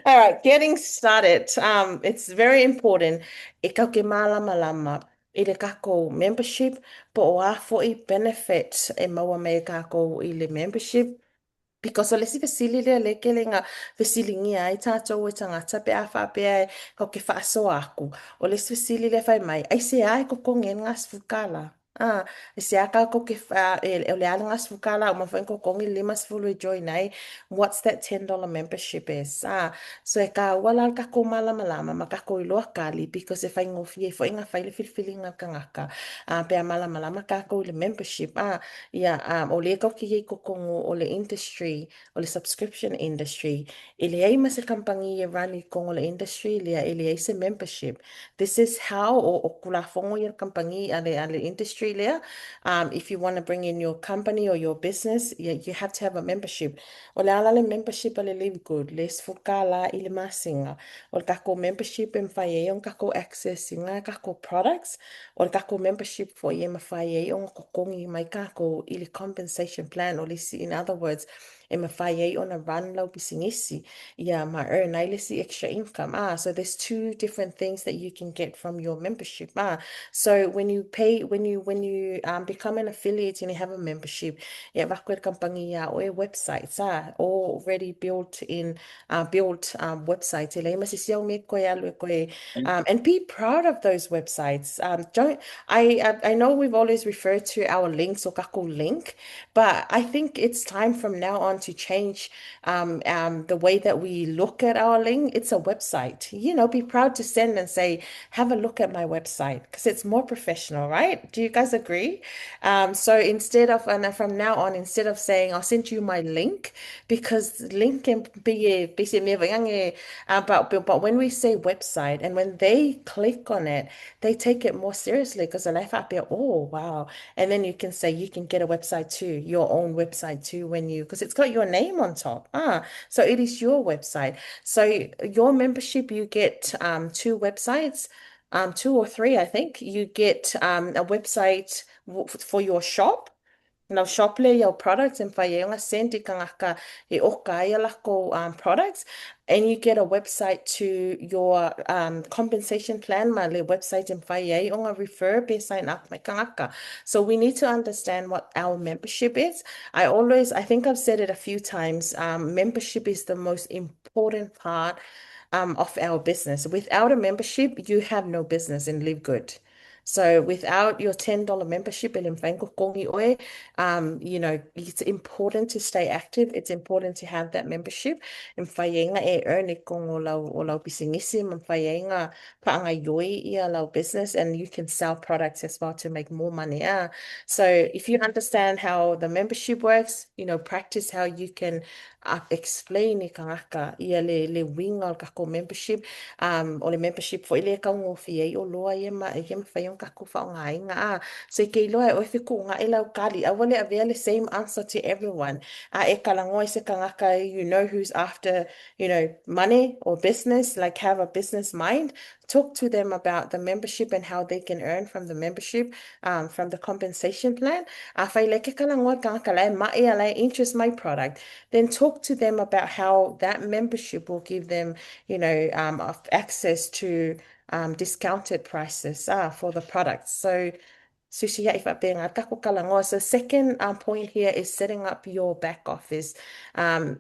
All right, getting started. It's very important. E kau ke malama lama i le kako membership, po o a i benefit e maua me kako i le membership. Because o lesi fesili le leke le ngā fesilingi ai tātou e tangata pe a wha pe ai kau ke whaaso aku. O lesi fesili le whai mai, ai se ai ko kongen ngā sfukala. Ah, e se aka ko ke e le ala ngā sfukala o mawhain ko kongi lima sfulu e join ai. What's that $10 membership is? So e ka wala ka ko malama lama ma ka ko i loa kali because e whai ngofi e whai ngā whaile whilwhilinga ka ngaka. Pe a malama lama ka ko i le membership. Yeah, o le kau ki ye kokongo o le industry, o le subscription industry. I le ai masa kampangi e rani kongo le industry, le i le ai se membership. This is how o kula fongo i kampangi a le industry le. If you want to bring in your company or your business, you have to have a membership. O le ala le membership a le Livegood, le sfukala i le masinga. O le kako membership e mwhai e on kako access i ngā kako products. O le kako membership for e mawhai e on kokongi mai kako i le compensation plan o lisi, in other words, e mawhai e on a run lau bisingisi. Yeah, ma earn ai lisi extra income. So there's two different things that you can get from your membership. So when you pay, when you become an affiliate and you have a membership, e wako kampangi o e websites, already built in, built websites. E le masi siau me koe alu e koe, and be proud of those websites. Don't I know we've always referred to our links or kako link, but I think it's time from now on to change the way that we look at our link. It's a website. Be proud to send and say, have a look at my website because it's more professional, right? Do you guys agree? So instead of, and from now on, instead of saying, I'll send you my link, because link can be but when we say website and when they click on it, they take it more seriously because they're like, oh, wow. And then you can say you can get a website too, your own website too, because it's got your name on top. So it is your website. So your membership, you get two websites, two or three, I think. You get a website for your shop. Now shop le your products and whai e senti kangaka e oka ai lako products, and you get a website to your compensation plan ma le website and whai e onga refer be sign up mai kangaka. So we need to understand what our membership is. I think I've said it a few times. Membership is the most important part of our business. Without a membership, you have no business in Live Good. So without your $10 membership, it's important to stay active. It's important to have that membership. And whaienga e earn e kong o lau bisingisi, and whaienga paanga yoi I a lau business, and you can sell products as well to make more money. So if you understand how the membership works, practice how you can explain I kangaka ia le winga o kako membership, o le membership fo ile ka ngofi ai o loa ia ma whai on kako whaonga inga so I ke loa o e whiku ngā e lau kali a wale a vea le same answer to everyone e kalangoa se kangaka who's after money or business, like have a business mind. Talk to them about the membership and how they can earn from the membership, from the compensation plan. A whai le ke kalangoa kangaka lai mai a lai interest my product, then talk to them about how that membership will give them, access to discounted prices for the products. So, Sushi, if I'm being a kako kalangoa. So, second point here is setting up your back office. Um,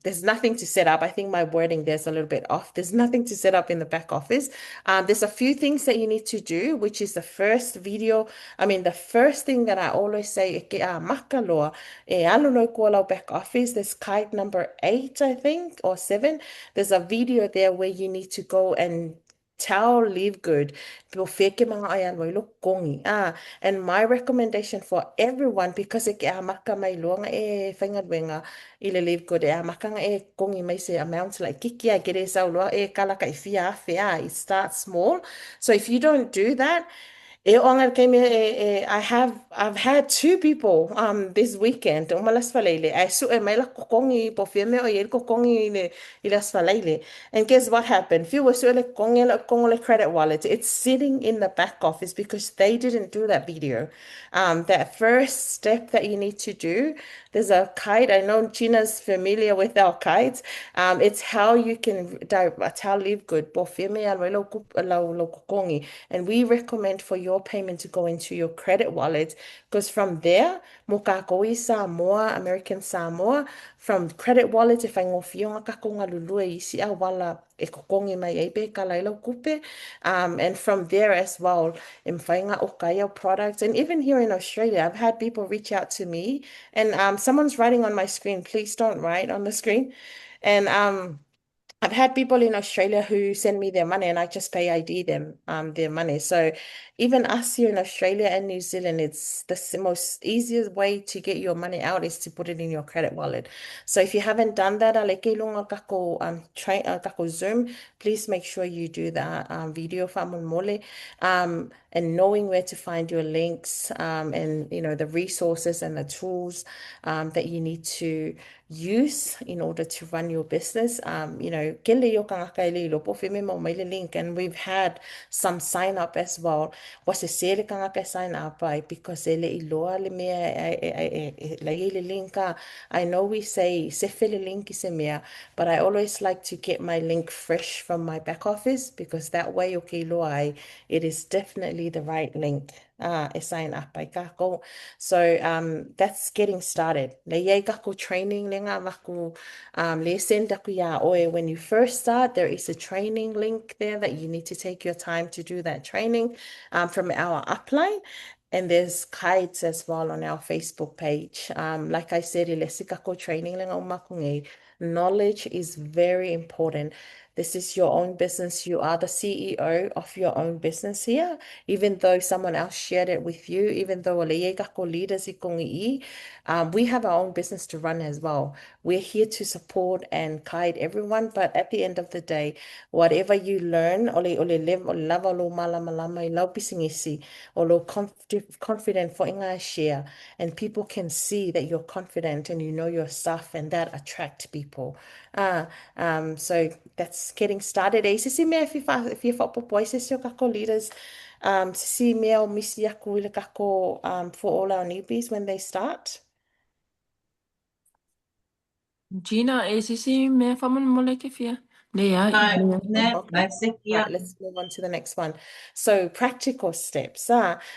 there's nothing to set up. I think my wording there's a little bit off. There's nothing to set up in the back office. There's a few things that you need to do, which is the first video. The first thing that I always say, ke a makaloa, e alolo ko lau back office. There's kite number 8, I think, or 7. There's a video there where you need to go and tell Livegood, and my recommendation for everyone, because e ke a maka mai luanga e whaingaruenga I le Livegood e a makanga e kongi mai se amount like kiki a gere sau loa e kalaka I fia it starts small. So if you don't do that, I've had two people this weekend o malas falaile. I su e maila kokongi po firme o yel kokongi i las falaile. And guess what happened? Few was le kongi le kongo le credit wallet. It's sitting in the back office because they didn't do that video. That first step that you need to do, there's a kite. I know Gina's familiar with our kites. It's how you can tell Livegood po firme al lo kokongi. And we recommend for your payment to go into your credit wallet because from there, mukakoi Samoa, American Samoa, from credit wallet, if I ngofio nga kakonga lulu e isi a wala e kokongi mai e pe kalaila kupe. And from there as well, in whainga o kaya products. And even here in Australia, I've had people reach out to me and someone's writing on my screen. Please don't write on the screen. And I've had people in Australia who send me their money and I just pay ID them their money. So even us here in Australia and New Zealand, it's the most easiest way to get your money out is to put it in your credit wallet. So if you haven't done that, kako Zoom, please make sure you do that video famon mole and knowing where to find your links and the resources and the tools that you need to use in order to run your business. Kele yo kangaka ele lo po feme mo mai le link, and we've had some sign up as well. Was a sele kangaka sign up ai because ele iloa le mea la ile linka. I know we say se fele link se mea, but I always like to get my link fresh from my back office because that way okay loa ai, it is definitely the right link. E sign up by kako. So that's getting started. Le ye kako training le nga maku le send aku ya oe. When you first start, there is a training link there that you need to take your time to do that training from our upline. And there's guides as well on our Facebook page. Like I said, ile sikako training le nga umakungi. Knowledge is very important. This is your own business. You are the CEO of your own business here. Even though someone else shared it with you, even though leaders we have our own business to run as well. We're here to support and guide everyone, but at the end of the day, whatever you learn, confident for inga share, and people can see that you're confident and you know your stuff, and that attract people. So that's getting started. Sisi mea if you whapopo, sisi o kako leaders, sisi mea o misi aku ile kako for all our newbies when they start. Gina, sisi me famon mole ke fia. Lea, Okay. Right, let's move on to the next one. So practical steps.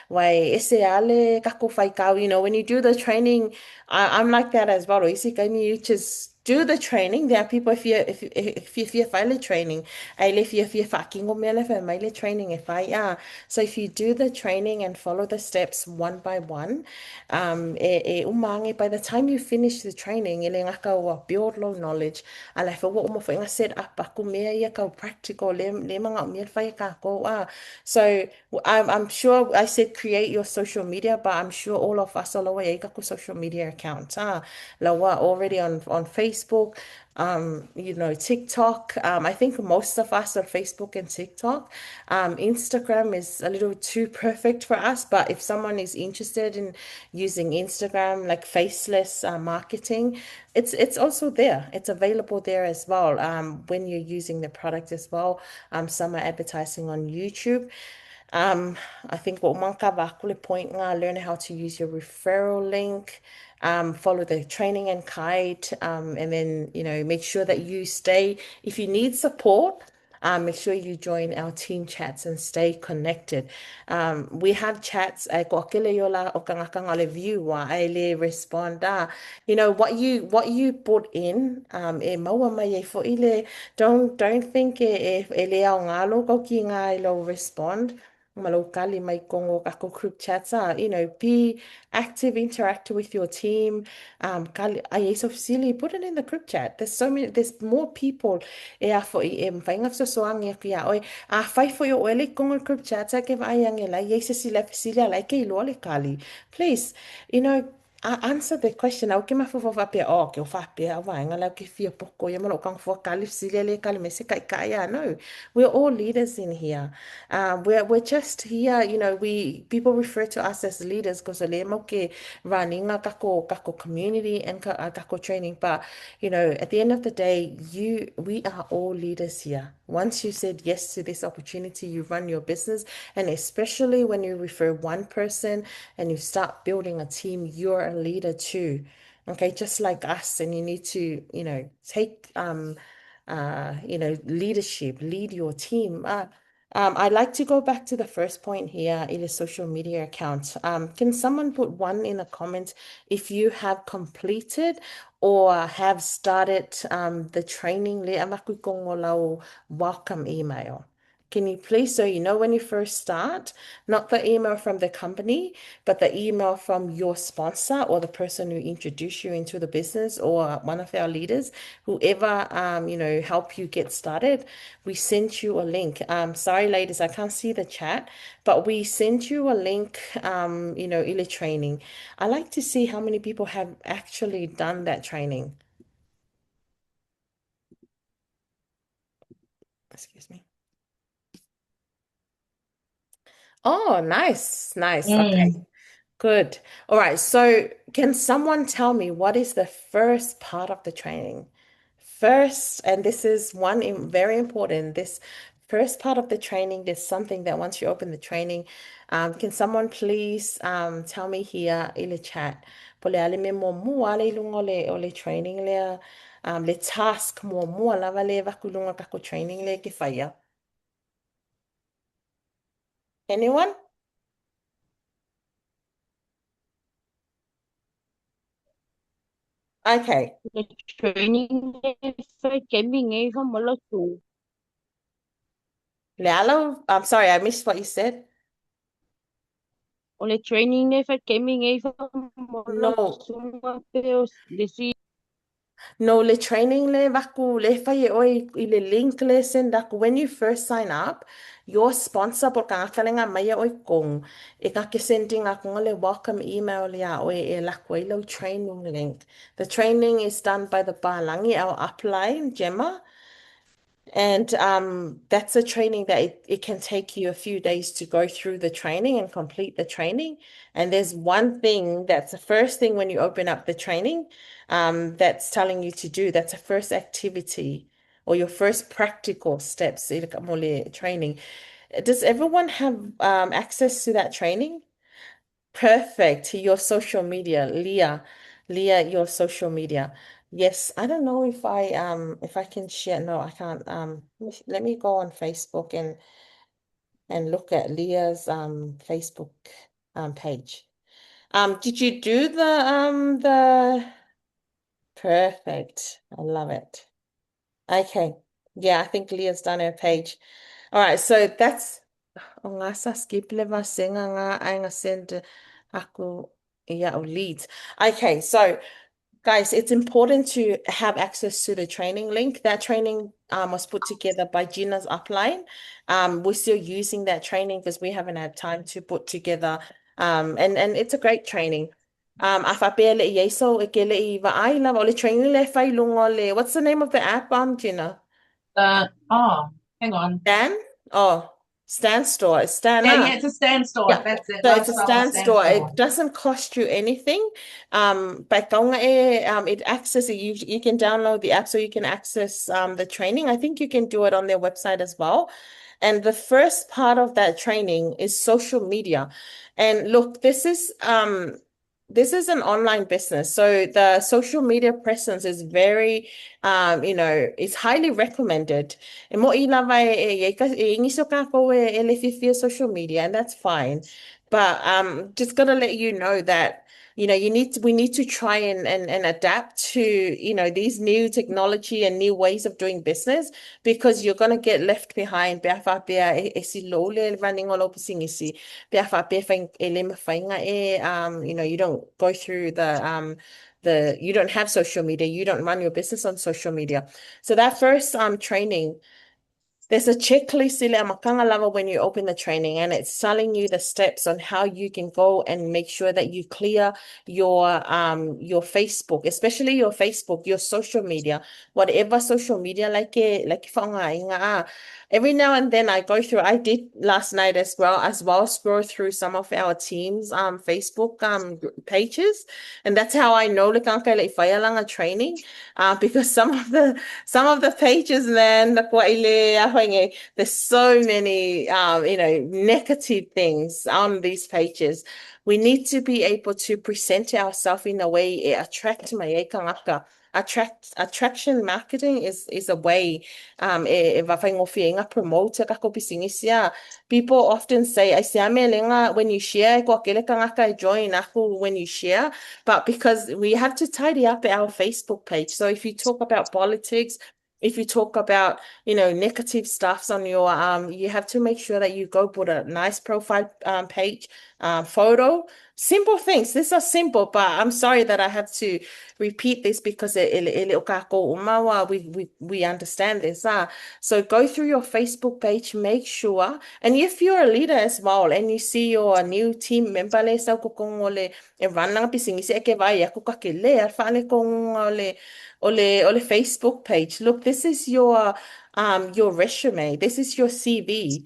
Wai ese ale kako fai kau, when you do the training, I'm like that as well. Isi kami you just do the training. There are people if you file training, I if you fucking go mele fa maile training if I So if you do the training and follow the steps one by one, umangi by the time you finish the training, ele ngaka wa build low knowledge. Ala fa wo mo fa nga set up aku mea ia ka practical le mga umia fa ka ko So I'm sure I said create your social media, but I'm sure all of us are lawa ka social media account. Lawa already on Facebook, TikTok. I think most of us are Facebook and TikTok. Instagram is a little too perfect for us, but if someone is interested in using Instagram, like faceless marketing, it's also there. It's available there as well. When you're using the product as well. Some are advertising on YouTube. I think what manka bakule point nga learn how to use your referral link, follow the training and guide, and then make sure that you stay. If you need support, make sure you join our team chats and stay connected. We have chats. Ko akele yola o kanga le view wa ele respond. What you put in. E maua mai e fo ile. Don't think ele au ngalo ko ki ngai lo respond. Malokali mai kongo kako group chats be active, interact with your team. Kali ayes of silly, put it in the group chat. There's more people for whainga sosoang ya oi fight for your ele kongo group chats ke vai angela yes sila like ke lo le kali. Please, Answer the question. Au ke mafufa whapea o ke o whapea a waenga lau ke fia poko ia malo kang fua kali sile le kali me se kai kai ya. No, we're all leaders in here. We're just here. We people refer to us as leaders because le mo ke runninga kako community and kako training. But at the end of the day, we are all leaders here. Once you said yes to this opportunity, you run your business, and especially when you refer one person and you start building a team, you're a leader too. Okay, just like us, and you need to, take leadership, lead your team. I'd like to go back to the first point here in a social media account. Can someone put one in the comments if you have completed or have started the training le amaku kongo lau welcome email? Can you please, so when you first start, not the email from the company, but the email from your sponsor or the person who introduced you into the business or one of our leaders, whoever help you get started, we sent you a link. Sorry, ladies, I can't see the chat, but we sent you a link, in a training. I like to see how many people have actually done that training. Excuse me. Oh, nice, nice. Okay. Mm. Good. All right. So, can someone tell me what is the first part of the training? First, and this is very important. This first part of the training is something that once you open the training, can someone please tell me here in the chat? Pole ale me mo mua le ilunga o le training le task mo mua lava le vakulunga kako training le ke whaia. Anyone? Okay. The training for gaming even more too. Lealo, I'm sorry, I missed what you said. O le training for gaming even more No, too. no, le training le vaku le fai oi i le link le send aku when you first sign up, your sponsor por ka ngakalenga mai oi kong e ka ke sending aku ngale welcome email le a oi e laku i lo training link. The training is done by the Balangi, our upline, Gemma. And that's a training that it can take you a few days to go through the training and complete the training. And there's one thing that's the first thing when you open up the training that's telling you to do. That's a first activity or your first practical steps in the training. Does everyone have access to that training? Perfect. Your social media, Leah. Leah, your social media. Yes, I don't know if I can share. No, I can't. Let me go on Facebook and look at Leah's Facebook page. Did you do the perfect? I love it. Okay. Yeah, I think Leah's done her page. All right, so that's o ngā sa skip le masenga ngā ai ngā send aku ia o leads. Okay, so guys, it's important to have access to the training link. That training was put together by Gina's upline. We're still using that training because we haven't had time to put together. And it's a great training. A whapea le i eiso e ke le i wa ai lava o le training le whai lungo le. What's the name of the app, Gina? Oh, hang on. Stan? Oh, Stan Store. It's Stan, Yeah, yeah, it's a stand store. yeah. That's it. So One it's a stop stand stand store. store. It doesn't cost you anything. But it access you can download the app so you can access the training. I think you can do it on their website as well. And the first part of that training is social media. And look, this is an online business. So the social media presence is very it's highly recommended. E mo I lava e ingiso ka koe e le fifia social media, and that's fine. But just gonna let you know that we need to try and adapt to these new technology and new ways of doing business because you're gonna get left behind. Pea wha pea e si lo le running all over singisi. Pea wha pea e le mawhainga you don't go through the you don't have social media, you don't run your business on social media. So that first training There's a checklist in Amakanga Lava when you open the training, and it's telling you the steps on how you can go and make sure that you clear your Facebook, especially your Facebook, your social media, whatever social media like every now and then I go through. I did last night as well scroll through some of our teams Facebook pages, and that's how I know like if I a training because some of the pages, man, there's so many, negative things on these pages. We need to be able to present ourselves in a way it attract my attraction marketing is a way e whawhaingofienga promote kako pisingisia. People often say I say amelenga when you share ko akele kangaka join aku when you share, but because we have to tidy up our Facebook page. So if you talk about politics, if you talk about, negative stuffs on your you have to make sure that you go put a nice profile page, photo, simple things. These are simple, but I'm sorry that I have to repeat this because we understand this. So go through your Facebook page, make sure, and if you're a leader as well, and you see your new team member le sa ko kong ole e run lang pisingisi e ke vai ako ka ke le ar fa le kong ole Facebook page. Look, this is your resume. This is your CV.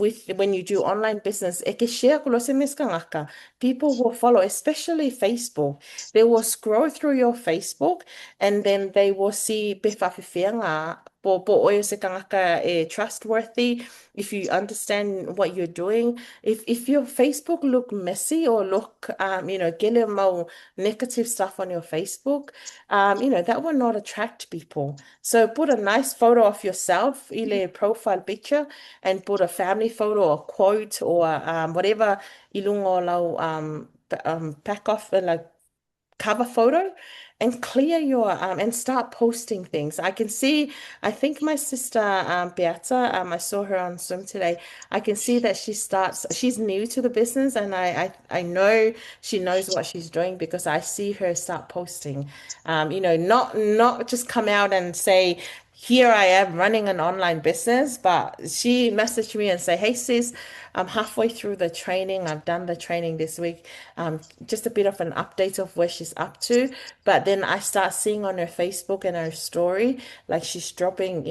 With when you do online business, e ke share ko lo se mes kangaka. People will follow, especially Facebook. They will scroll through your Facebook and then they will see pewhawhiwhianga po oio se kangaka trustworthy, if you understand what you're doing. If your Facebook look messy or look gele mau negative stuff on your Facebook, that will not attract people. So put a nice photo of yourself, ile profile picture, and put a family photo or quote or whatever ilungo lau pack off like cover photo and clear your and start posting things. I can see, I think my sister Beata, I saw her on Zoom today. I can see that she's new to the business, and I know she knows what she's doing because I see her start posting. Not just come out and say, here I am running an online business, but she messaged me and say, "Hey sis, I'm halfway through the training. I've done the training this week. Just a bit of an update of where she's up to." But then I start seeing on her Facebook and her story, like she's dropping,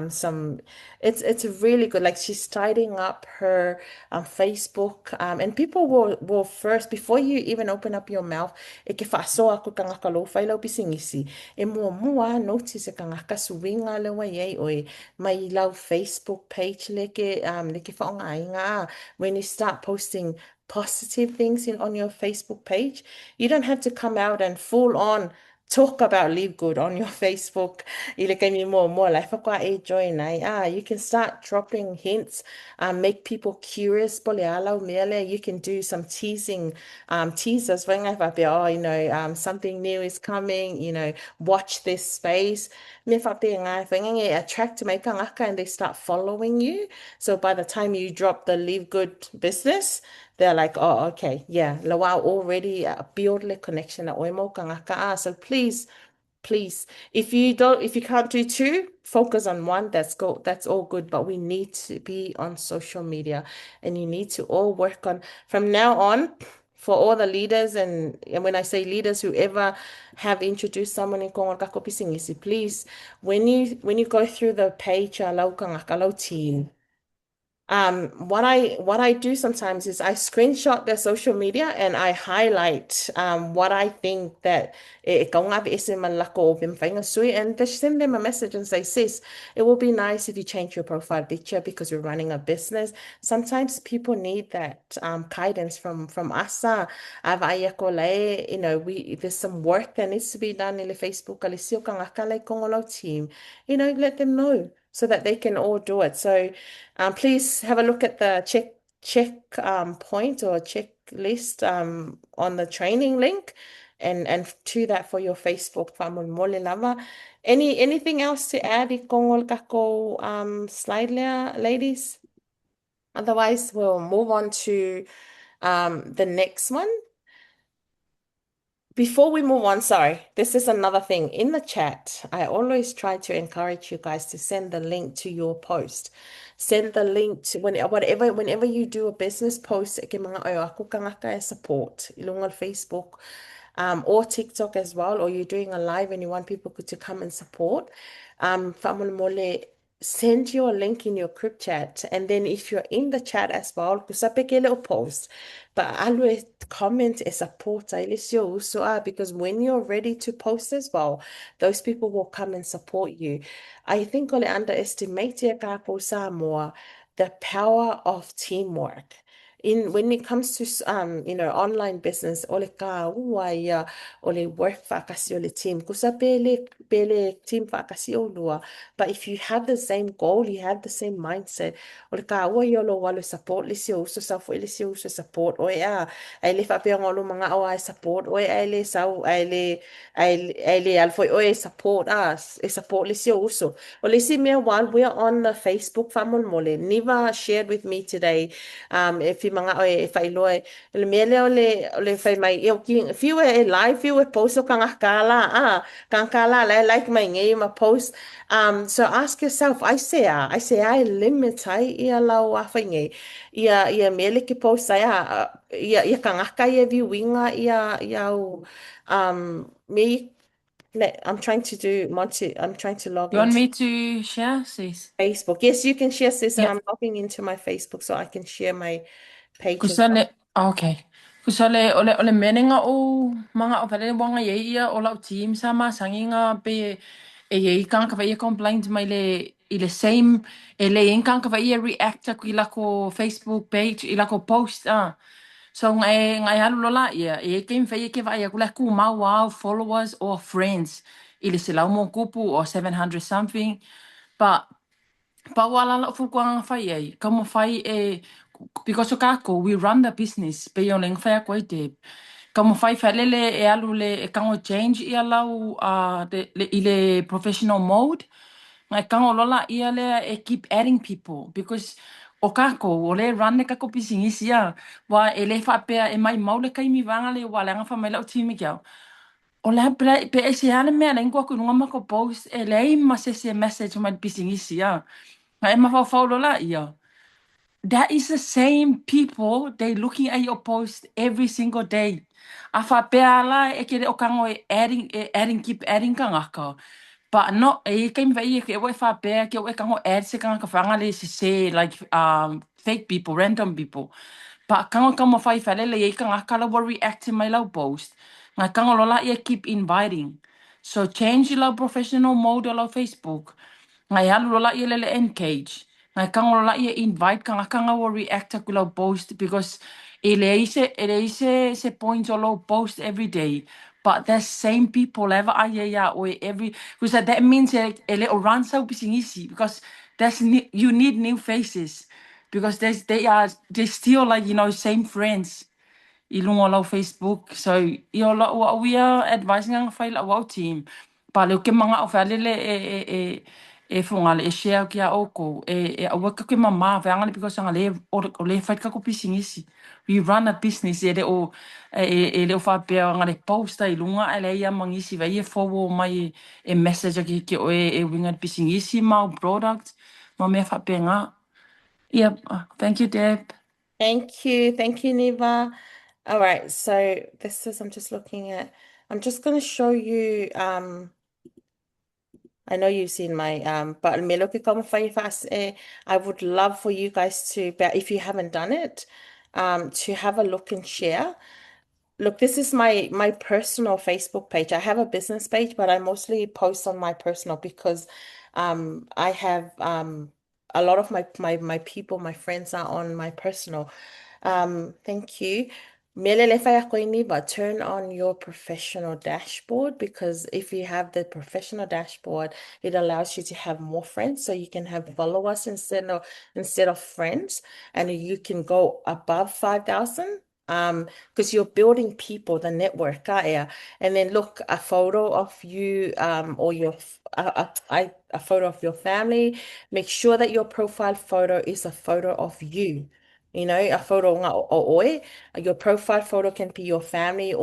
some. It's really good. Like she's tidying up her Facebook, and people will first before you even open up your mouth. E ke whaasoa ako ka ngaka lo whailau pisingisi. E mua notice e ka ngaka suwinga lewa yei oe mai lau Facebook page leke whaonga. When you start posting positive things on your Facebook page, you don't have to come out and full on talk about Livegood on your Facebook. Ile kai mi more like whakwa e join ai. You can start dropping hints, make people curious. Pole alau mele. You can do some teasers. When I something new is coming. Watch this space. Me whape ngai whenga attract me ka ngaka and they start following you. So by the time you drop the Livegood business, they're like, oh, okay, yeah, Lawao already build the connection at Oimo Kangaka. So please, if you can't do two, focus on one. That's all good. But we need to be on social media, and you need to all work on from now on. For all the leaders, and when I say leaders, whoever have introduced someone in Kongo Kako Pisingisi, please, when you go through the page, lau kangaka lau team. What I do sometimes is I screenshot their social media and I highlight what I think that kaunga ese malako o bimfainga sui, and just send them a message and say, sis, it will be nice if you change your profile picture because you're running a business. Sometimes people need that guidance from us. There's some work that needs to be done in the Facebook. Alisio kangaka lai kongolo team. Let them know so that they can all do it. So please have a look at the check point or checklist on the training link, and to that for your Facebook whamun mole lava. Anything else to add I kongol kako slide lea, ladies? Otherwise, we'll move on to the next one. Before we move on, sorry, this is another thing. In the chat, I always try to encourage you guys to send the link to your post. Send the link to whenever you do a business post, ke mga o ako kangaka e support. Ilungal Facebook, or TikTok as well, or you're doing a live and you want people to come and support. Whaamole mole, send your link in your group chat. And then if you're in the chat as well, kusapeke little post. But always comment and support Elisio Usua, because when you're ready to post as well, those people will come and support you. I think ole underestimate ya kako Samoa the power of teamwork. In when it comes to online business, ole ka ua ia ole work whakasi ole team. Kusa pele team whakasi o lua. But if you have the same goal, you have the same mindset, ole ka ua ia lo walo support lisi o uso sa fo lisi o uso support o ia ai le whapea ngolo mga o ai support o ai le sau ai le alfo o ai support us e support lisi o uso o lisi mea while we're on the Facebook famol mole Niva shared with me today if you mga o e whailoa le mea leo le whai mai e o ki fiu e live fiu e post o kangakala like mai ngai ma post so ask yourself I say I limit ai ia lau a whaingai ia mele ki post ai ia kangaka ia viewinga ia o me I'm trying to do Monty I'm trying to log You want into me to share, sis? Facebook. Yes, you can share this and Yeah. I'm logging into my Facebook so I can share my page as well. Kusale, okay. Kusale, ole menenga o mga o pere wanga ye ia o lau team sama sanginga pe e ye kang ka ia complaint mai le i le same e le kang ka ia react ku i lako Facebook page i lako post so ngai alu lola ia e ke mfa ke vai ku la ku ma wow followers or friends i le se lau mo kupu o 700 something but pa wala la fu kwang fai ai kamo fai because o kako we run the business pe yo leng fai ko te kamo fai fa lele e alu le e kango change i alau i le professional mode ngai kango lola ia le e keep adding people because o kako o le run le kako pisingisi a wa e le fa pe e mai maule kai mi vanga le wala nga fa mai lau timi kia o le pe e se ale mea le ngua ku nunga mako post e le ma se message mai pisingisi a ngai ma fa fa lola ia that is the same people they looking at your post every single day. Afa peala e kere o kango adding keep adding kangaka. But no e kaim vai e ke o fa pe ke o kango add se kanga fanga le se like fake people, random people. But kango kamo fai falele e kangaka la will react to my low post. Nga kango lola e keep inviting. So change your professional mode on Facebook. Ngai alu lola ia lele engage. Ngai kango lola ia invite kanga wo react ku lo post because ele ise se point o lo post every day. But the same people ever ya or every because that means ele o run so easy because you need new faces because they still like same friends i lunga lau Facebook. So i o lau we are advising ang file our team. Pa leo ke mga o whalele fungale e share ki a oko a waka ke mama whangale because anga o le whai kako pisingisi. We run a business le o whapea anga le posta i lunga e le ia mangisi vai e forward mai message ki o winga pisingisi ma product ma me whapea ngā. Yep. Thank you, Deb. Thank you, Niva. All right, so this is I'm just looking at I'm just going to show you I know you've seen my but me lo que como fai fast I would love for you guys to but if you haven't done it to have a look and share. Look, this is my personal Facebook page. I have a business page, but I mostly post on my personal because I have a lot of my people, my friends are on my personal. Thank you. Melele faya koini, but turn on your professional dashboard because if you have the professional dashboard, it allows you to have more friends. So you can have followers instead of friends, and you can go above 5,000 because you're building people, the network, yeah. And then look, a photo of you or a photo of your family. Make sure that your profile photo is a photo of you. A photo nga o oe. Your profile photo can be your family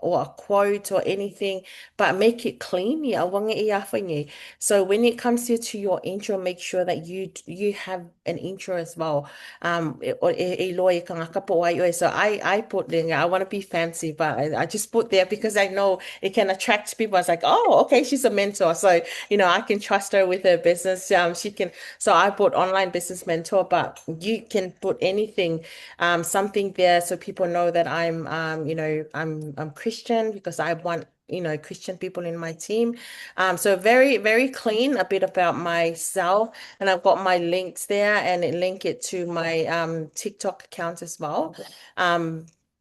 or a quote or anything, but make it clean. Yeah, wangi i awhine. So when it comes to your intro, make sure that you have an intro as well. E loa I ka ngaka po ai oe. So I put there, I want to be fancy, but I just put there because I know it can attract people. I was like, oh, okay, she's a mentor. So, I can trust her with her business. She can, so I put online business mentor, but you can put anything, something there so people know that I'm Christian because I want Christian people in my team. So very, very clean, a bit about myself. And I've got my links there and link it to my TikTok account as well.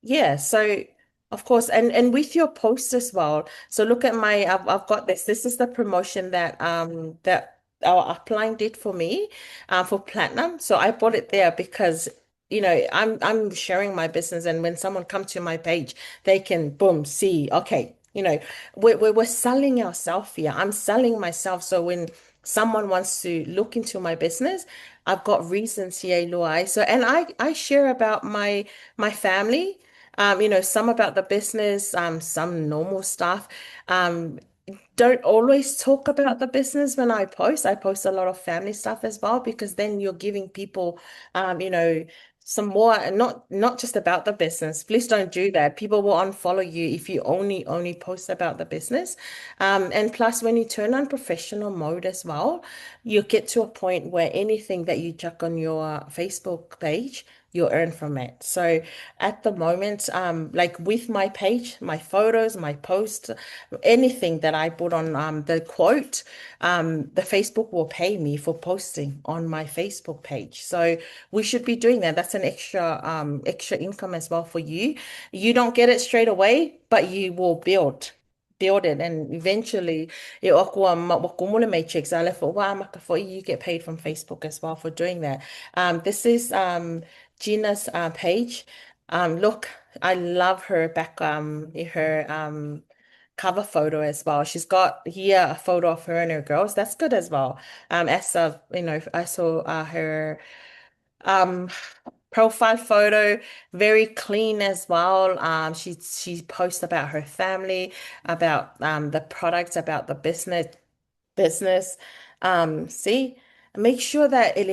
Yeah, so of course, and with your post as well. So look at I've got this. This is the promotion that our upline did for me for platinum. So I bought it there because I'm sharing my business, and when someone comes to my page, they can boom see, okay, we're selling ourselves here. I'm selling myself. So when someone wants to look into my business, I've got reasons here, Luai. So and I share about my family, some about the business, some normal stuff. Um, don't always talk about the business when I post. I post a lot of family stuff as well because then you're giving people, some more, and not just about the business. Please don't do that. People will unfollow you if you only post about the business. And plus, when you turn on professional mode as well, you get to a point where anything that you chuck on your Facebook page, you earn from it. So at the moment, like with my page, my photos, my posts, anything that I put on the quote, the Facebook will pay me for posting on my Facebook page. So we should be doing that. That's an extra income as well for you. You don't get it straight away, but you will build it, and eventually wakumule matrix you get paid from Facebook as well for doing that. This is Gina's page. Look, I love her back her cover photo as well. She's got here a photo of her and her girls. That's good as well. As of I saw her um profile photo, very clean as well. She posts about her family, about the products, about the business. See, make sure that you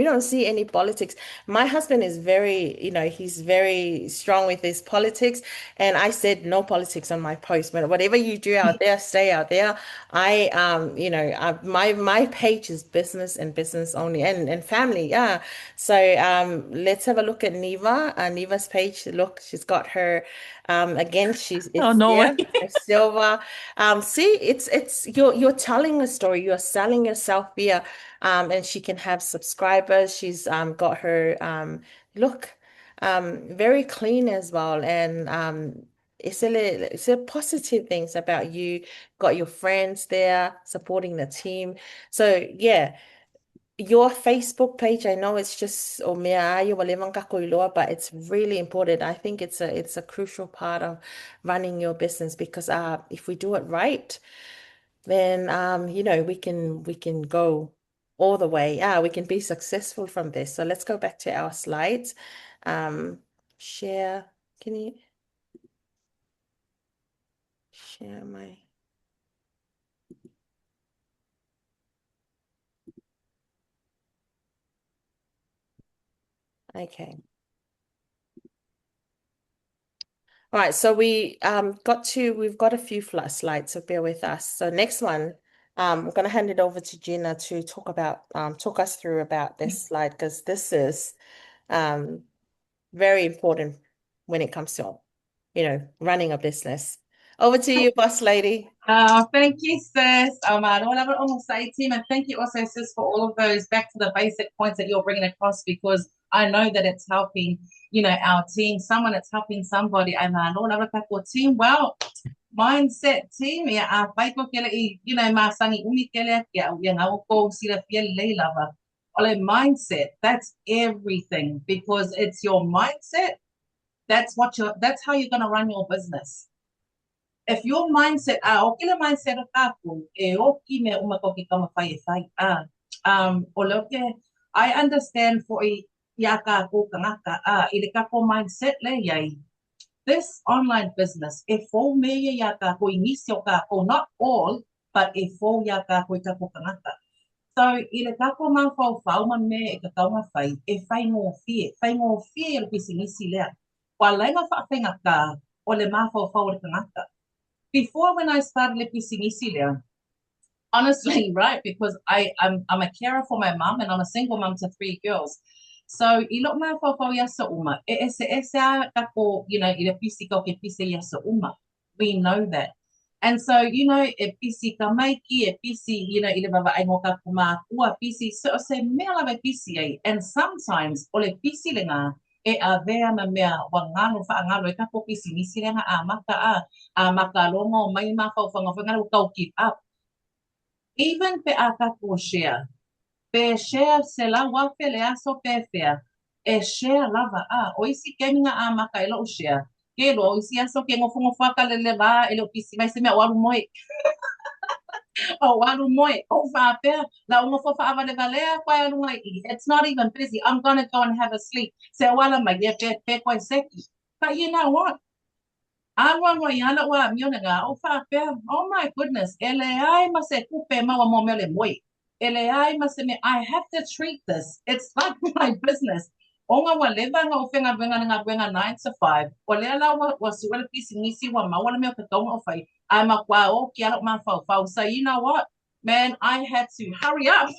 don't see any politics. My husband is very, he's very strong with his politics. And I said no politics on my post. But whatever you do out there, stay out there. My page is business and business only, and family. Yeah. So let's have a look at Neva. Neva's page. Look, she's got her. Again, Oh, it's no way. there. Her silver. See, it's you're telling a story. You're selling yourself here, and she can have subscribers. She's got her look, very clean as well, and it's a positive things about you. Got your friends there supporting the team. So yeah, your Facebook page, I know it's just o mea ai o wale kako iloa, but it's really important. I think it's a crucial part of running your business because if we do it right, then we can go all the way. Yeah, we can be successful from this. So let's go back to our slides. Um, share. Can you share my? Okay. All right, so we've got a few slides, so bear with us. So next one, I'm gonna hand it over to Gina to talk us through about this slide because this is um very important when it comes to running a business. Over to you, boss lady. Thank you, sis. I don't have it almost say, team, and thank you also, sis, for all of those back to the basic points that you're bringing across because I know that it's helping, our team. Someone it's helping somebody. And I don't have a team. Well, mindset team. Yeah, I ko kele I, masani umi kele ya yang ako ko sila fiel lay lava. Ole mindset. That's everything because it's your mindset. That's how you're gonna run your business. If your mindset, okay la mindset of ako, okay me umako ki kama fai fai, o loke, I understand for yaka ko kangaka, ilika ko mindset le yai, this online business, e fo me ia kako inisi o kako, not all, but e fo ia kako I kako kanaka. So, I le kako mang fau man me e kakaunga fai, e fai ngō fie le pisinisi lea. Wa lainga whaafenga ka, o le mā fau le kanaka. Before when I started le pisinisi lea, honestly, right? Because I'm a carer for my mom and I'm a single mom to 3 girls. So I look my for yasa uma. Esa kako, you know, I pisi ko ke pisi yasa uma. We know that. And so, you know, e pisi ka maiki, e pisi, you know, I le baba ai ngoka kuma ua pisi, so se mea lava pisi ai. And sometimes, ole pisi le ngā, e a vea na mea wangalo wha angalo e kako pisi nisi le ngā a maka longo mai ma kau whangawhangalo kau keep up. Even pe a kako share. Pe share se la wafe le aso pe fea. E share lava o isi keminga a maka e lo share. Ke lo isi aso ke ngofungo whaka le leva e lo pisi mai se mea waru moe. O waru moe. O whapea. La ungo fofa ava le valea kwa alunga I. It's not even busy. I'm gonna go and have a sleep. Se wala mai pe kwa seki. But you know what? Awa wa yana wa miona nga o whapea. Oh my goodness. Ele ai ma se kupe mawa mo mele moe. LAI must admit, I have to treat this. It's like my business. Onga wa leva nga ofenga benga 9 to 5. O lela wa suwela pisi nisi wa mawala me o katonga o fai. I'm a kwa o kia ma fau. So you know what? Man, I had to hurry up.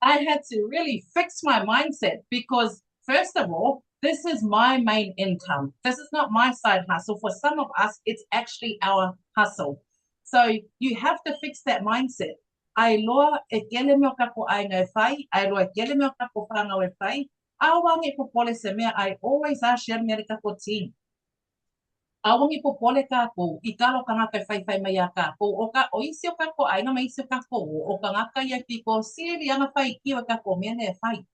I had to really fix my mindset because first of all, this is my main income. This is not my side hustle. For some of us, it's actually our hustle. So you have to fix that mindset. Ai loa e kele meo kako ai ngai whai, ai loa e kele meo kako whanga e whai, awangi popole se mea, I always ask share mea kako team. Awangi popole kako, I kalo kangaka whai mai a kako, o isi o kako ai ngama isi o kako, o kangaka ia piko, siri anga whai ki o kako mea ne whai.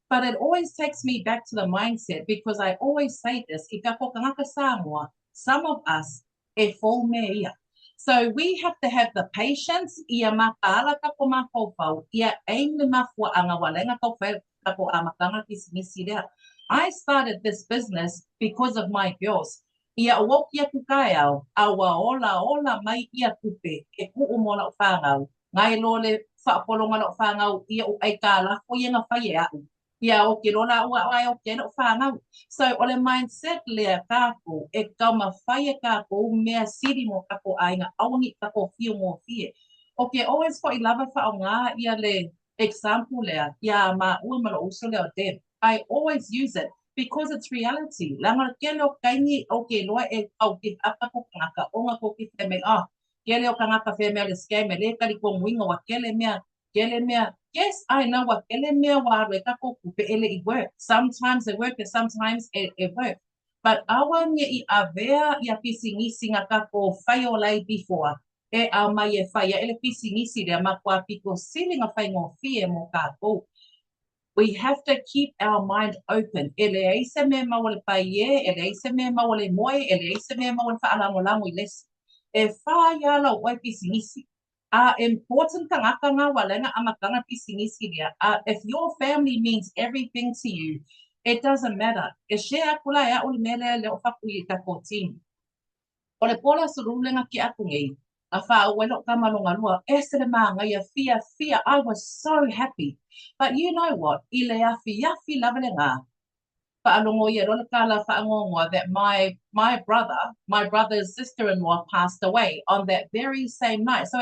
But it always takes me back to the mindset because I always say this, I kako kangaka Samoa, some of us e fo mea ia. So we have to have the patience. Ia makala kako makopau. Ia aim le mafua anga walenga kako amakanga kisinisi lea. I started this business because of my girls. Ia awok ia kukaiau. Awa ola mai ia kupe. E ku umola whangau. Ngai lole whaapolonga lo whangau. Ia u aikala. O ia nga whai e au. Ia o ke rola ua ai o ke no whangau. So ole mindset lea kako e kau mawhai e kako mea siri mo kako ainga awangi kako fio mo fie. O ke always ko I lava wha o ngā ia le example lea ia ma ua mala uso leo dem. I always use it because it's reality. Langa ke leo kaingi o ke loa e au ke apako kangaka o ngā ko ki wheme ke leo kangaka wheme le skeme le kari ko mwinga wa kele mea yes, I know what it work. Sometimes it works and sometimes it works. But awa nye I avea ia pisingisi nga kako whai o lai before. E au mai e whai ele pisingisi rea makua piko sili nga whai ngō fie mo kako. We have to keep our mind open. Ele eise me mawale pai e, ele eise me mawale moe, ele eise me mawale whaalango I lesi. E whai ala o pisingisi. Important kangaka nga walenga amakanga pisingisi dia. If your family means everything to you, it doesn't matter. E shea kula ya ulimele le ofakui kako team. O le pola surulenga ki aku ngei. A wha welo kamalonga lua. Ese le maanga ia fia. I was so happy. But you know what? I le afi lavele ngā. That my brother's sister-in-law passed away on that very same night. So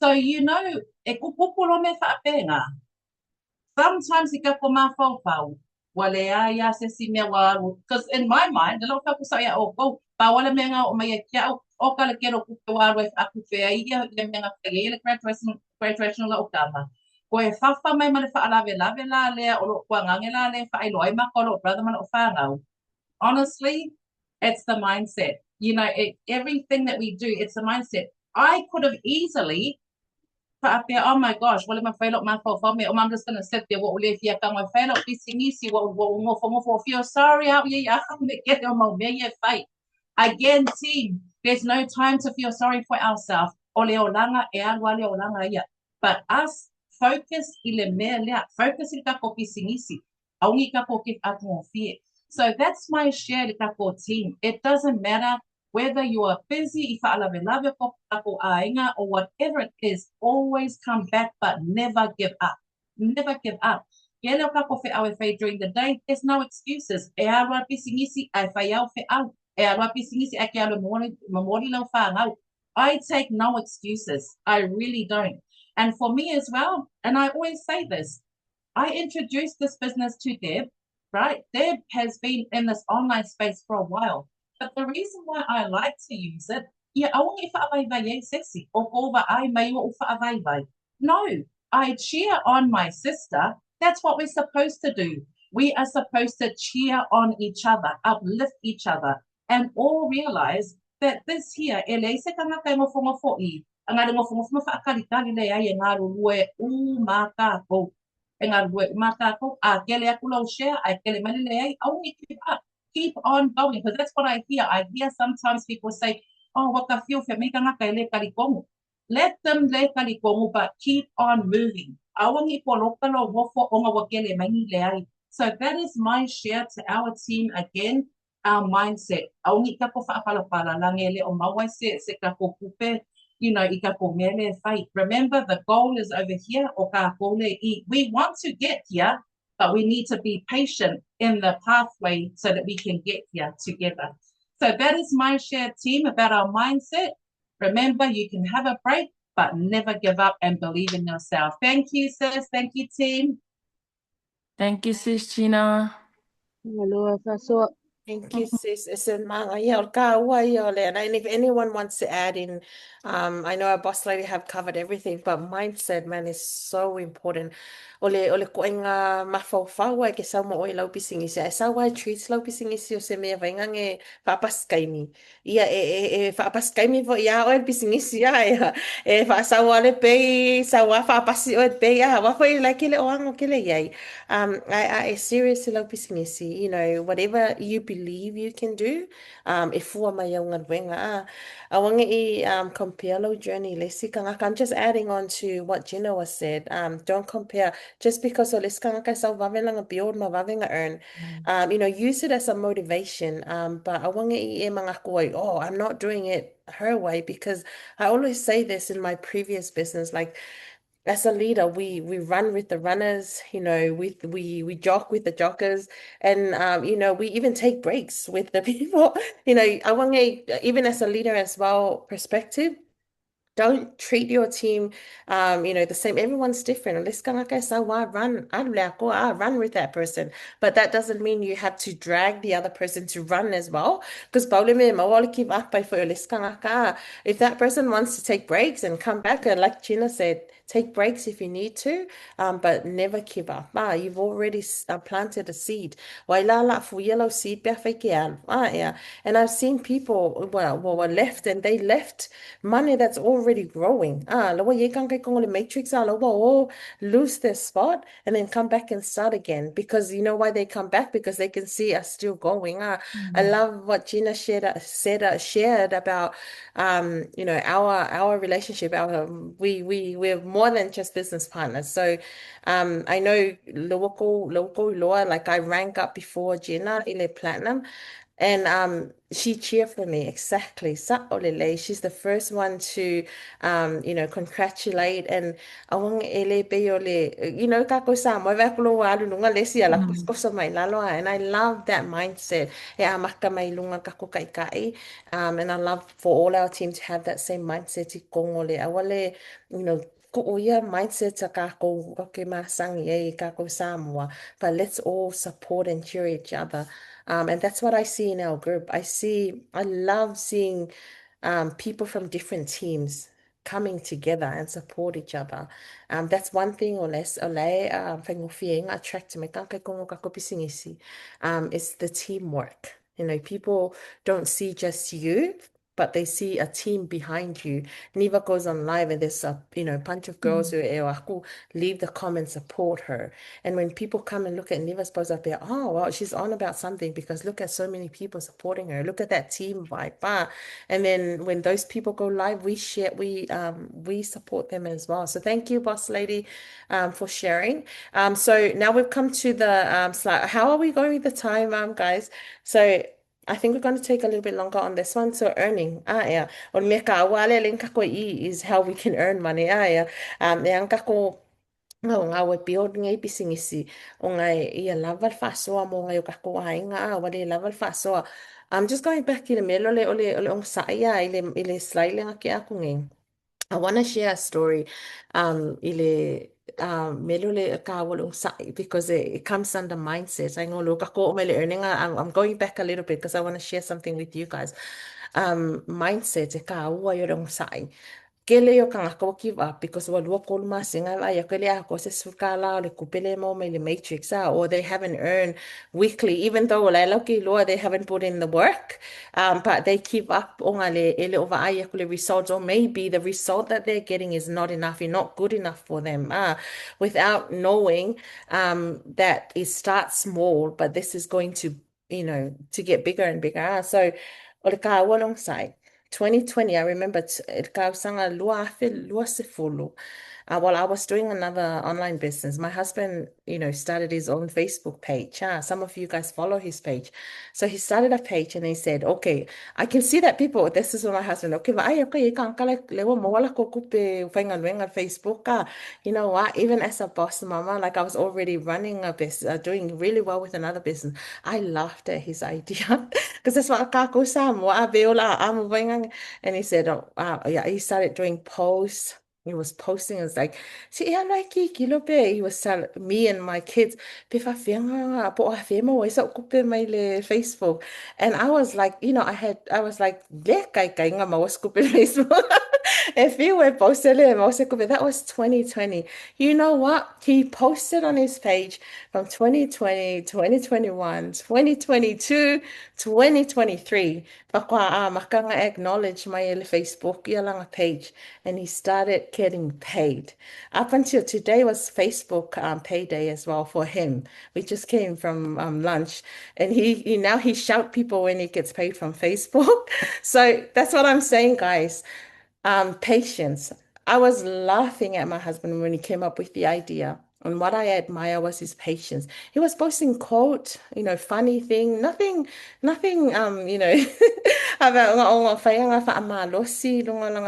so you know, e kupupolo me whaapenga. Sometimes I kako mawhauwhau. Wale aia se si mea waru. Because in my mind, the loka kusa ia o go. Pa wale menga o mai kia o kala kero kupe waru e aku whea ia menga whea graduation la o kama. Ko e whawha mai male whaalave la lea o lo kua ngange la lea whaeloi maka o lo brother mana o whangau. Honestly, it's the mindset. You know, everything that we do, it's the mindset. I could have easily oh my gosh, wala ma failok ma for me. I'm just gonna sit there. What will if you come my failok pisingisi? What feel sorry out here? Me get on my me fight again, team. There's no time to feel sorry for ourselves. Ole olanga e alwale olanga ya. But us focus ile me lea. Focus ile kako pisingisi. Aungi kako kif atmo fie. So that's my share to kako team. It doesn't matter whether you are busy, if ainga, or whatever it is, always come back, but never give up. Never give up. Yellow kako fe awe fe during the day, there's no excuses. E awa pisingisi, ai fai au fe au. E awa pisingisi, ake alo mamori lau whāngau. I take no excuses. I really don't. And for me as well, and I always say this, I introduced this business to Deb, right? Deb has been in this online space for a while. But the reason why I like to use it, yeah, only whaavaiwai sexy, o kova ai mai o whaavaiwai. No, I cheer on my sister. That's what we're supposed to do. We are supposed to cheer on each other, uplift each other, and all realize that this here, ele se kanga kai mo fonga fo'i, angare mo fonga fonga whaakaritari le ai e ngā rurue u maka ko. Engā rurue u maka ko, a kele aku lau share, a kele mali le ai, only keep up. Keep on going, because that's what I hear. I hear sometimes people say, oh, waka feel fe me kanga kai le karikongu. Let them le karikongu, but keep on moving. Awangi po lokalo wofo onga wakele mangi le ai. So that is my share to our team again, our mindset. Awangi ka po whaapalapala langele o mawai se ka ko pupe, you know, i ka ko mele fight. Remember, the goal is over here, o ka kole I. We want to get here, but we need to be patient in the pathway so that we can get here together. So that is my share, team, about our mindset. Remember, you can have a break, but never give up and believe in yourself. Thank you, sis. Thank you, team. Thank you, Sis Gina. Aloha, so Thank you, sis. It's a mga yol ka ua yole. And if anyone wants to add in, I know our boss lady have covered everything, but mindset, man, is so important. Ole ko inga mafau ke sa mo oi lau pisingisi. Ai sa wai treats lau pisingisi o se mea vainga nge whaapaskay mi. Ia whaapaskay mi vo ia oe pisingisi ia. Sa wale pei, sa wa whaapasi oe pei ia. Wako i like kele oango kele iai. I seriously love pisingisi. You know, whatever you believe you can do, e fua mai au ngā ruenga. Awanga I compare lo journey lesi kangaka. I'm just adding on to what Gina was said. Don't compare just because o lesi kangaka sa wavelanga build ma wavenga earn. You know, use it as a motivation. But awanga I e mga koi, oh, I'm not doing it her way because I always say this in my previous business, like as a leader, we run with the runners, you know, we jog with the joggers, and you know, we even take breaks with the people. You know, I want to, even as a leader as well, perspective. Don't treat your team, you know, the same. Everyone's different. Let's go like I said, why run? I run with that person. But that doesn't mean you have to drag the other person to run as well. Because if that person wants to take breaks and come back, and like Gina said, take breaks if you need to, but never give up. You've already planted a seed. Yellow seed, yeah. And I've seen people, were left and they left money that's already growing. Lawa ye kang kay kong le matrix lawa lose their spot and then come back and start again. Because you know why they come back? Because they can see us still going. I love what Gina shared about you know, our relationship. We're more than just business partners. So I know local law, like I rank up before Gina in platinum. And she cheered for me exactly. Sa olele. She's the first one to you know, congratulate and awang ele peyole. You know, kako sa mo vekulo alu nunga lesi ala kusko sa mai lalo. And I love that mindset. Yeah, maka mai lunga kako kai kai. And I love for all our team to have that same mindset. I kongole awale, you know, ko oia mindset sa kako okay masangi e kako Samoa. But let's all support and cheer each other. And that's what I see in our group. I love seeing people from different teams coming together and support each other. That's one thing or less attract me is the teamwork. You know, people don't see just you. but they see a team behind you. Neva goes on live and there's a bunch of girls who leave the comments, support her. And when people come and look at Neva's post up there, oh well, she's on about something because look at so many people supporting her. Look at that team vibe. And then when those people go live, we share, we support them as well. So thank you, boss lady, for sharing. So now we've come to the slide. How are we going with the time, guys? So I think we're going to take a little bit longer on this one. So earning, yeah. O me ka wale len kako I is how we can earn money, yeah. Yang kako ngā we pio ngai pisingisi o ngai ia lava whasoa mo ngai o kako ainga wale lava whasoa. I'm just going back in the middle ole ong sa ia ile slide le ngaki aku ngai. I want to share a story ile melule ka walung sai because it comes under mindset. I know look ako mele earning I'm going back a little bit because I want to share something with you guys. Mindset e ka ua yorong sai. Kele yo kanga ko give up because wa lua kol ma singa la ya kele ako se sukala le kupele mo me le matrix or they haven't earned weekly even though la loki lo they haven't put in the work but they keep up onga le ele over ai ko le results or maybe the result that they're getting is not enough not good enough for them without knowing that it starts small but this is going to to get bigger and bigger so o le ka walong sai 2020, I remember sanga lua afe lua sefulu. While I was doing another online business, my husband, started his own Facebook page. Some of you guys follow his page. So he started a page and he said, okay, I can see that people, this is what my husband, okay, but I okay, ka kala lewa mawala ko kupe whainga luenga Facebook. You know what? Even as a boss mama, like I was already running a business, doing really well with another business. I laughed at his idea because that's what kako samo and he said, oh, yeah, he started doing posts. He was posting. It was like, see, I like kilo pe. He was telling me and my kids, "Pe fa fianga po afema o isa kupe mai le Facebook." And I was like, I was like, "Le kai kai nga ma was kupe Facebook." If you were posted le ma was kupe, that was 2020. You know what? He posted on his page from 2020, 2021, 2022, 2023. Makanga acknowledge my Facebook yalanga page, and he started getting paid. Up until today was Facebook payday as well for him. We just came from lunch, and he now he shout people when he gets paid from Facebook. So that's what I'm saying, guys. Patience. I was laughing at my husband when he came up with the idea. And what I admire was his patience. He was posting quote, funny thing, nothing, about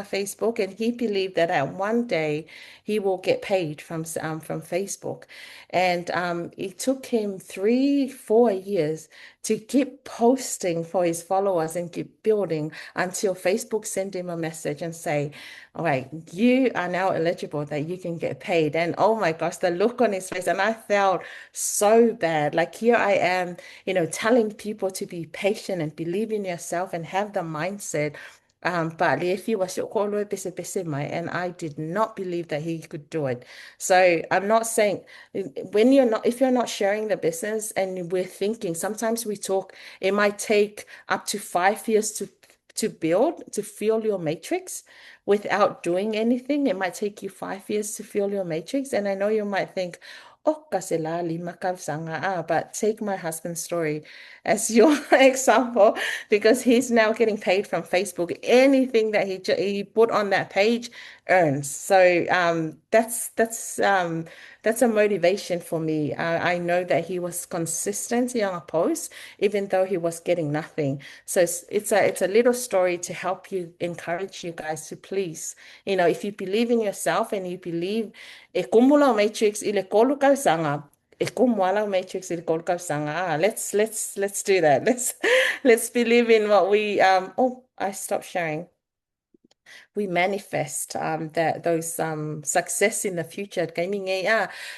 Facebook. And he believed that at one day he will get paid from Facebook. And it took him 3-4 years to keep posting for his followers and keep building until Facebook sent him a message and say, all right, you are now eligible that you can get paid. And oh my gosh, the look on his face. And I felt so bad. Like here I am, telling people to be patient and believe in yourself and have the mindset. But if you was and I did not believe that he could do it. So I'm not saying if you're not sharing the business and we're thinking, sometimes we talk, it might take up to 5 years to build, to fill your matrix without doing anything. It might take you 5 years to fill your matrix. And I know you might think, oh, kasela lima sanga. But take my husband's story as your example, because he's now getting paid from Facebook. Anything that he put on that page earns. So that's a motivation for me. I know that he was consistent on a post, even though he was getting nothing. So it's a little story to help you, encourage you guys to please, if you believe in yourself and you believe e kumula matrix ile kolu sanga. Matrix let's do that. Let's believe in what we I stopped sharing. We manifest that those success in the future gaming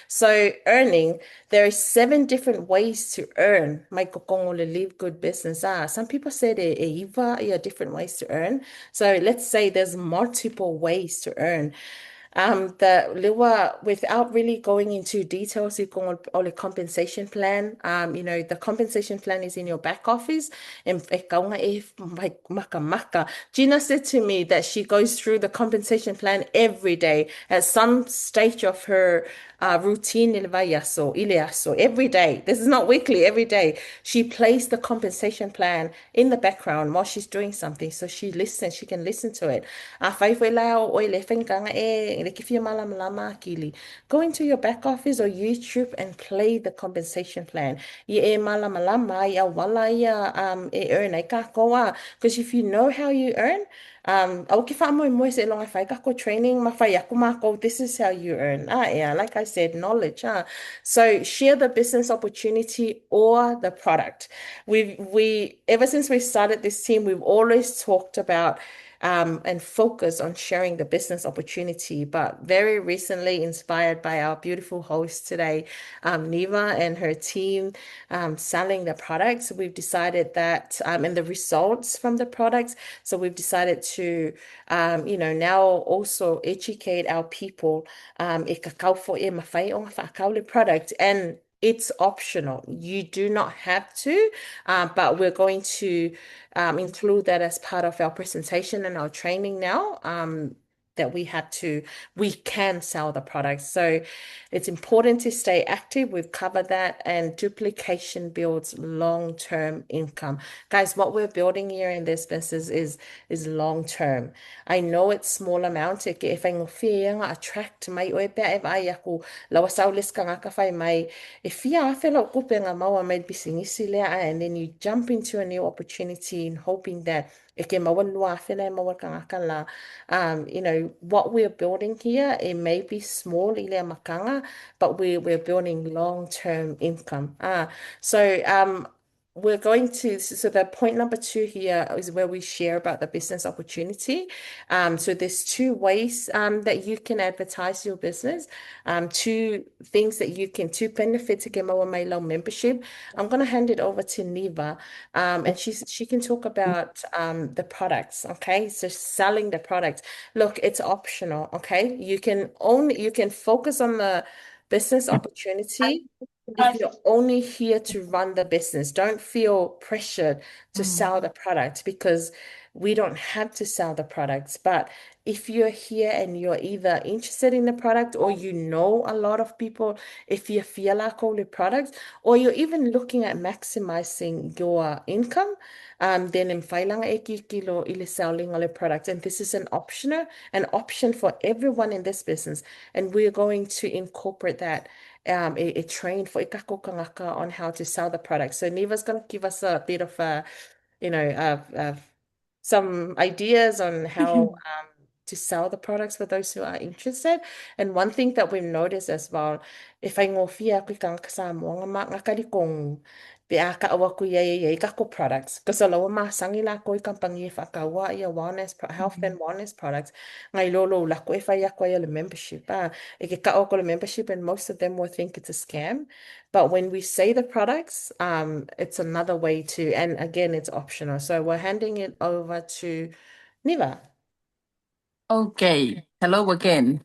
so earning, there are 7 different ways to earn my kokongole Livegood business some people say there are different ways to earn. So let's say there's multiple ways to earn. The lewa, without really going into details, you go on the compensation plan. The compensation plan is in your back office. And Gina said to me that she goes through the compensation plan every day at some stage of her routine ileaso every day. This is not weekly, every day. She plays the compensation plan in the background while she's doing something. So she can listen to it. Go into your back office or YouTube and play the compensation plan. Because if you know how you earn, au ki wha mo se longa whai kako training ma whai aku mako, this is how you earn. Yeah, like I said, knowledge. So share the business opportunity or the product. We ever since we started this team, we've always talked about and focus on sharing the business opportunity. But very recently, inspired by our beautiful host today, Neva and her team selling the products, we've decided that, and the results from the products. So we've decided to, now also educate our people e kakau fo e mawhai o ngā whaakaule product. And it's optional. You do not have to, but we're going to include that as part of our presentation and our training now. That we can sell the products. So it's important to stay active. We've covered that, and duplication builds long-term income. Guys, what we're building here in this business is long-term. I know it's small amount. If I attract mai oe pea e vai aku lawa saulis ka ngaka whai mai e fia awhela o kupe ngā maua mai bisingisi lea, and then you jump into a new opportunity in hoping that e ke maua lua awhela e maua ka ngaka la. What we're building here, it may be small i lea makanga, but we're building long-term income. So we're going to, so the point number 2 here is where we share about the business opportunity. So there's 2 ways that you can advertise your business, 2 things that you can, 2 benefits to get Maua Mailo membership. I'm going to hand it over to Neva, and she can talk about the products. Okay, so selling the products. Look, it's optional. Okay, you can focus on the business opportunity if you're only here to run the business. Don't feel pressured to sell the product, because we don't have to sell the products. But if you're here and you're either interested in the product, or you know a lot of people, if you feel like all the products, or you're even looking at maximizing your income, then in whailanga e kilo i le selling ole products. And this is an option for everyone in this business. And we're going to incorporate that a train for ikako kangaka on how to sell the product. So Neva's going to give us a bit of some ideas on how to sell the products for those who are interested. And one thing that we've noticed as well, if I ngofia kui kangaka sa moanga ma ngakari kong pe a ka awa ku ye kako products. Because a lawa masangi la koi kampangi whakawa ia health and wellness products. Ngai lolo la koi whai a koi le membership. E ke ka o le membership, and most of them will think it's a scam. But when we say the products, it's another way to, and again, it's optional. So we're handing it over to Neva. Okay, hello again.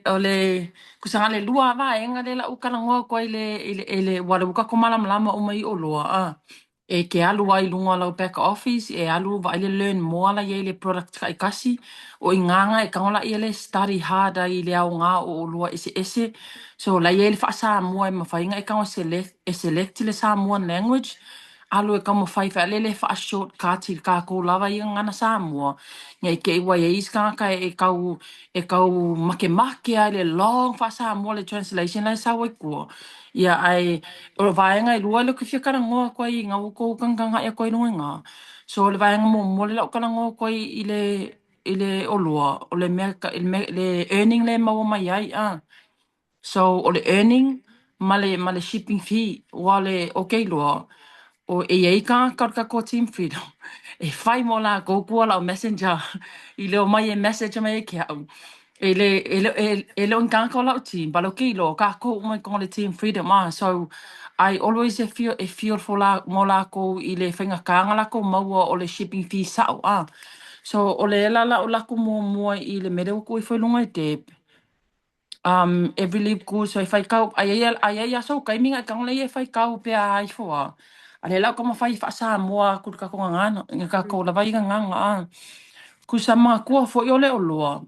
Ole kusanga le lua va enga le la ukana ngoa ko ile wale uka komala malama o mai o loa e ke alu ai lunga lau back office e alu va ile learn more la ye le product kai kasi o inganga e kangola ile study hard ai le au nga o loa ese so la ye le fa sa mo e mafainga e kango select le Samoan language alu e kamo fai fa lele fa shortcut il ka ko lava i ngana Samoa ngai ke wa ye iska ka e kau make ai le long fa Samoa le translation la sa wai ko ia ai o vaenga i lua le ku fia karangoa ko i nga ko kanganga e ko i nga so le vaenga mo le karangoa ko i le o lua o le le earning le mau mai ai so o le earning ma le shipping fee wale okay loa o e ei ka ko team freedom e fai mo la ko ko la messenger i le o mai e message mai ke au ele on ko la team but okay lo ka ko mai ko le team freedom so I always feel for la mo la ko i le finga ka la ko mau o le shipping fee sa So o le la o lako mua I le mere o koe whailunga I Deb. Every Livegood, so if I kau, ai so kai minga kang le if I kau pe ai fo. Ale la como fai fa sa mua ku ka ko ngana, ka ko la vai nganga. Ku sa ma ku fo yo le o loa.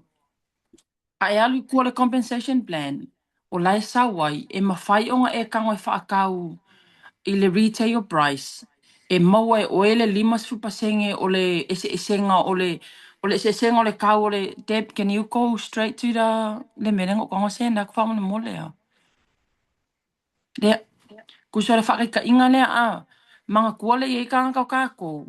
Ai alu ku le compensation plan. O lai sa wai e mawhai onga e kango e whaakau I le retail price. E maua e oele 5% o le ese esenga o le ese esenga o le kau o le Deb, can you go straight to le merengo kongo sena kwa mo le mole a. Le kusore whakaika inga lea a. Mga kuale i kanga kau kako.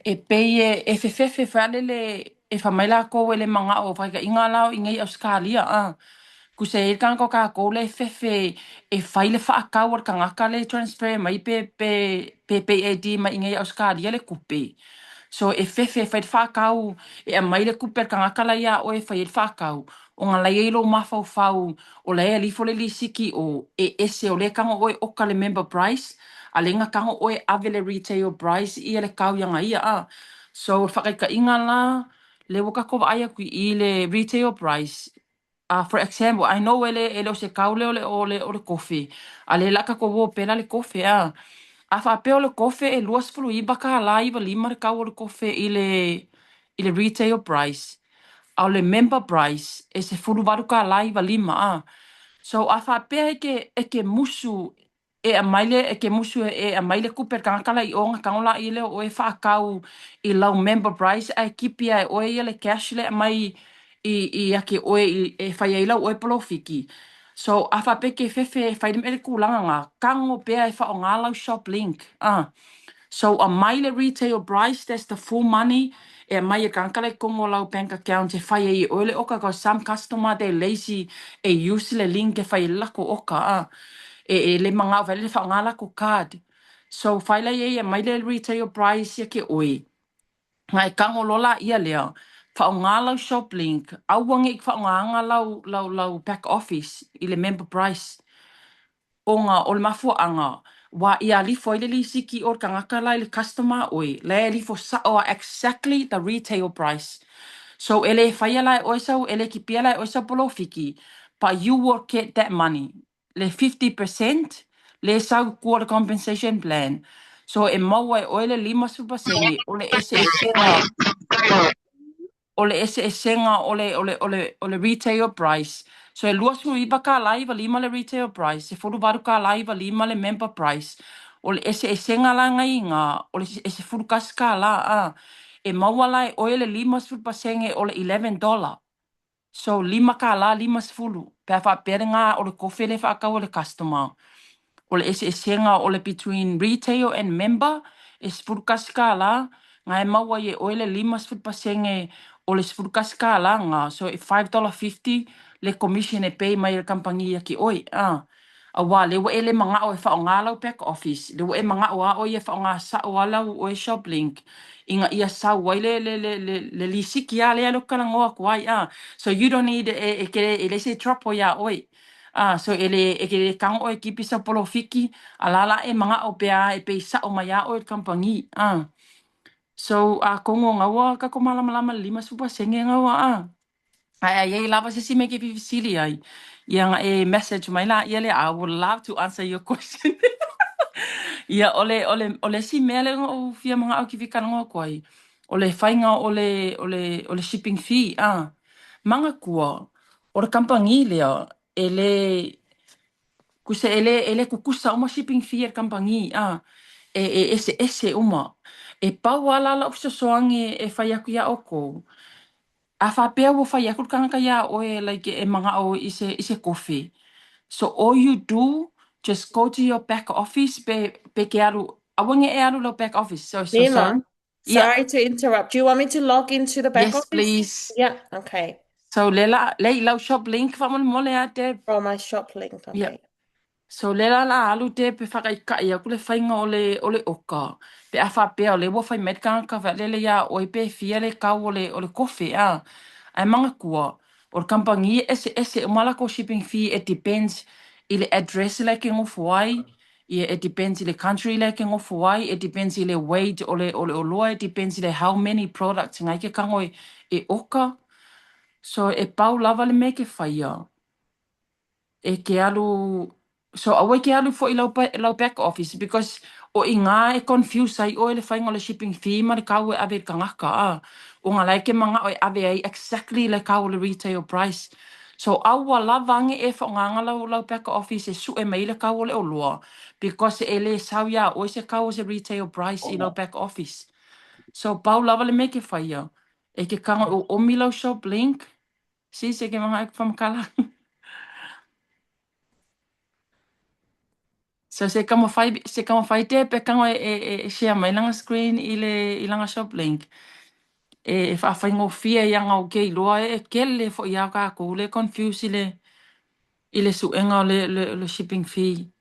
E pei e fefefe whale le e whamaila ko le mga o whaika inga lao i ngai Australia a. Kuse e kanga kau kako le fefe e whaile whaakau ar kangaka le transfer mai pe AD mai i ngai Australia le kupe. So e fefe fai whakau e a maile kuper kangaka la ia o e fai whakau. O ngā lai eilo mawhau whau o lai e lifo le lisiki o e ese o le kanga o e oka le member price. A le ngā kanga o e ave le retail price I le kau yanga ia a. So whakaika inga la le waka kova aia kui I le retail price. For example, I know ele o se kau le o le kofi. A le laka ko wo pela le kofi a. A whapeo le kofe e luas fulu I baka la I wa lima le kau o le kofe I le retail price. A le member price e se fulu waru ka la I wa lima a. So a whapea e ke musu e a maile e ke musu e a maile kuper kankala I onga kangola I le o e whaakau I lau member price a kipia e oe le cash le mai I ake oe e whai lau oe polofiki. So a whape ke fefe whai dem ele kulanga ngā kango pea e wha o ngā lau shop link. So a maile retail price, that's the full money. E mai e kankale kongo lau bank account e whai e oile oka ko some customer they lazy e use le link e whai lako oka. E le mga vele le wha ngā lako card. So whai lai e maile retail price e ke oi. Ngai kango lola ia lea. Wha ngā lau shop link. Auwangi ik wha ngā lau back office I le member price. O ngā o le mafuaanga, wa ia lifo I le lisiki o kangaka lai le customer oi, le lifo sa o exactly the retail price. So ele whaia lai oisau, ele ki pia lai oisau polo fiki, but you will get that money. Le 50%, le sau kua le compensation plan. So e maua e oile 5%, o le ese e senga, o le ese e senga o le retail price. So e lua su iba ka laiva lima le retail price, e furu baru ka laiva lima le member price. O le ese e senga la ngai ngā, o le ese furu kasi ka la, e maua lai oile 5% o le $11. So lima ka la, 5 Pea wha pere ngā o le kofi le wha o le customer. O le ese e senga o le between retail and member, e sifuru kasi ka la, ngai maua ye oile 5% o le sifuru kasi ka la ngā. So e $5.50 le commission e pay mai le kampangia ki oi. A wā, le wa ele mga o e wha o ngā lau back office. Le wa e mga o a o e wha o ngā sa o alau o e shop link. Inga ia sa wai le lisiki a le alo karangoa kuai. So you don't need e kere e le se trapo ya oi. So ele e ke kango o e kipi sa polo fiki, alala e mga o pea e pe sa o maya o e kampangi. So kongo ngawa ka ko malama 5% ngawa. Ai lava se si me ke pisili ai. Yang e message mai la ia le I would love to answer your question. Ia ole si mele o fia mga au ki fika ngo koi. Ole fainga ole shipping fee. Manga kua. Ora kampangi lea ele Kuse ele kukusa uma shipping fee er kampangi ese uma e pau ala la ofisa soange e fai aku ia oko a fa pe wo fai aku kanga ia o e like e manga o ise coffee. So all you do just go to your back office pe ke alu awange e alu lo back office so Nima, yeah, sorry to interrupt. Do you want me to log into the back yes office? please. Yeah, okay. So le lau shop link fa mole a te From my shop link, yeah. okay. So le la alu te pe whakaikai a kule whainga o le oka. Pe a whapea o le wa whai metka ka whalele ia o i pe fia le kau o le kofi Ai manga kua. O le kampangi ese o malako shipping fee, it depends i le address le ke ngofu ai. Ia, it depends i le country le ke ngofu ai, it depends i le weight o le oloa, it depends i le how many products ngai ke kango e oka. So e pau lava le me ke whaia. E ke alu, so awe ke alu fo i lau back office because o i ngā e confuse ai o le whainga le shipping fee ma le kau e ave kangaka a. O ngā lai ke manga o e ave ai exactly le kau le retail price. So aua lavange e whaonganga lau back office e su e mei le kau le o loa because e le sau ia o se kau se retail price i lau back office. So pau lava le me ke whaia. E ke kanga o omi lau shop link. Si se ke mga ek whamakala. So se kama whai te pe kanga share mai langa screen i langa shop link. E whawhai ngō fia i anga o kei loa e kele fo i au kako le confuse i le suenga o le shipping fee.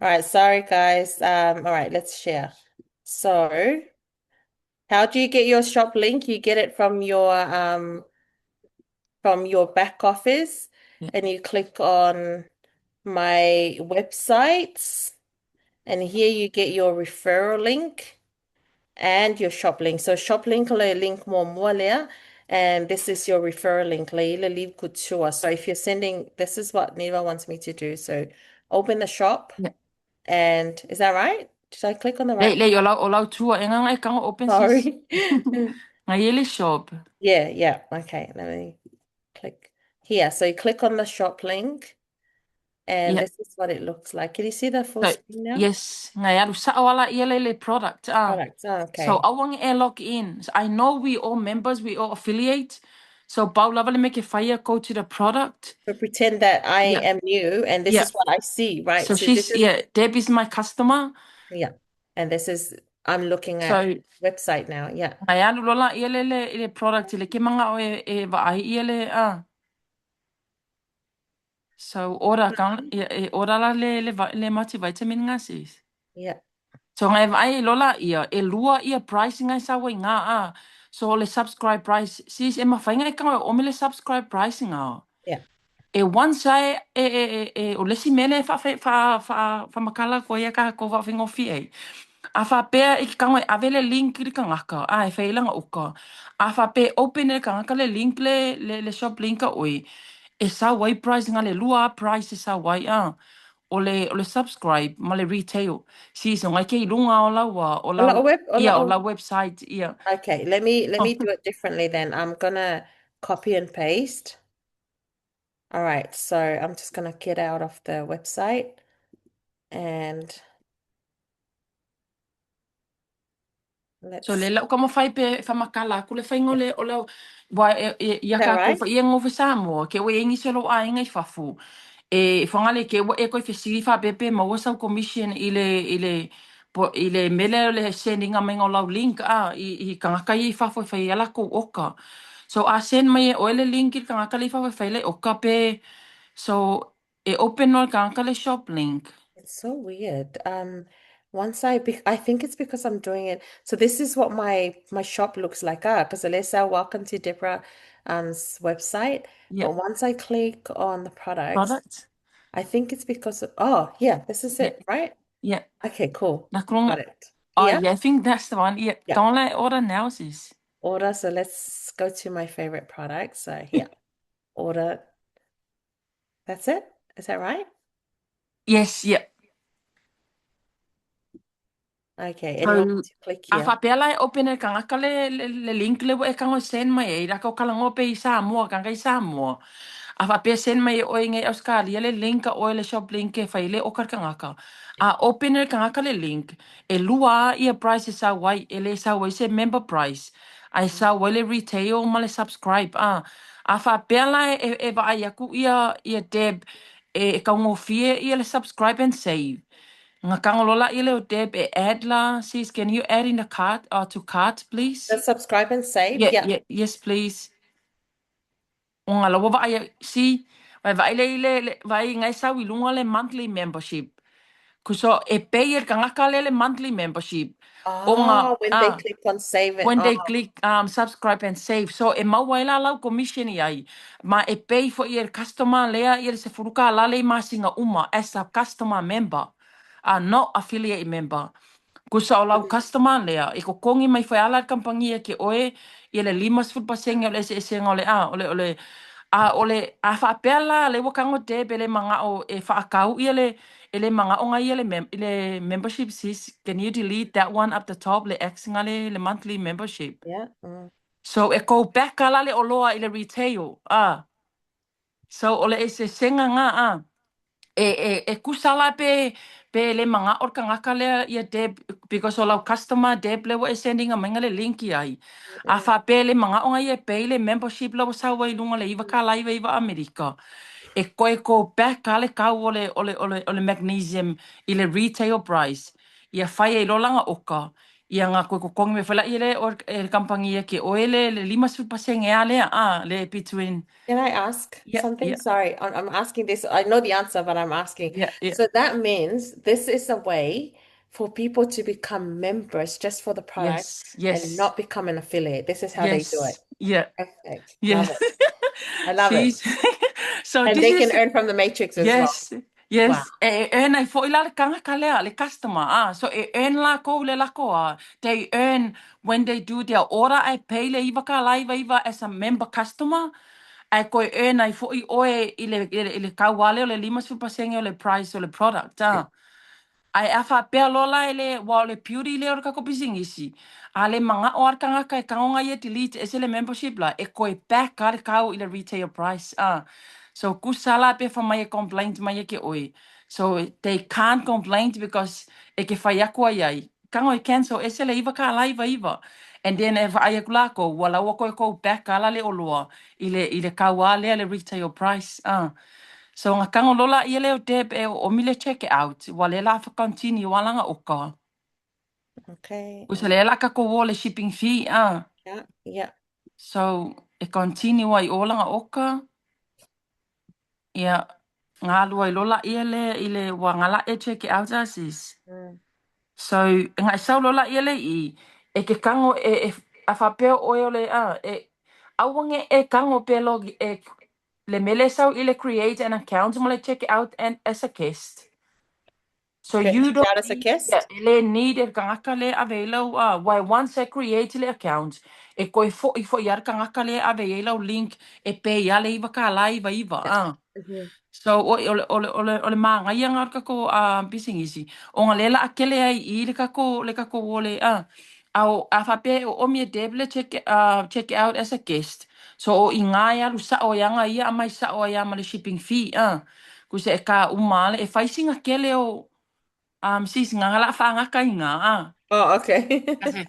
All right, sorry guys. All right, let's share. So, how do you get your shop link? You get it from your back office, Yeah. and you click on my websites, and here you get your referral link and your shop link. So shop link le link more lea, and this is your referral link le Livegood tour. So if you're sending, this is what Neva wants me to do. So open the shop, Yeah. and is that right? Did I click on the right? Le o lau tua e nganga e kanga open sis. Sorry. Ngai ele shop. Yeah. Okay, let me click here. So you click on the shop link, and Yeah. this is what it looks like. Can you see the full So, screen now? yes, ngai alu saawala i le product. Products. Oh, So okay. awangi e log in. So I know we all members, we all affiliate. So pau lava le me ke whaia go to the product. So pretend that I Yeah. am you, and this Yeah. is what I see, right? So So this she's, is, yeah, Deb is my customer. yeah, and this is, I'm looking at So website now. Yeah. ngai alu lola i le product i le ke manga o e vaai i So ora kan ora la le multivitamin nga sis. Yeah. So ngai vai lola ia e lua ia pricing ai sa wai nga So le subscribe price sis e mawhainga e kanga o me le subscribe pricing a. Yeah. E once ai o lesi mele fa makala ko ia ka ko fa fingo fi A fa pe e kanga avele link ri kanga e failanga uka. A fa pe open e kanga le link le shop link oi. E sa wai price nga le lua price e sa wai o le subscribe ma le retail. Si so ngai ke i lunga o A lot lau of web, a lot ia o of, la website ia. okay, let me do it differently then. I'm gonna copy and paste. All right, so I'm just gonna get out of the website and So le let's, lau kama fai pe fa makala ku le faingo yeah. le o lau wa Is ia that ka ko right? fa ia ngofe Samoa ke we ingi se lo a inga i fafu. E fangale ke e ko fe si fa pepe ma wasa commission ile mele le sending a mengo lau link i kanga kai i fafu fa ia la ko oka. So a send mai o ele link i kanga kai fa fa le oka pe so e open no kanga kai shop link. It's so weird. I think it's because I'm doing it. So this is what my shop looks like. Because Alessa, welcome to Deborah website. Yeah, But once I click on the products, products. I think it's because of, oh yeah, this is Yeah, it, right? yeah. Okay, cool. Na Got kronga. it. Oh, Here? yeah, I think that's the one. Yeah, Yeah. don't let order analysis. Order. So let's go to my favorite product. So here, order. That's it. Is that right? Yes, yeah. Okay. And you want me So, to click a here? whapea open e kangaka le link le e kango send mai e rako kalango pe i Samoa, kanga i Samoa. A whapea send mai o inge Australia le link o le shop link e whaile o kangaka. A open e kangaka le link e lua i a price e sa wai e le sa wai se member price. Ai sa wai le retail ma le subscribe. A whapea e wa ai aku ia Deb e kaungo fie i le subscribe and save. Ngā kangolola i leo Deb e add la, sis, can you add in the cart or to cart, please? The subscribe and save. Yeah, Yeah. yeah, yes, please. O ngā lawa wa ai, si, vai vai le, vai ngai sau i lunga le monthly membership. Kuso e pay e kangaka lele monthly membership. O When they click on save it. when they click subscribe and save. So e mauaila lau commission i ai. Ma e pay for i customer lea i se furuka lale i masinga uma as a customer member. Not affiliate member. Kusa o lau customer lea, e ko kongi mai whai ala kampangia ke oe, i le 5% o le se esenga o le ole a whaapela le wakango te pele manga o e whaakau i ele manga o ngai ele membership sis. Can you delete that one up the top le exinga le monthly membership? Yeah. So e ko back ala le oloa i le retail. So ole e se senga nga e kusala pe le manga or kangaka le ia Deb because all our customer Deb le wa sending a manga le link ai a fa pe le manga o ngai e pe le membership le sa wa lunga le iwa ka live iwa America e ko back ale ka ole magnesium i le retail price ia fai e lolanga oka ia nga ko kongi me fala ile or e kampangia ke oele le 5% ale le between. Can I ask Yeah, something? yeah, Sorry, I'm asking this. I know the answer, but I'm asking. yeah, yeah. So that means this is a way for people to become members just for the product Yes, and yes. not become an affiliate. This is how they do it. Yes. Yeah. Perfect. Yeah. Love it. I love it. She's so And this they can is earn from the matrix as well. yes. Wow. Yes. And I fo ila le kanga kalea le customer. So earn la ko le la ko they earn when they do their order. I pay le iwa ka live iwa as a member customer. I ko earn I fo I oe ile kawale o le 5% o le price o le product. Ai afa pea lola ele wa le beauty le or ka ko pisingisi. Ale manga o arkanga kai kaonga ye delete ese le membership la e ko e back ka le kau i le retail price. So kusala pe fa mai complaint mai ke oi. So they can't complain because e ke fa yaku ai. Kango e cancel ese le iwa ka live iwa. And then if ai kulako wala wa ko back ala le olua i le kawa le retail price. So nga kango lola i leo Deb e o mile check it out. Wa le la fa continue walanga oka. Okay. Usa le la ka ko wole shipping fee. Yeah. Yeah. So e continue ai o langa oka. Ia ngā lua i lola i le wa ngala e check it out asis. So nga sau lola i le i e ke kango a fa peo o le awange e kango pe log le mele sau i le create an account mo le check it out and as a guest. So Check you don't out as a need, yeah, guest. ele need e kangaka le avelo why once I create le account e koe fo iar kangaka le avelo link e pe ia le iwa ka live iwa So ole manga ia ngar ko bisingisi o nga lela akele ai I le kako wole au afape o mi deble check it out as a guest so o inga ia lu sa o yanga ia mai sa o ia male shipping fee ku se ka umale e faisinga kele o sis nga la fa nga ka inga Oh, okay. kasi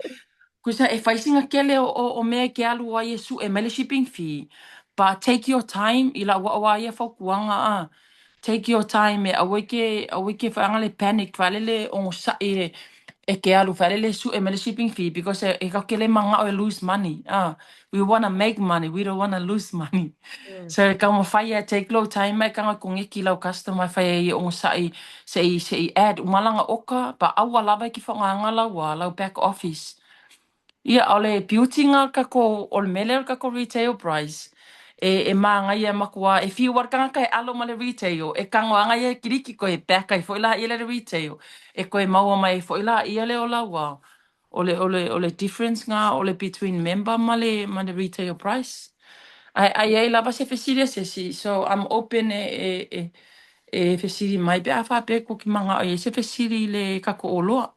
kusa e faisinga kele o me ke alu wa yesu e mele shipping fee but take your time ila wa ia fo kuanga take your time e aweke fa ngale panic falele on sa e ke alu falele su e mele shipping fee because e ka kele manga o lose money we want to make money we don't want to lose money so ka mo fai take low time mai ka ko ngi kilo customer fai e on sa se add umalanga oka pa awala ba ki fa ngala wa back office. Ia ole beauty nga kako ol mele kako retail price. E manga ia makua e fiu warkanga kai alo male retail e kangwanga ia kiriki ko e peka i foila ia le retail e ko e maua mai foila ia le ola wa ole difference nga ole between member male retail price. Ai lava se fesili se si so I'm open fesili mai be afa pe ko ki manga e se fesili le kako oloa.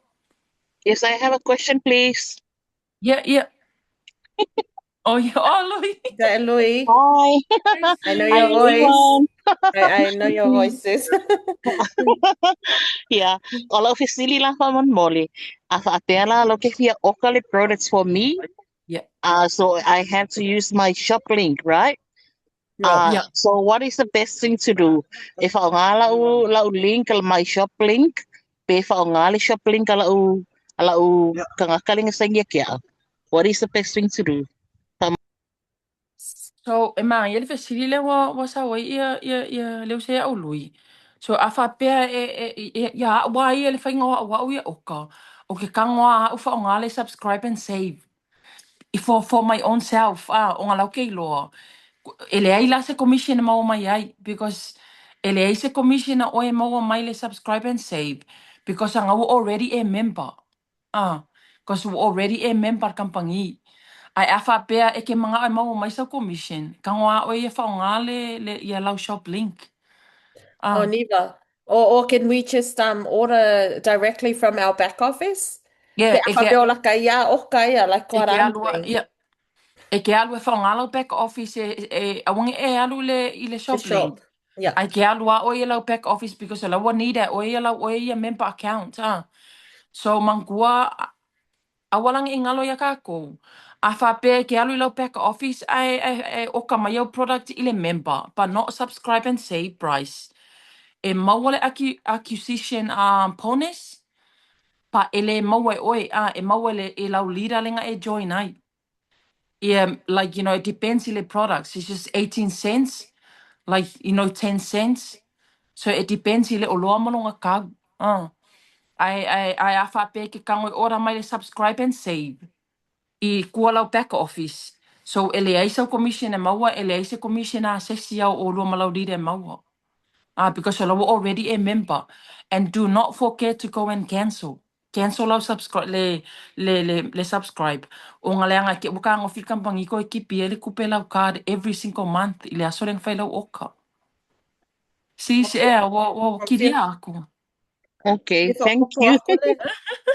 Yes, I have a question, please. Yeah. Oh, yeah. Oh, Louis. Okay, Louis, Hi. I know Hi, your voice. everyone. I know your voices. Yeah, kalau officially lang pa man mole. Afa apela lo que fia okale products for me. Yeah, So I have to use my shop link, right? No. yeah. So what is the best thing to do? If ako nga lau link my shop link, pe if ako nga shop link lau kangakaling sa kya. What is the best thing to do? So, e mai ele fesili le wa sa wa ia le se au lui. So a whapea ia wai ele whainga wa ia oka. O ke kangoa a ufa o ngale subscribe and save. For my own self, o ngā lau kei loa. Ele ai la se commission mau mai ai, because ele ai se commission o e mau mai le subscribe and save, because anga u already a member. Because u already a member kampangi. Ai afa pea e ke mga ai mau mai sa commission. Kangoa o e whaonga le ia lau shop link. Oh, Neva. Or can we just order directly from our back office? Ke Yeah, apa be ola kaya o kaya like e what ke I'm alua, doing. yeah. E ke alu e whaongalo back office awangi e alu i le The shop link. shop. Yeah. Ai ke alua o i lau back office because a laua need o i lau o i a member account. So mangkua awalang i ngalo ia kako. A whape ke alu i lau back office ai o ka mai au product i le member, but not subscribe and save price. E mawale acquisition bonus, pa ele maua oe, e mawale e lau lira lenga e join ai. Yeah, like, it depends on the products. It's just 18 cents, like, 10 cents. So it depends on the oloa malonga kag. I afa pe ke kango ora mai le subscribe and save. I kua lau back office. So ele aisa commission e maua, ele aisa commission a sesi au o lua malau lire e maua. Because you're already a member. And do not forget to go and cancel. Cancel our subscribe le subscribe. O nga leanga ke buka ngo fika pangi ko ekipi ele kupe lau card every single month. Ile asoreng fai lau oka. Si Okay. e wo kiri ako. Okay, If I thank popo you. ako le.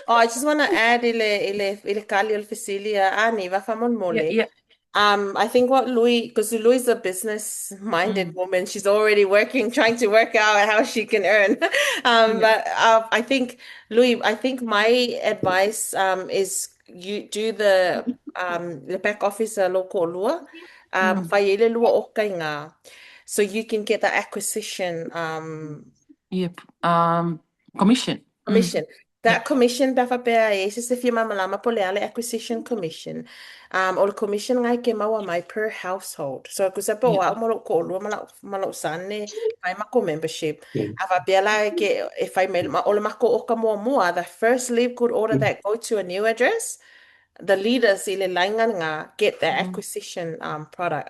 Oh, I just want to add ile kali o Fasilia ani va famon Yeah, mole. yeah. I think what Louis, because Louis is a business-minded Mm, woman, she's already working, trying to work out how she can earn. yeah. But I think Louis, I think my advice is you do the back office loko lua, Mm, whai ele lua o kai ngā. So you can get the acquisition yep. Commission. commission. Yeah. That commission dafa pea e se fia mamalama po le ale acquisition commission. O le commission ngai ke maua mai per household. So ku sepa Yeah. wa mo ko lu malo sane fai mako membership. Ava pea la ke e fai me o le mako o ka mua the first leave good order that go to a new address, the leaders i le lainganga get the Mm, acquisition product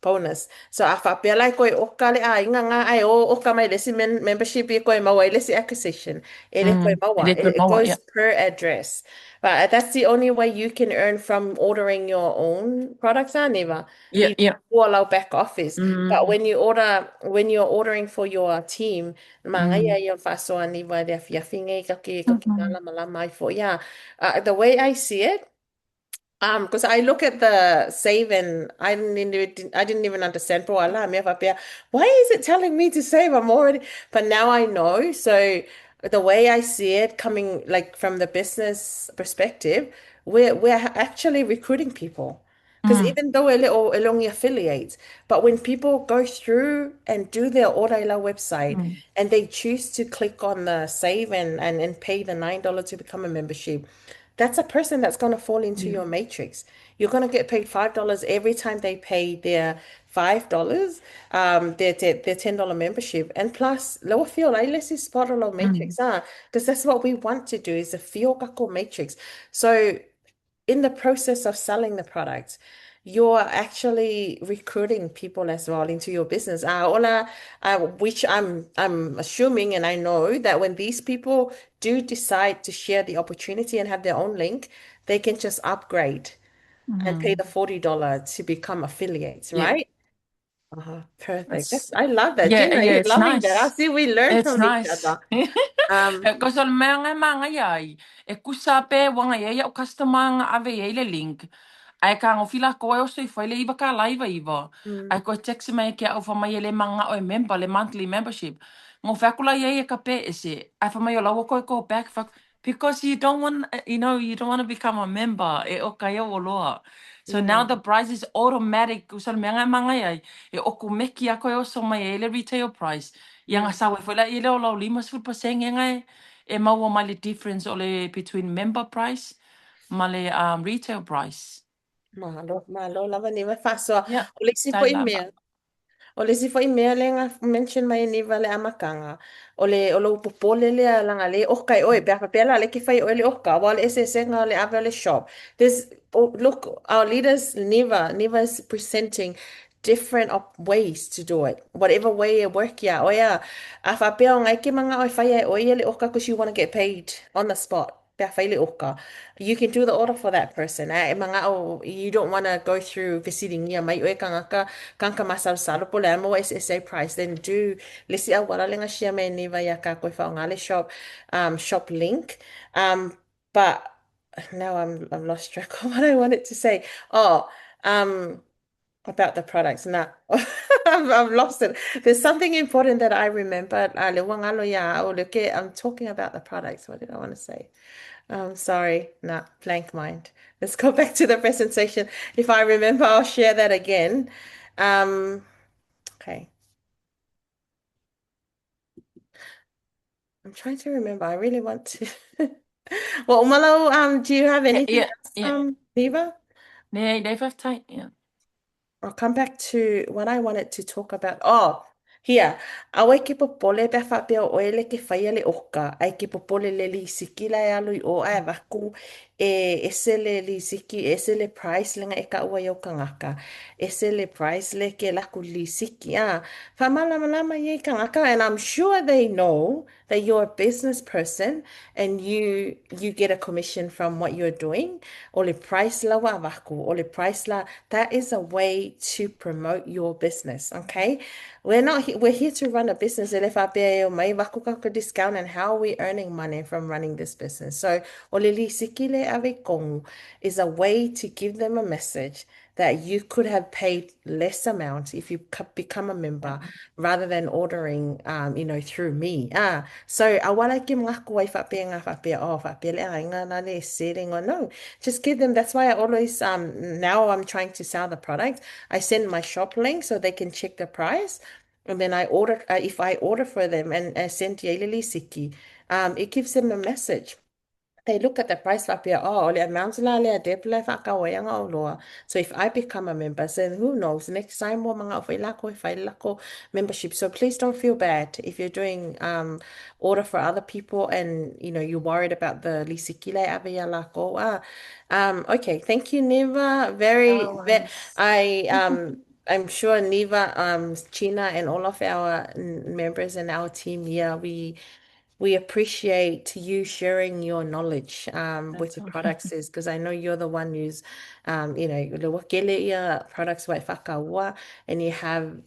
bonus. So a whapea koe oka le a inga ngā ai o oka mai lesi membership i koe maua i lesi acquisition. Ele koe maua. Ele It maua, goes yeah. per address. But that's the only way you can earn from ordering your own products, Neva. Yeah, You yeah. allow back office. But Mm, when you're ordering for your team, manga ia mm, ia whasoa niwa rea whiawhinga ka ki ngā mm, lama lama ai fo. Yeah. The way I see it, because I look at the save and I didn't even understand for a while. Why is it telling me to save? I'm already, but now I know. So the way I see it, coming like from the business perspective, we're actually recruiting people. Because mm, even though we're only affiliates, but when people go through and do their Oraila website mm, and they choose to click on the save and pay the $9 to become a membership, that's a person that's going to fall into yeah. your matrix. You're going to get paid $5 every time they pay their $5, their $10 membership. And plus, lower feel, like, let's see spot a low Mm, matrix, because that's what we want to do is a feel kako matrix. So in the process of selling the product, you're actually recruiting people as well into your business. Which I'm assuming and I know that when these people do decide to share the opportunity and have their own link, they can just upgrade and pay mm, the $40 to become affiliates, yeah. right? Perfect. That's I love that. yeah, Gina, yeah, you're it's loving that. I nice. see we learn It's from each nice. other. Um, Because o manga iai, e kusa pe wanga iai o customer nga ave iai le link. Ai ka ngofila koe o soi fai le iwa ka laiva iwa. mm, Ai koe text mai ke au whamai le manga o e member, le monthly membership. Ngō whakula iai e ka pe ese. Ai whamai o lawa koe ko back. Because you don't want, you don't want to become a member. E o ka iau o loa. So now the mm, price is automatic. Kusal manga iai. E oku meki a koe o so mai e le retail price. Ia ngā mm. sawe whala i leo lau 5% e ngai e maua mai le difference o le between member price ma le retail price. Malo, malo, lava ni me faso. Yeah, O le si po tai i lava. mea. O le si fai mea le nga mention mai ni vale amakanga. O le upopole le langa le oka oe bea pela le ki fai oe le oka wale ese senga le ave le shop. There's oh, look, our leaders never is presenting different ways to do it. Whatever way it work ya. Oh yeah. A fa pea o ngai ke manga oe fai oe le oka because you want to get paid on the spot. Pea fai le oka. You can do the order for that person. Mga o, you don't want to go through visiting mai oe kanga masal salo po le mo SSA price. Then do lisi a wala lenga shia me ni va ya ka koe whaongale shop shop link. But now I'm lost track of what I wanted to say. Oh, about the products. Nah, I've lost it. There's something important that I remember. I'm talking about the products. What did I want to say? Sorry, nah, blank mind. Let's go back to the presentation. If I remember, I'll share that again. Okay. I'm trying to remember. I really want to. Well, Malo, do you have anything Yeah, else, yeah. Viva? Nee, they have time. Yeah. I'll come back to what I wanted to talk about. Oh, here. Awe ke popole pe fa pe o ele ke faia le oka. Ai ke popole le li siki la ya lui o ai vaku ese le li siki ese le price lenga e ka ua yo kangaka. Ese le price le ke la ku li siki a. Fa malama lama ye kangaka, and I'm sure they know that you're a business person and you get a commission from what you're doing. O le price la wa vaku, o le price la, that is a way to promote your business, okay? We're here to run a business. Ele fa pe o mai vaku ka ko discount, and how are we earning money from running this business? So, o le li sikile ave kongu is a way to give them a message that you could have paid less amount if you become a member rather than ordering, through me. So awala ki mga kuwai whapea, oh, whapea le ainga na le selling or no. Just give them, that's why I always, now I'm trying to sell the product. I send my shop link so they can check the price. And then I order, if I order for them and send Yelili Siki, it gives them a message. They look at the price up here. Oh, le amounts la le depla whakawaianga o loa. So if I become a member, then who knows? Next time mo mga whailako membership. So please don't feel bad if you're doing order for other people and you're worried about the lisikile avia lako. Okay, thank you, Neva. No Very, worries. I'm sure Neva, China, and all of our members and our team here, we appreciate you sharing your knowledge with That's your all. products is because I know you're the one who's le wakele ia products wai whakaua, and you have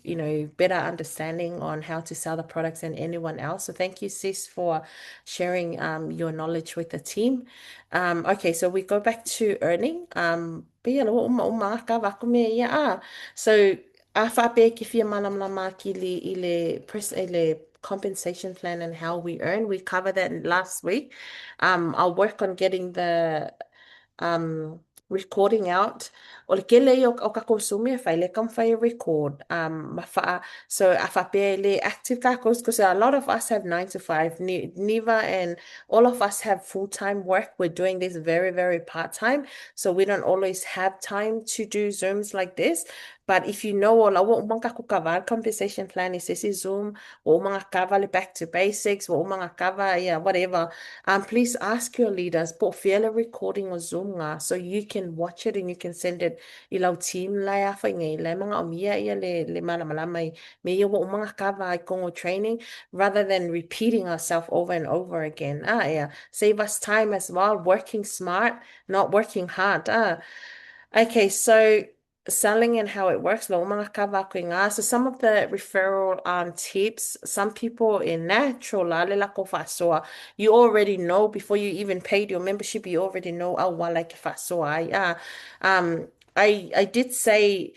better understanding on how to sell the products than anyone else. So thank you, sis, for sharing your knowledge with the team. Okay, so we go back to earning. Pia lo uma ka wako me ia so a whape ki whia malamala ki ile compensation plan and how we earn. We covered that last week. I'll work on getting the recording out. O le kele o ka konsumi e whai le kam whai record. So a whape le active ka because a lot of us have 9 to 5. Neva and all of us have full-time work. We're doing this very, very part-time. So we don't always have time to do Zooms like this. But if you know all o mga kukavar compensation plan is this is Zoom, o mga kava le back to basics, o mga kava, yeah, whatever. Please ask your leaders, po fiela recording o Zoom nga, so you can watch it and you can send it ilaw team la ya fa ngay la mga omia ia le malamalamay may o mga kava ay kongo training rather than repeating ourselves over and over again. Yeah, save us time as well, working smart, not working hard. Okay, so selling and how it works. So some of the referral tips, some people in natural you already know before you even paid your membership, you already know like I did say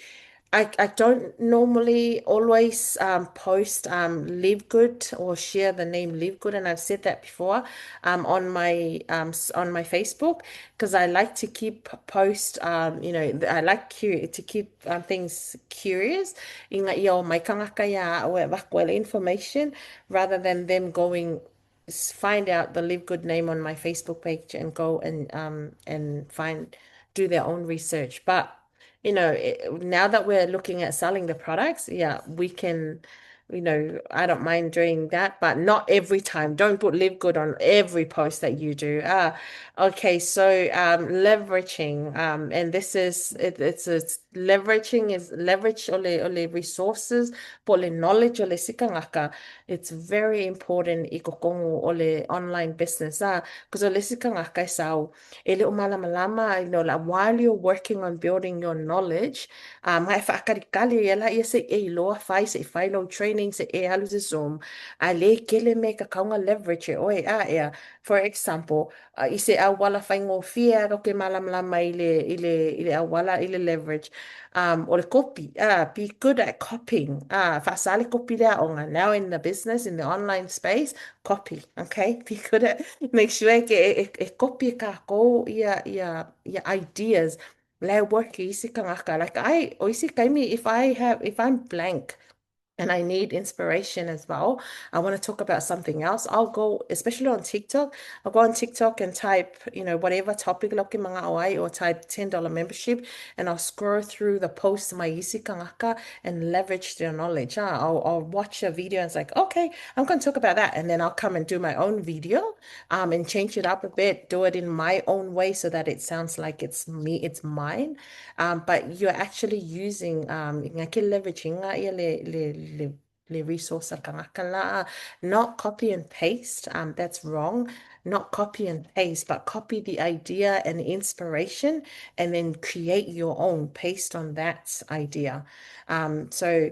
I don't normally always post Livegood or share the name Livegood, and I've said that before on my Facebook because I like to keep post I like to keep things curious inga iyo mai kangaka ya wakwela information rather than them going find out the Livegood name on my Facebook page and go and find do their own research. But now that we're looking at selling the products, yeah, we can, I don't mind doing that, but not every time. Don't put live good on every post that you do. Okay, so leveraging, and this is it's leveraging is leverage ole resources, ole knowledge, ole sikangaka. It's very important i kokongo ole online business, because ole sikangaka sao ele o malama, like while you're working on building your knowledge, hai whaakarikali e la ia se e loa whai se whailo training se e alu se Zoom, a le kele me ka kaunga leverage e oe a ea. For example, i se awala whaingo fia roke malama ile awala ile leverage. Or the copy, be good at copying. Whaasale copy lea onga. Now in the business, in the online space, copy, okay? Be good at, make sure ke copy ka ko ia ideas. Le work isi kangaka. Like oisi kaimi, if I'm blank, and I need inspiration as well. I want to talk about something else. I'll go, especially on TikTok, I'll go on TikTok and type, whatever topic loki mga awai or type $10 membership and I'll scroll through the posts my isi kangaka and leverage their knowledge. I'll watch a video and it's like, okay, I'm going to talk about that. And then I'll come and do my own video and change it up a bit, do it in my own way so that it sounds like it's me, it's mine. But you're actually using ngake leveraging le resource kangakala, not copy and paste. That's wrong. Not copy and paste, but copy the idea and inspiration and then create your own based on that idea. So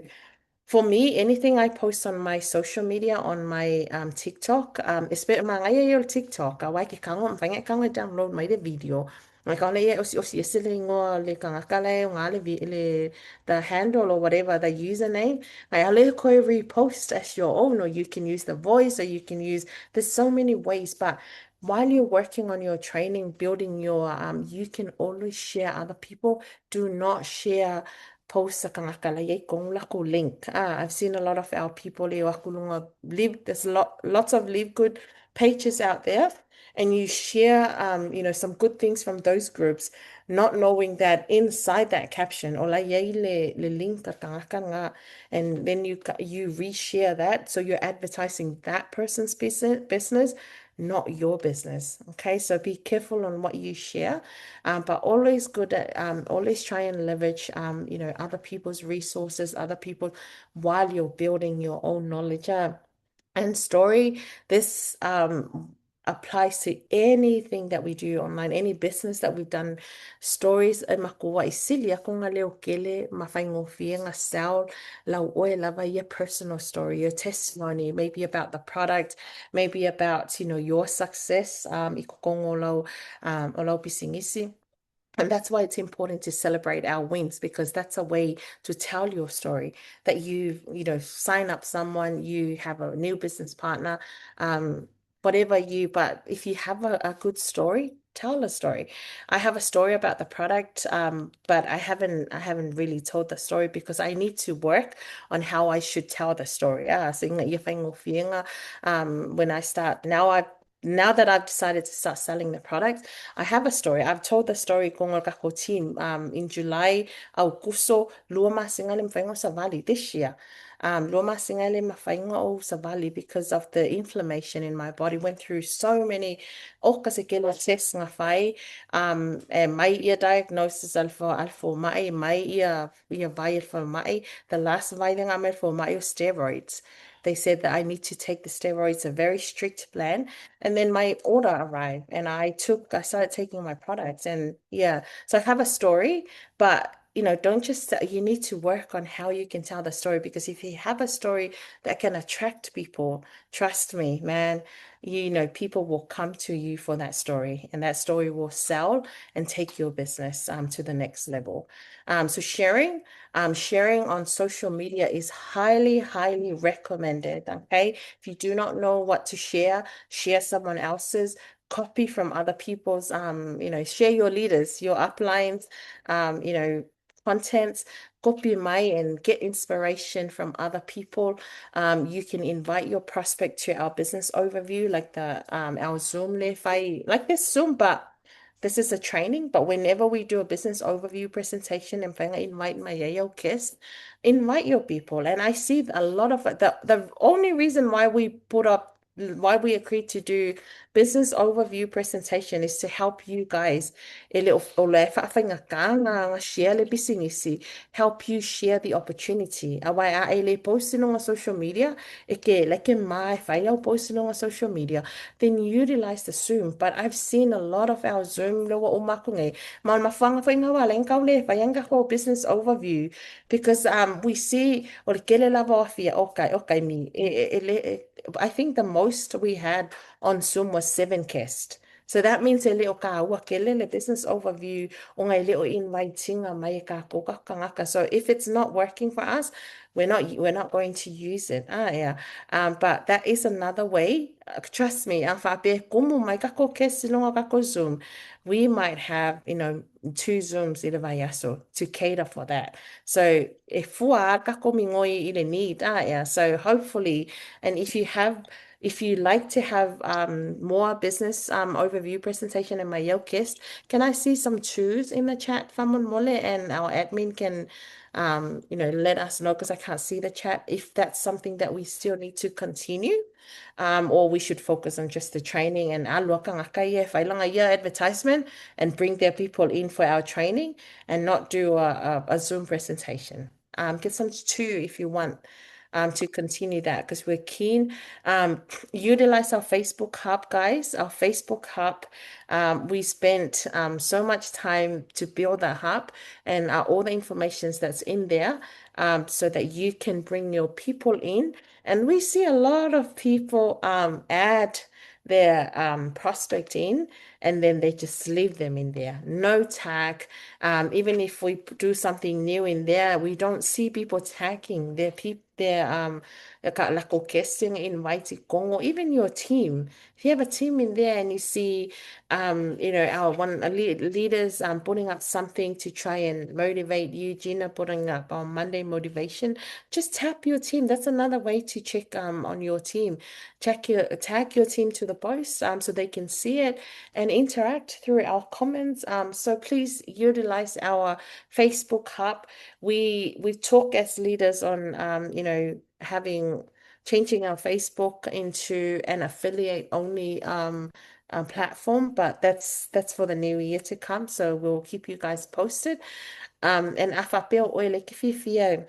for me, anything I post on my social media, on my TikTok, especially mga yung TikTok, away ki kango, mpangi kango download my video. Like on the osi silingo le kanga kale ngale le the handle or whatever the username. I ale ko repost as your own, or you can use the voice, or you can use. There's so many ways, but while you're working on your training, building your you can always share other people. Do not share post sa kangakala yay kung lako link. I've seen a lot of our people live. There's lots of live good pages out there, and you share some good things from those groups, not knowing that inside that caption or la yay le link ka kangakanga, and then you reshare that, so you're advertising that person's business, not your business. Okay, so be careful on what you share, but always good at always try and leverage other people's resources, other people, while you're building your own knowledge. And story, this applies to anything that we do online, any business that we've done. Stories e makuwa isili ako nga leo kele mawhaingofia nga sao lau oe lava your personal story, your testimony, maybe about the product, maybe about your success, i kokongo o lau pisingisi. And that's why it's important to celebrate our wins, because that's a way to tell your story, that sign up someone, you have a new business partner, but if you have a good story, tell a story. I have a story about the product, but I haven't really told the story because I need to work on how I should tell the story. When I start now that I've decided to start selling the products, I have a story. I've told the story kung kako team in July, Augusto, lua masinga le mawhaingo sa valley this year. Lua masinga le mawhaingo o sa valley because of the inflammation in my body. Went through so many okasakelo tests nga whai. And mai ia diagnosis alfo mai ia vai alfo mai. The last vai nga me for mai o steroids. They said that I need to take the steroids, a very strict plan. And then my order arrived and I started taking my products. And yeah, so I have a story, but don't just, you need to work on how you can tell the story, because if you have a story that can attract people, trust me, man, people will come to you for that story, and that story will sell and take your business to the next level. So sharing on social media is highly, highly recommended. Okay. If you do not know what to share someone else's, copy from other people's, share your leaders, your uplines, contents, copy my and get inspiration from other people. You can invite your prospect to our business overview, like our Zoom like this Zoom, but this is a training, but whenever we do a business overview presentation and whanga invite my yayo guests, invite your people. And I see a lot of the only reason why we agreed to do business overview presentation is to help you guys share le business, help you share the opportunity. Awai a ele posting on social media, like my if I posting on social media, then utilize the Zoom. But I've seen a lot of our Zoom lo o makunge, man mafanga whainga wale nkaule whaianga ko business overview because we see o le kele lava ofia okay me I think the most we had on Zoom was 7 guests. So that means e leo ka ua kele le business overview o ngai leo invitinga mai ka kokakangaka. So if it's not working for us, we're not going to use it. Yeah. But that is another way. Trust me, ang whape kumu mai kako guests ilonga kako Zoom. We might have, 2 Zooms i le vai aso to cater for that. So e fua kako mingoi i le need. Yeah. So hopefully, and if you like to have more business overview presentation and my Yelp guest, can I see some twos in the chat, Famun Mole, and our admin can, let us know because I can't see the chat if that's something that we still need to continue, or we should focus on just the training and advertisement and bring their people in for our training and not do a Zoom presentation. Get some two if you want to continue that because we're keen. Utilize our Facebook Hub, guys. Our Facebook Hub, we spent so much time to build that hub and all the information that's in there so that you can bring your people in. And we see a lot of people add their prospect in and then they just leave them in there. No tag. Even if we do something new in there, we don't see people tagging their people, their like guesting invited or even your team. If you have a team in there and you see our leaders putting up something to try and motivate you, Gina putting up on Monday motivation, just tap your team. That's another way to check on your team. Tag your team to the post so they can see it and interact through our comments. So please utilize our Facebook Hub. We talk as leaders on changing our Facebook into an affiliate only platform, but that's for the new year to come. So we'll keep you guys posted. And afapeo oile kififia.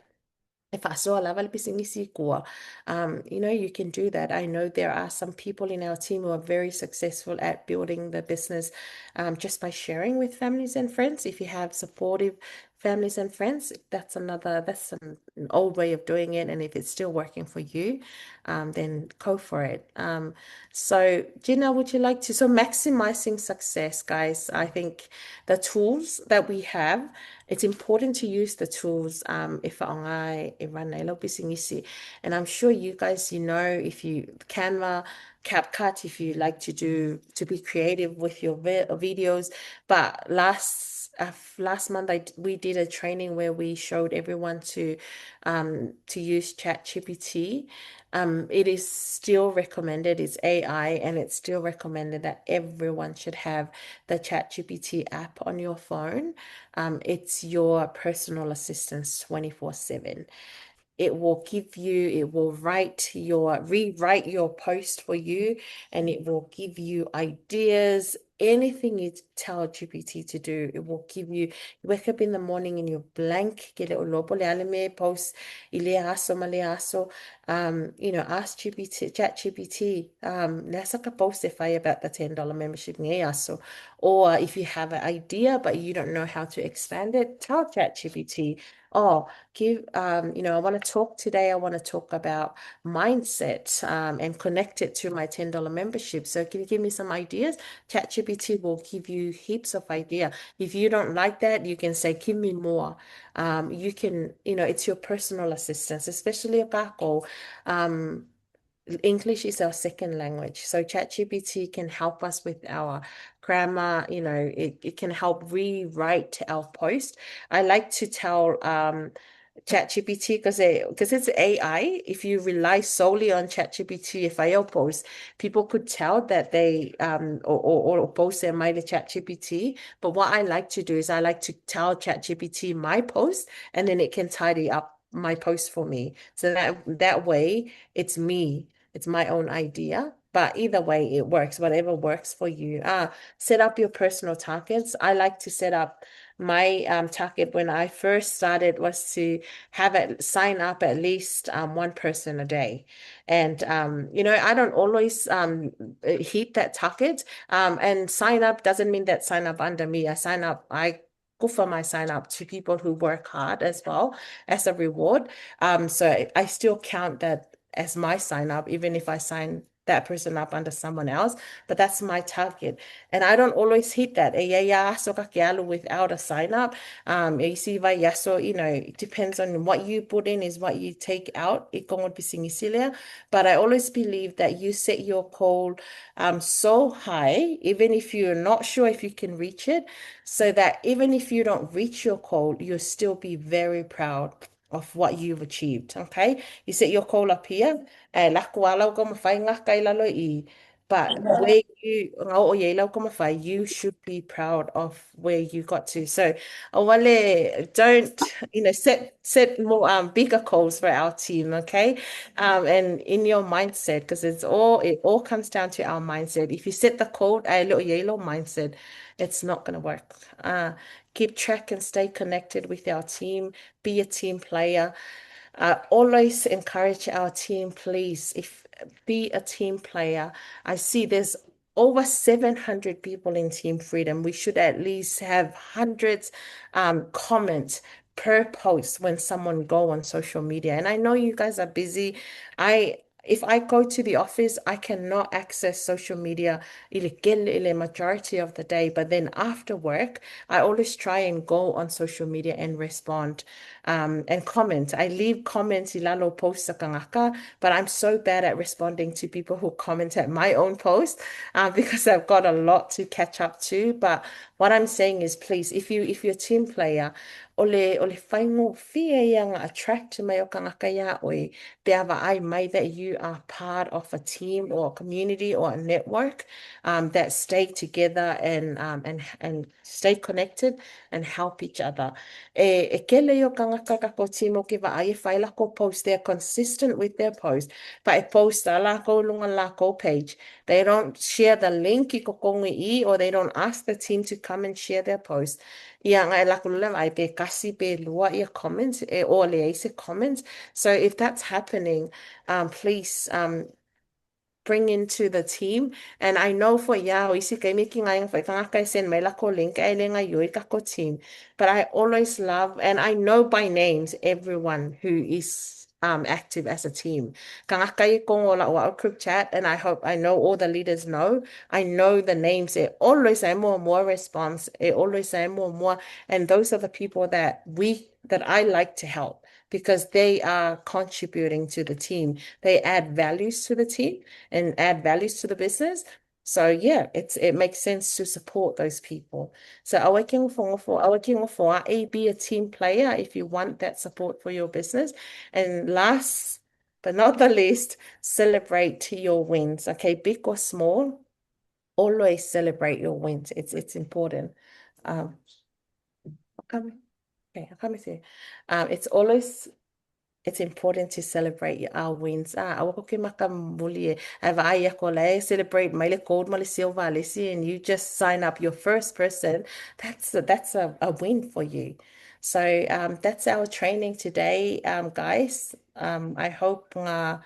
If I saw a level you can do that. I know there are some people in our team who are very successful at building the business just by sharing with families and friends. If you have supportive families and friends, that's an old way of doing it. And if it's still working for you, then go for it. So Gina, would you like to, so maximizing success, guys, I think the tools that we have, it's important to use the tools if and I'm sure you guys, if you Canva, CapCut, if you like to be creative with your videos. But last month we did a training where we showed everyone to use ChatGPT. It is still recommended, it's AI, and it's still recommended that everyone should have the ChatGPT app on your phone. It's your personal assistant 24/7. It will rewrite your post for you, and it will give you ideas. Anything you tell GPT to do, it will give you. You wake up in the morning and you're blank. Post ask GPT, chat GPT. Nasa ka post if I about the $10 membership ngayaso. Or if you have an idea but you don't know how to expand it, tell chat GPT. Oh, I want to talk today. I want to talk about mindset and connect it to my $10 membership. So can you give me some ideas? ChatGPT will give you heaps of idea. If you don't like that, you can say, give me more. You can, it's your personal assistance, especially a kako. English is our second language. So ChatGPT can help us with our grammar, it can help rewrite our post. I like to tell ChatGPT because it's AI. If you rely solely on ChatGPT, if I post, people could tell that they or post their mind to ChatGPT. But what I like to do is I like to tell ChatGPT my post, and then it can tidy up my post for me. So that way it's me. It's my own idea. But either way, it works, whatever works for you. Set up your personal targets. I like to set up my target when I first started was to have it sign up at least one person a day. And I don't always hit that target. And sign up doesn't mean that sign up under me. I go for my sign up to people who work hard as well as a reward. So I still count that as my sign up, even if I sign that person up under someone else, but that's my target. And I don't always hit that. Without a sign up. It depends on what you put in is what you take out. But I always believe that you set your goal so high, even if you're not sure if you can reach it, so that even if you don't reach your goal, you'll still be very proud of what you've achieved. Okay. You set your goal up here. But where you should be proud of where you got to. So don't set more bigger goals for our team, okay? And in your mindset, because it all comes down to our mindset. If you set the goal a little yellow mindset, it's not gonna work. Keep track and stay connected with our team, be a team player. Always encourage our team, please. If be a team player. I see there's over 700 people in Team Freedom. We should at least have hundreds comments per post when someone go on social media. And I know you guys are busy. If I go to the office, I cannot access social media the majority of the day. But then after work, I always try and go on social media and respond and comment. I leave comments ilalo post sa kangaka, but I'm so bad at responding to people who comment at my own post because I've got a lot to catch up to. But what I'm saying is, please, if you're a team player, ole whaingo fia ia ngā attract mai o kangaka ia oi, te awa ai mai that you are part of a team or a community or a network that stay together and stay connected and help each other. Kele o kangaka kako timo ke wa ai whai lako post, they're consistent with their post, but I post a lako lunga lako page. They don't share the link I kokongi I, or they don't ask the team to come and share their post. Ia ngai lako lula ai pe kasi pe lua ia comments or le aise comments. So if that's happening, please bring into the team. And I know for ya, isi kay making ay fa kanga send may lako link ay lenga yoi kako team. But I always love and I know by names everyone who is active as a team. Kanga kay kong ola wa group chat, and I know all the leaders know. I know the names. It always say more response. It always say more, and those are the people that I like to help because they are contributing to the team. They add values to the team and add values to the business. So yeah, it makes sense to support those people. So awaking for a be a team player if you want that support for your business. And last but not the least, celebrate your wins. Okay, big or small, always celebrate your wins. It's important. Okay, I come with you. It's important to celebrate our wins. Awako ke makamuli avaya kole celebrate my gold, my silver, and you just sign up your first person. That's a win for you. So that's our training today, guys. I hope training.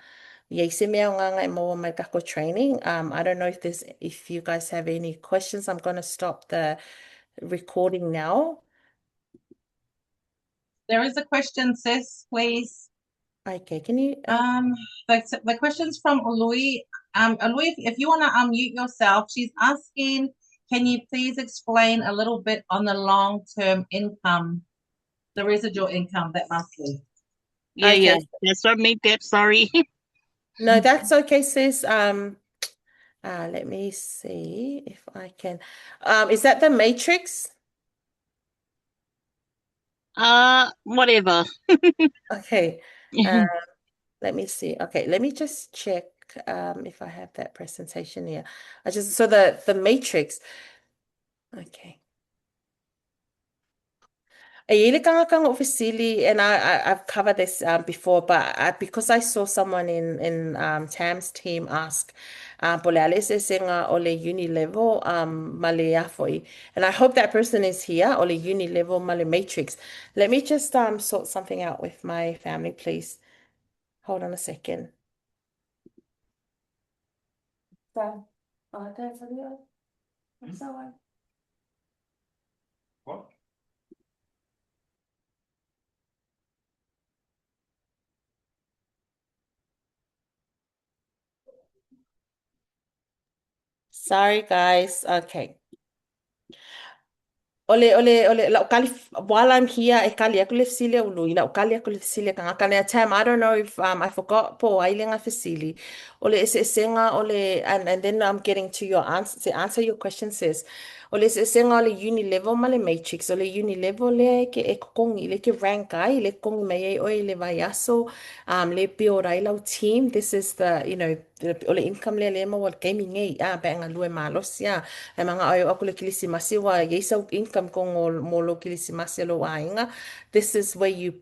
I don't know if you guys have any questions. I'm gonna stop the recording now. There is a question, sis, please. Okay, can you The question's from Louis. Louis, if you want to unmute yourself, she's asking, can you please explain a little bit on the long-term income, the residual income, that monthly? Yeah. That's what made that. Sorry. No, that's okay, sis. Let me see if I can. Is that the matrix? Whatever. Okay. Uh, let me see. Okay, let me just check if I have that presentation here. I just so the matrix. Okay. Ele kanga officially, and I've covered this before, but because I saw someone in Tam's team ask, polale se senga ole uni level male afoi, and I hope that person is here ole uni level male matrix. Let me just sort something out with my family, please. Hold on a second. So, that's so What? sorry, guys. Okay. Ole, la ukali, while I'm here, e kali aku le fisili ului, la ukali aku le fisili kanga kane time. I don't know if I forgot po ailenga fisili. Ole ese senga ole, and then I'm getting to your answer, to answer your question sis. Ole ese senga ole uni level male matrix, ole uni level le ke e kongi, le ke rank ai, le kongi me e oi le vaiaso, le pio rai lau team. This is the, ole income le mo wal gaming ei, benga lue malos, e manga ai aku le kilisi masi wa yeisa income ko mo lo kilisi masi lo ainga. This is where you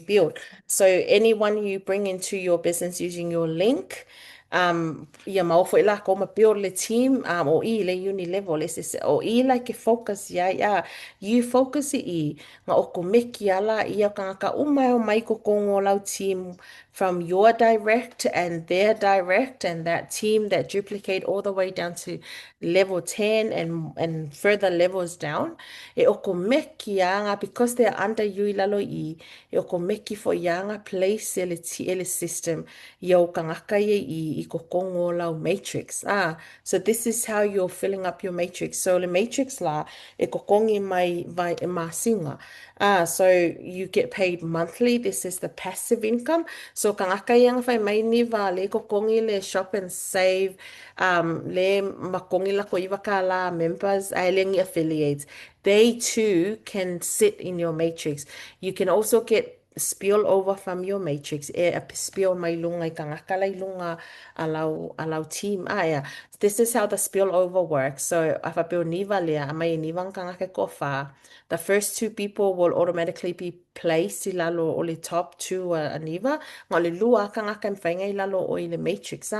build. So anyone you bring into your business using your link, ia mau fo ila ko ma build le team o I le uni level o I like focus you focus I nga o ko meki ala ia ka umai o mai ko kongo lau team from your direct and their direct and that team that duplicate all the way down to level 10 and further levels down. E oko meki anga because they're under you lalo I. E oko meki fo yanga place ele system. Yo kangaka ye I ko kongo lau matrix. So this is how you're filling up your matrix. So the matrix la e ko kongi mai vai e masinga. So you get paid monthly. This is the passive income. So kangaka yang fai mai ni va le ko kongi le shop and save le makongi la ko iwa ka la members ailengi affiliates. They too can sit in your matrix. You can also get spill over from your matrix. Spill mai lunga I kangaka lai lunga allow team. Yeah. This is how the spill over works. So if I build niva lea, mai niva kangaka kofa. The first two people will automatically be placed i lalo o le top two aniva. Ngā le lua kangaka mwhainga I lalo o I le matrix.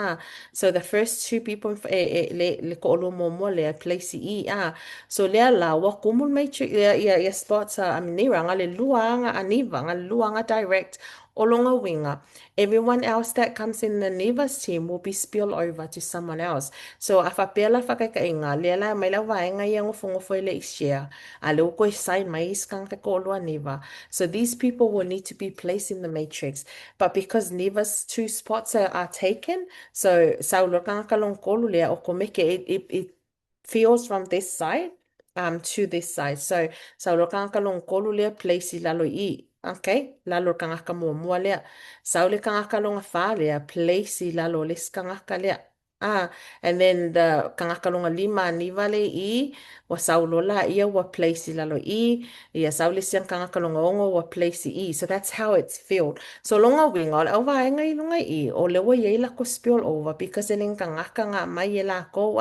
So the first two people le ko olo mo le place I. So lea la wa kumul matrix ia spots aminira ngā le lua nga aniva, ngā le lua nga direct olonga winga. Everyone else that comes in the Neva's team will be spilled over to someone else. So if a pela whakakainga, lela mai la waenga ia ngofongofo ile share. Ale uko sign mai iskanga ko olua Neva. So these people will need to be placed in the matrix. But because Neva's two spots are taken, so saulokanga kalong kolu lea o komeke it feels from this side to this side. So saulokanga kalong kolu lea place I lalo I. Okay, lalo kangaka mua lea. Saule kangaka longa fa lea, place I lalo les kangaka lea. And then the kangaka longa lima ni vale I, wa saulola ia wa place I lalo I, ia saule siang kangaka longa ongo wa place I. So that's how it's filled. So longa winga, o vaenga I longa I, o lewa ye la ko spill over, because eling kangaka nga mai la ko,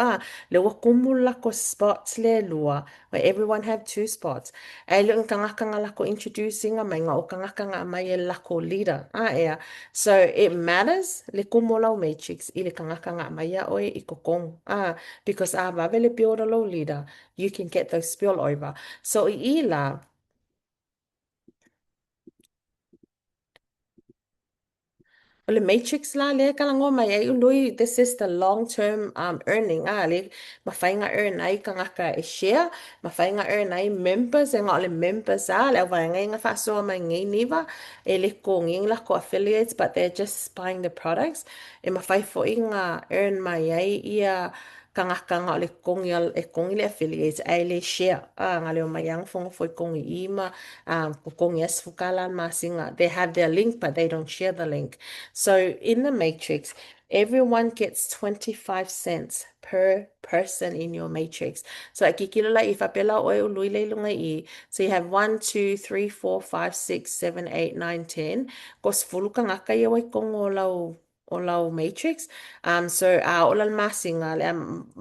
lewa kumula ko spots le lua, where everyone have two spots. E le kangaka nga la ko introducing a mai nga o kangaka nga mai la ko leader. Ea. So it matters le kumola o matrix I le kangaka nga mai oe I kokong. Because a vavele build a low leader, you can get those spill over. So I la Well, the matrix la le kalango mai ai ului, this is the long term earning le mawhainga earn ai kangaka e share mawhainga earn ai members e ngā le members le whainga inga whasoa mai ngai niwa e le ko nging la ko affiliates, but they're just buying the products e mawhai fo inga earn mai ai ia kangaka ngā le kongi le affiliates ai le share ngā leo mai ang fonga foi kongi ima ko kongi as fukala masinga, they have their link but they don't share the link. So in the matrix Everyone gets 25 cents per person in your matrix. So akikilala if apela oe ului leilunga I. So you have 1, 2, 3, 4, 5, 6, 7, 8, 9, 10. Ko sefulu ka ngaka ia wai kong o lau matrix. So o lau masinga le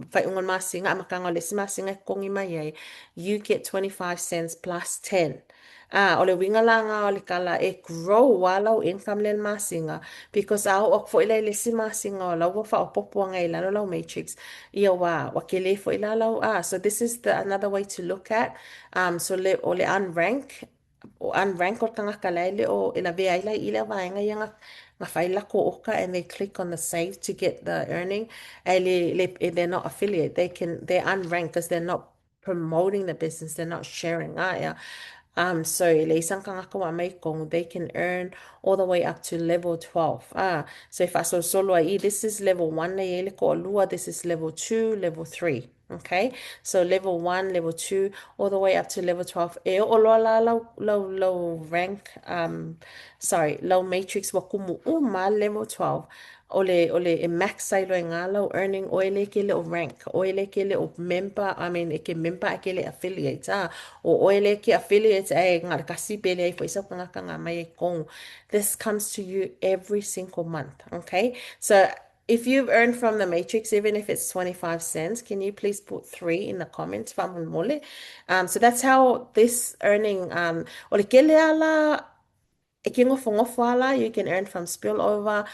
fai ungon masinga makanga le si masinga kongi mai ai. You get 25 cents plus 10. O le winga langa o le kala e grow walau income le masinga because o fo ila le si masinga o lau fa o popo nga ila lau matrix ia wa kele fo ila lau so this is the another way to look at so le o le unrank o unrank o kanga kalaile o ila vea ila vaenga ia nga faila ko oka and they click on the save to get the earning they're not affiliate they're unranked because they're not promoting the business they're not sharing yeah. So le isang kangaka wa may kong they can earn all the way up to level 12. So if I so solo ai, this is level 1 na yele ko lua, this is level 2, level 3. Okay, so level 1, level 2, all the way up to level 12. E o loa low rank, low matrix wakumu uma level 12. Ole e max silo e ngalo earning oile ke le o rank oile ke le o member ke member ke le affiliate o oile ke affiliate ngar kasi pele ai foi sa kanga mai kong this comes to you every single month okay so if you've earned from the matrix, even if it's 25 cents, can you please put 3 in the comments? So that's how this earning, you can earn from spillover,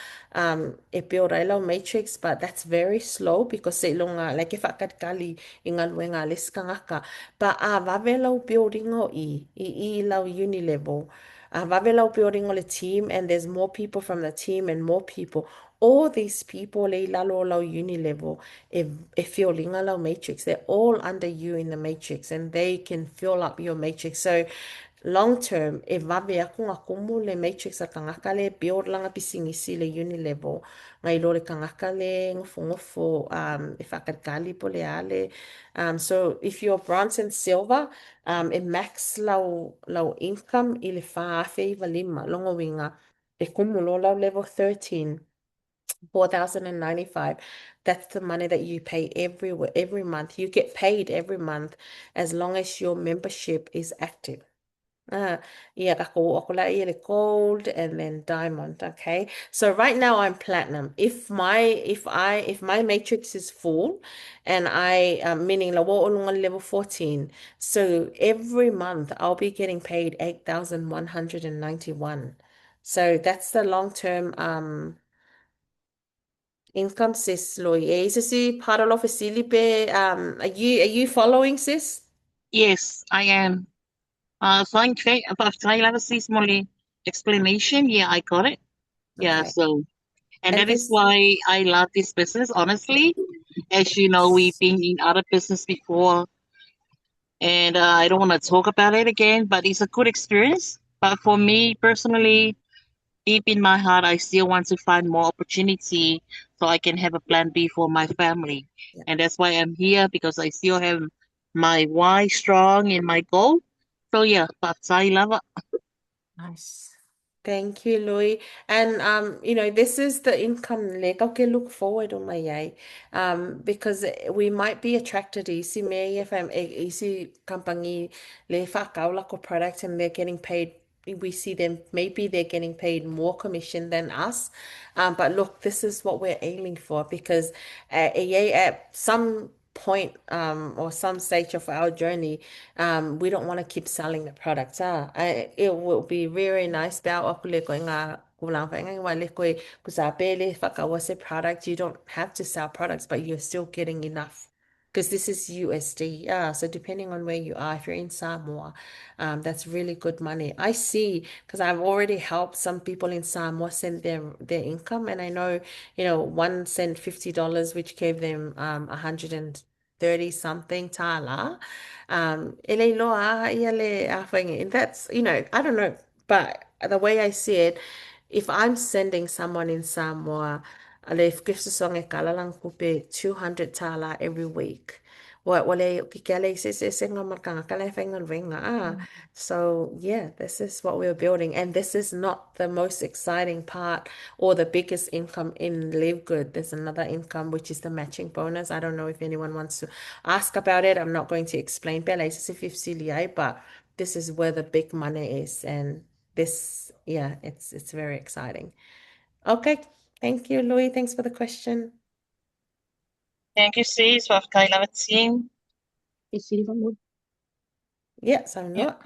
matrix, but that's very slow because say longa like if akat kali ingaluenga liskangaka. But vavelau building i lau uni level. Vavelau building on a team and there's more people from the team and more people. All these people lalo lau uni level if you're lau matrix, they're all under you in the matrix and they can fill up your matrix. So long term, e vave aku ngā kumu le matrix a kangaka le build langa pisingisi le uni level. Ngai lo le kangaka le ngofo e whakatkali po le ale. So if you're bronze and silver, e max lau income i le whaafe i walima longo winga. E kumu lo lau level 13. 4,095. That's the money that you pay every month. You get paid every month as long as your membership is active. Yeah, ako la ile gold and then diamond. Okay, so right now I'm platinum. If my matrix is full, and I meaning lawo olunga level 14, so every month I'll be getting paid 8,191. So that's the long term income, sis Loy. Sisi paralo Filipe. Are you following, sis? Yes, I am. So I'm trying, after I have a small explanation, yeah, I got it. Yeah, Okay. so, and And that is this why I love this business, honestly. As you know, we've been in other business before, and I don't want to talk about it again, but it's a good experience. But for me personally, deep in my heart, I still want to find more opportunity so I can have a plan B for my family. yeah. And that's why I'm here because I still have my why strong in my goal. So yeah, but I love it. Nice. Thank you, Louis. And this is the income leg. Okay, look forward on my yay. Because we might be attracted to easy me if I'm easy company le whakaula ko product and they're getting paid. We see them maybe they're getting paid more commission than us. But look, this is what we're aiming for because at some point or some stage of our journey we don't want to keep selling the products it will be very nice bao ako le ko nga kulang fa nga wale ko kusapele fakawase product you don't have to sell products but you're still getting enough because this is USD. Yeah, so depending on where you are, if you're in Samoa, that's really good money. I see because I've already helped some people in Samoa send their income, and I know, one sent $50, which gave them 130 something tala. Ele loa ia le awhainga. And that's, I don't know, but the way I see it, if I'm sending someone in Samoa, if gifts song e kala lang kupe 200 tala every week. wale kikele se nga markanga kale whainga ringa. So yeah, this is what we're building. And this is not the most exciting part or the biggest income in Livegood. There's another income, which is the matching bonus. I don't know if anyone wants to ask about it. I'm not going to explain but this is where the big money is. And this, yeah, it's very exciting. Okay. Thank you, Louis. Thanks for the question. Thank you, sis. Wat kan je laten zien? Is hier van moet. Yes, I'm Yeah. not.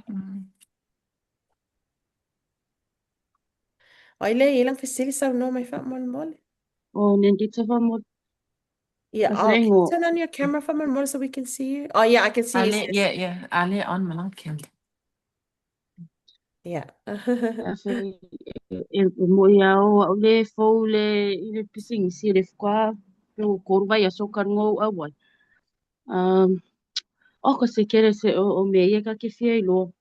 Oile, ilang facility sa no may mall. Oh, nandito van moet. Yeah. Kasi Oh, can you ngo. turn on your camera for mall so we can see you? Oh, yeah, I can see you. Ale, yeah. Ale on malang kim. Yeah. Kasi mo ia o le fo le ile pising si le kwa. Pero korba ya so kan ngo awai. O kasi kere se o me ia ka ke fia ilo.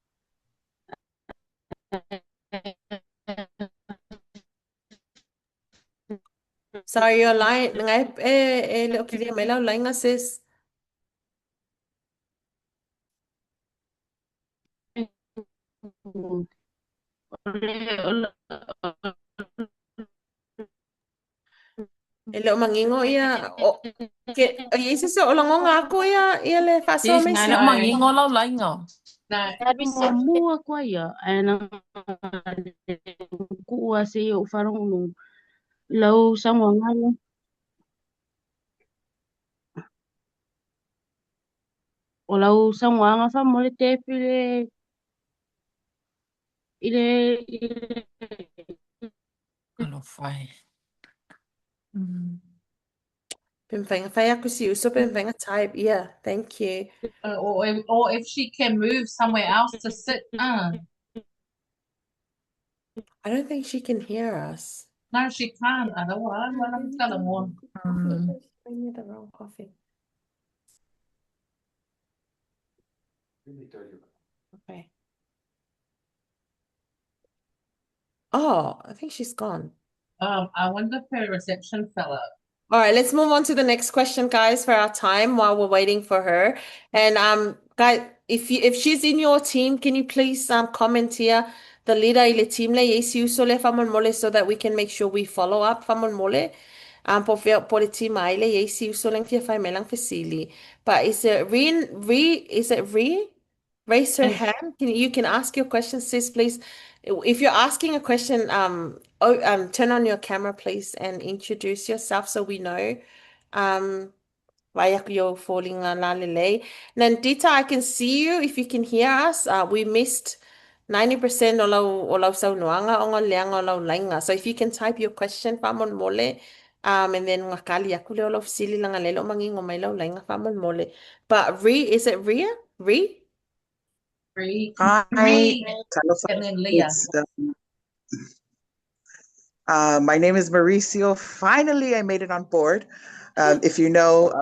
Sorry, your line. Ngai le okili may lau line nga sis. Ele mangingo ia o ke isi so olango nga ako ia le faso Sis, may nga si. na mangingo lau laingo. No, Pero mua kwa ia. Ana kuua se o farong nung. Lau Samoan ngalo. O lau Samoan nga fa mo le tepi le ile Alo fai. Pimwhainga whai aku si uso pimwhainga type. Yeah, thank you. or if she can move somewhere else to sit. I don't think she can hear us. No, she can't. Otherwise, I'm telling more. Bring me the wrong coffee. Okay. Oh, I think she's gone. I wonder if her reception fell out. All right, let's move on to the next question, guys, for our time while we're waiting for her. And guys, if she's in your team, can you please comment here the leader ile team le yesi usole famon mole so that we can make sure we follow up famon mole. Por the team ile yesi usole kia fai melang fasili. But is it is it Re? Raise her hand. You can ask your question, sis, please. If you're asking a question, turn on your camera, please, and introduce yourself so we know. Why you're falling on lalele. Nandita, I can see you if you can hear us. We missed 90% o lau saunoanga o ngā leanga o lau lainga. So if you can type your question, whamon mole, and then ngakali aku leo lau sili langa lelo mangingo mai lau lainga whamon mole. But is it Ria? Re? Hi, And then Leah. My name is Mauricio. Finally, I made it on board. If you know,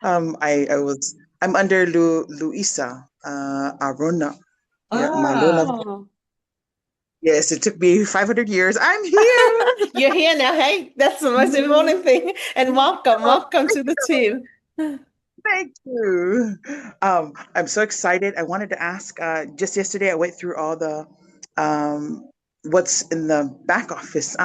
I'm under Luisa Arona. Yeah, Oh. Yes, it took me 500 years. I'm here. You're here now. Hey, that's the most important thing. And welcome to the team. Thank you. I'm so excited. I wanted to ask, just yesterday I went through all the what's in the back office.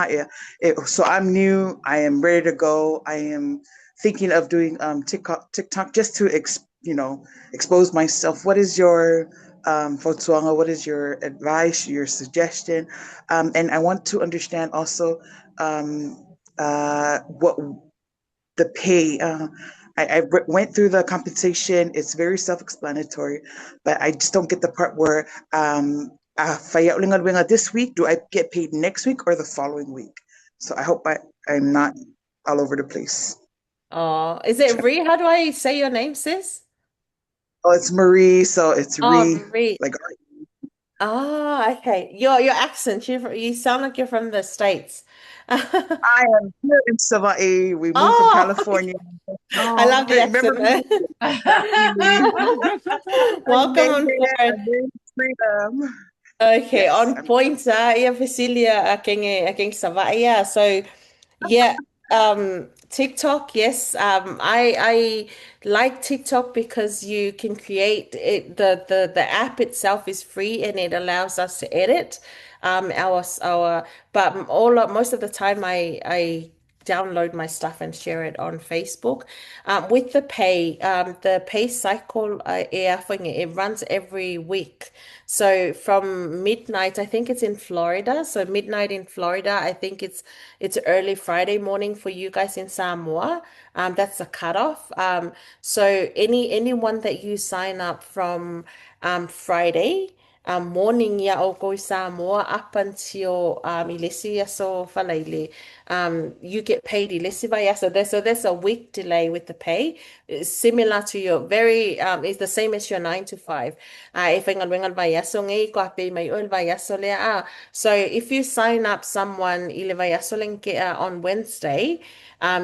So I'm new. I am ready to go. I am thinking of doing TikTok just to expose myself. What is your Fotsuanga, what is your advice, your suggestion? And I want to understand also what the pay. I went through the compensation. It's very self-explanatory, but I just don't get the part where this week, do I get paid next week or the following week? So I hope I'm not all over the place. Oh, is it Ree? How do I say your name, sis? Oh, it's Marie, so it's Marie. like. Oh, okay. Your accent, you sound like you're from the States. I am here in Savai'i. We moved from California. I love the accent. Welcome on board. Freedom. Okay, on point, yeah, Cecilia, aking Savai'i. So, yeah, TikTok, yes. I like TikTok because you can create it. The app itself is free and it allows us to edit our. But most of the time, I download my stuff and share it on Facebook. With the pay cycle, it runs every week. So from midnight, I think it's in Florida. So midnight in Florida, I think it's early Friday morning for you guys in Samoa. That's the cutoff. So anyone that you sign up from Friday morning ya o ko i Samoa up until ilesi aso falaile. You get paid ilesi vai aso. So there's a week delay with the pay. It's similar to your it's the same as your 9 to 5. If ngal vai aso ngai ko ape mai ol vai aso le a. So if you sign up someone ile vai aso on Wednesday,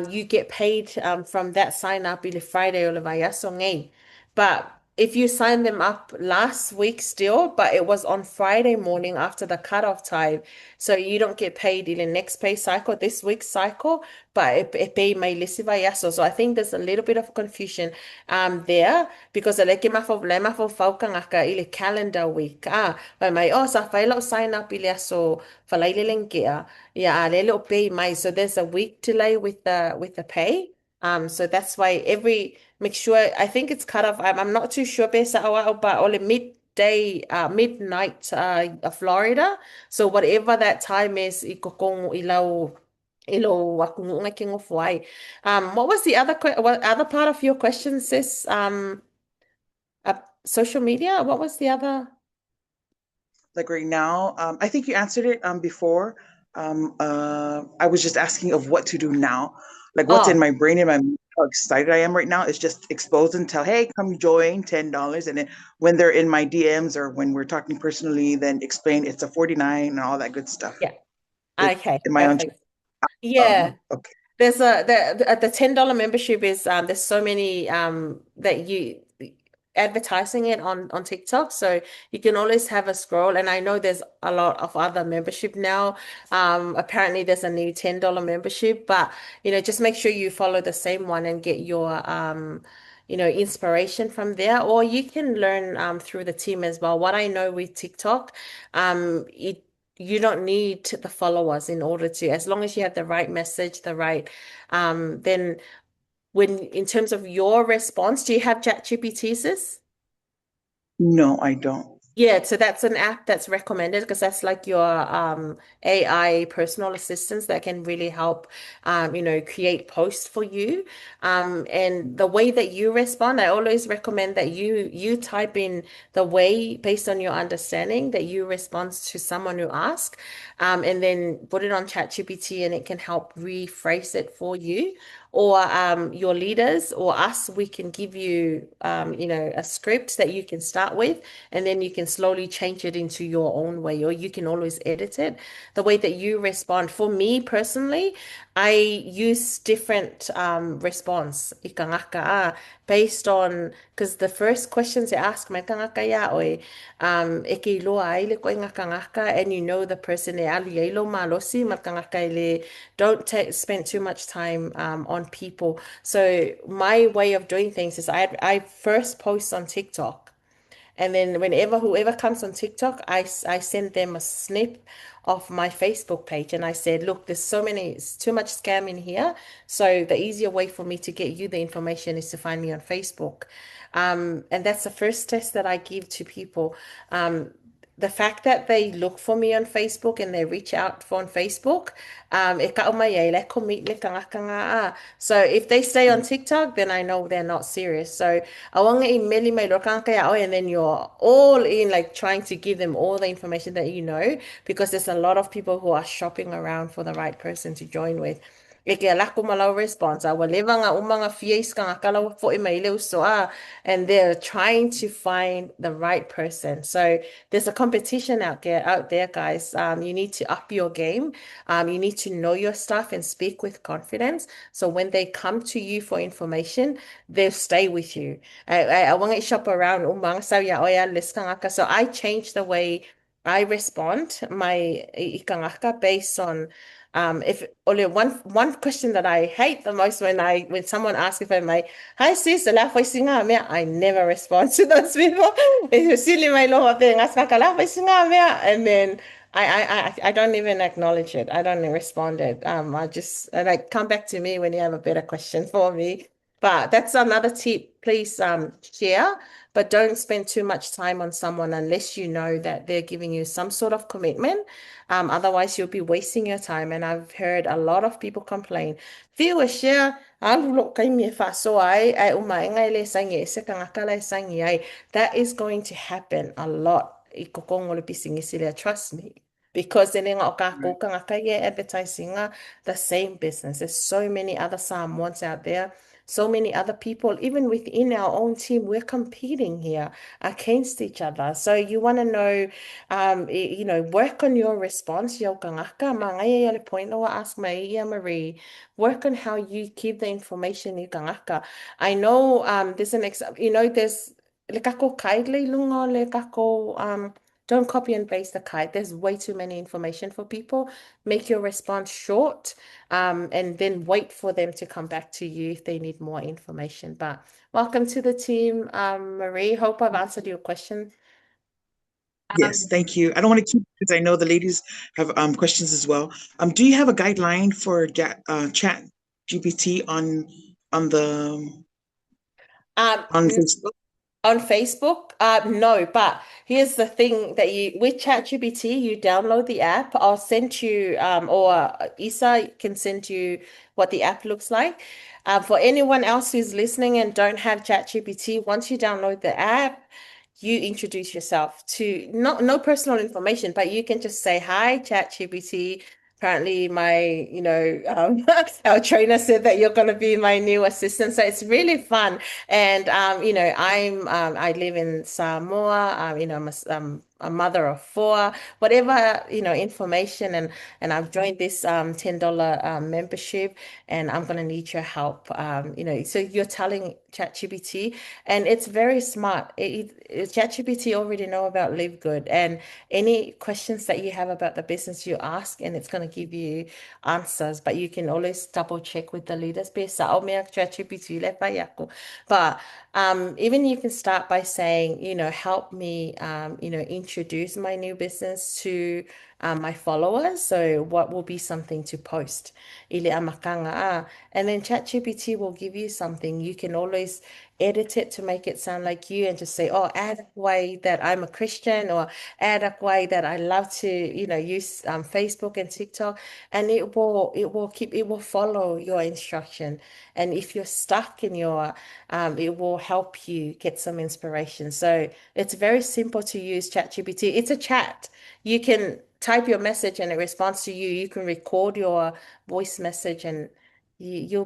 you get paid from that sign up ile Friday or vai aso ngai. But if you signed them up last week still, but it was on Friday morning after the cutoff time, so you don't get paid in the next pay cycle, this week's cycle, but it pay may lisiva yaso. So I think there's a little bit of confusion there because the leke mafo faukangaka ile calendar week. But my sa failo sign up ile aso falaile lengkea. Yeah, lele o pay mai. So there's a week delay with the pay. So that's why make sure I think it's cut off. I'm not too sure based but only midnight Florida. So whatever that time is, ilo wakunga king of why. What was the what other part of your question, sis? Social media. What was the other? Like right now, I think you answered it before. I was just asking of what to do now, like what's in Oh, my brain and my how excited I am right now is just expose and tell, hey, come join, $10, and then when they're in my DMs or when we're talking personally, then explain it's a 49 and all that good stuff. yeah. Is, Okay, am I on? perfect. Yeah. Okay. There's the $10 membership is there's so many that you advertising it on TikTok, so you can always have a scroll. And I know there's a lot of other membership now. Apparently there's a new $10 membership, but just make sure you follow the same one and get your inspiration from there, or you can learn through the team as well. What I know with TikTok, it you don't need the followers in order to, as long as you have the right message, then in terms of your response, do you have ChatGPT, sis? No, I don't. Yeah, so that's an app that's recommended because that's like your AI personal assistants that can really help, create posts for you. And the way that you respond, I always recommend that you type in the way based on your understanding that you respond to someone who asks, and then put it on ChatGPT and it can help rephrase it for you. Or your leaders or us, we can give you, a script that you can start with, and then you can slowly change it into your own way, or you can always edit it the way that you respond. For me personally, I use different response ikangaka based on because the first questions they ask my kangaka ya oi e ke loa ai le ko ngaka and the person e alu ye lo malosi ma kangaka le don't spend too much time on people. So my way of doing things is I first post on TikTok. And then whoever comes on TikTok, I send them a snip of my Facebook page. And I said, look, it's too much scam in here. So the easier way for me to get you the information is to find me on Facebook. And that's the first test that I give to people. The fact that they look for me on Facebook and they reach out on Facebook, so if they stay on TikTok, then I know they're not serious. So and then you're all in like trying to give them all the information that because there's a lot of people who are shopping around for the right person to join with. Ike lako malau response. Walewa nga umanga fies ka nga kalaw po imaile uso and they're trying to find the right person. So there's a competition out there, guys. You need to up your game. You need to know your stuff and speak with confidence. So when they come to you for information, they'll stay with you. I want to shop around umang sa ya oya list ka nga ka. So I changed the way I respond my ikangaka based on if only one question that I hate the most when someone asks if I may, hi sis, la singa mea, I never respond to those people. It's silly my love thing. Ask la singa mea, and then I don't even acknowledge it. I don't respond it. I just like come back to me when you have a better question for me. But that's another tip. Please share, but don't spend too much time on someone unless you know that they're giving you some sort of commitment. Otherwise, you'll be wasting your time. And I've heard a lot of people complain. Feel a share. That is going to happen a lot. Trust me. Because advertising the same business. There's so many other Samoans out there, so many other people, even within our own team, we're competing here against each other. So you want to know, work on your response. Yo kangaka, mangaya yale point no ask Maria Marie. Work on how you keep the information you kangaka. I know there's an there's le kako kaidle lungo le kako don't copy and paste the kite. There's way too many information for people. Make your response short, and then wait for them to come back to you if they need more information. But welcome to the team, Marie. Hope I've answered your question. Yes, thank you. I don't want to keep because I know the ladies have questions as well. Do you have a guideline for Chat GPT on the Um, on Facebook? On Facebook, no, but here's the thing that with ChatGPT, you download the app. I'll send you, or Isa can send you what the app looks like. For anyone else who's listening and don't have ChatGPT, once you download the app, you introduce yourself to no personal information, but you can just say, "Hi, ChatGPT. Apparently, our trainer said that you're going to be my new assistant." So it's really fun. And I live in Samoa. I'm a mother of four. Whatever information, and I've joined this $10 membership, and I'm gonna need your help. So you're telling ChatGPT, and it's very smart. ChatGPT already know about Livegood, and any questions that you have about the business, you ask, and it's gonna give you answers. But you can always double check with the leaders. ChatGPT but even you can start by saying, help me, introduce my new business to my followers. So what will be something to post? Ile amakanga and then ChatGPT will give you something. You can always edit it to make it sound like you and just say, oh, add a way that I'm a Christian or add a way that I love to, use Facebook and TikTok. And it will follow your instruction. And if you're stuck in it will help you get some inspiration. So it's very simple to use ChatGPT. It's a chat. You can type your message and it responds to you. You can record your voice message and it'll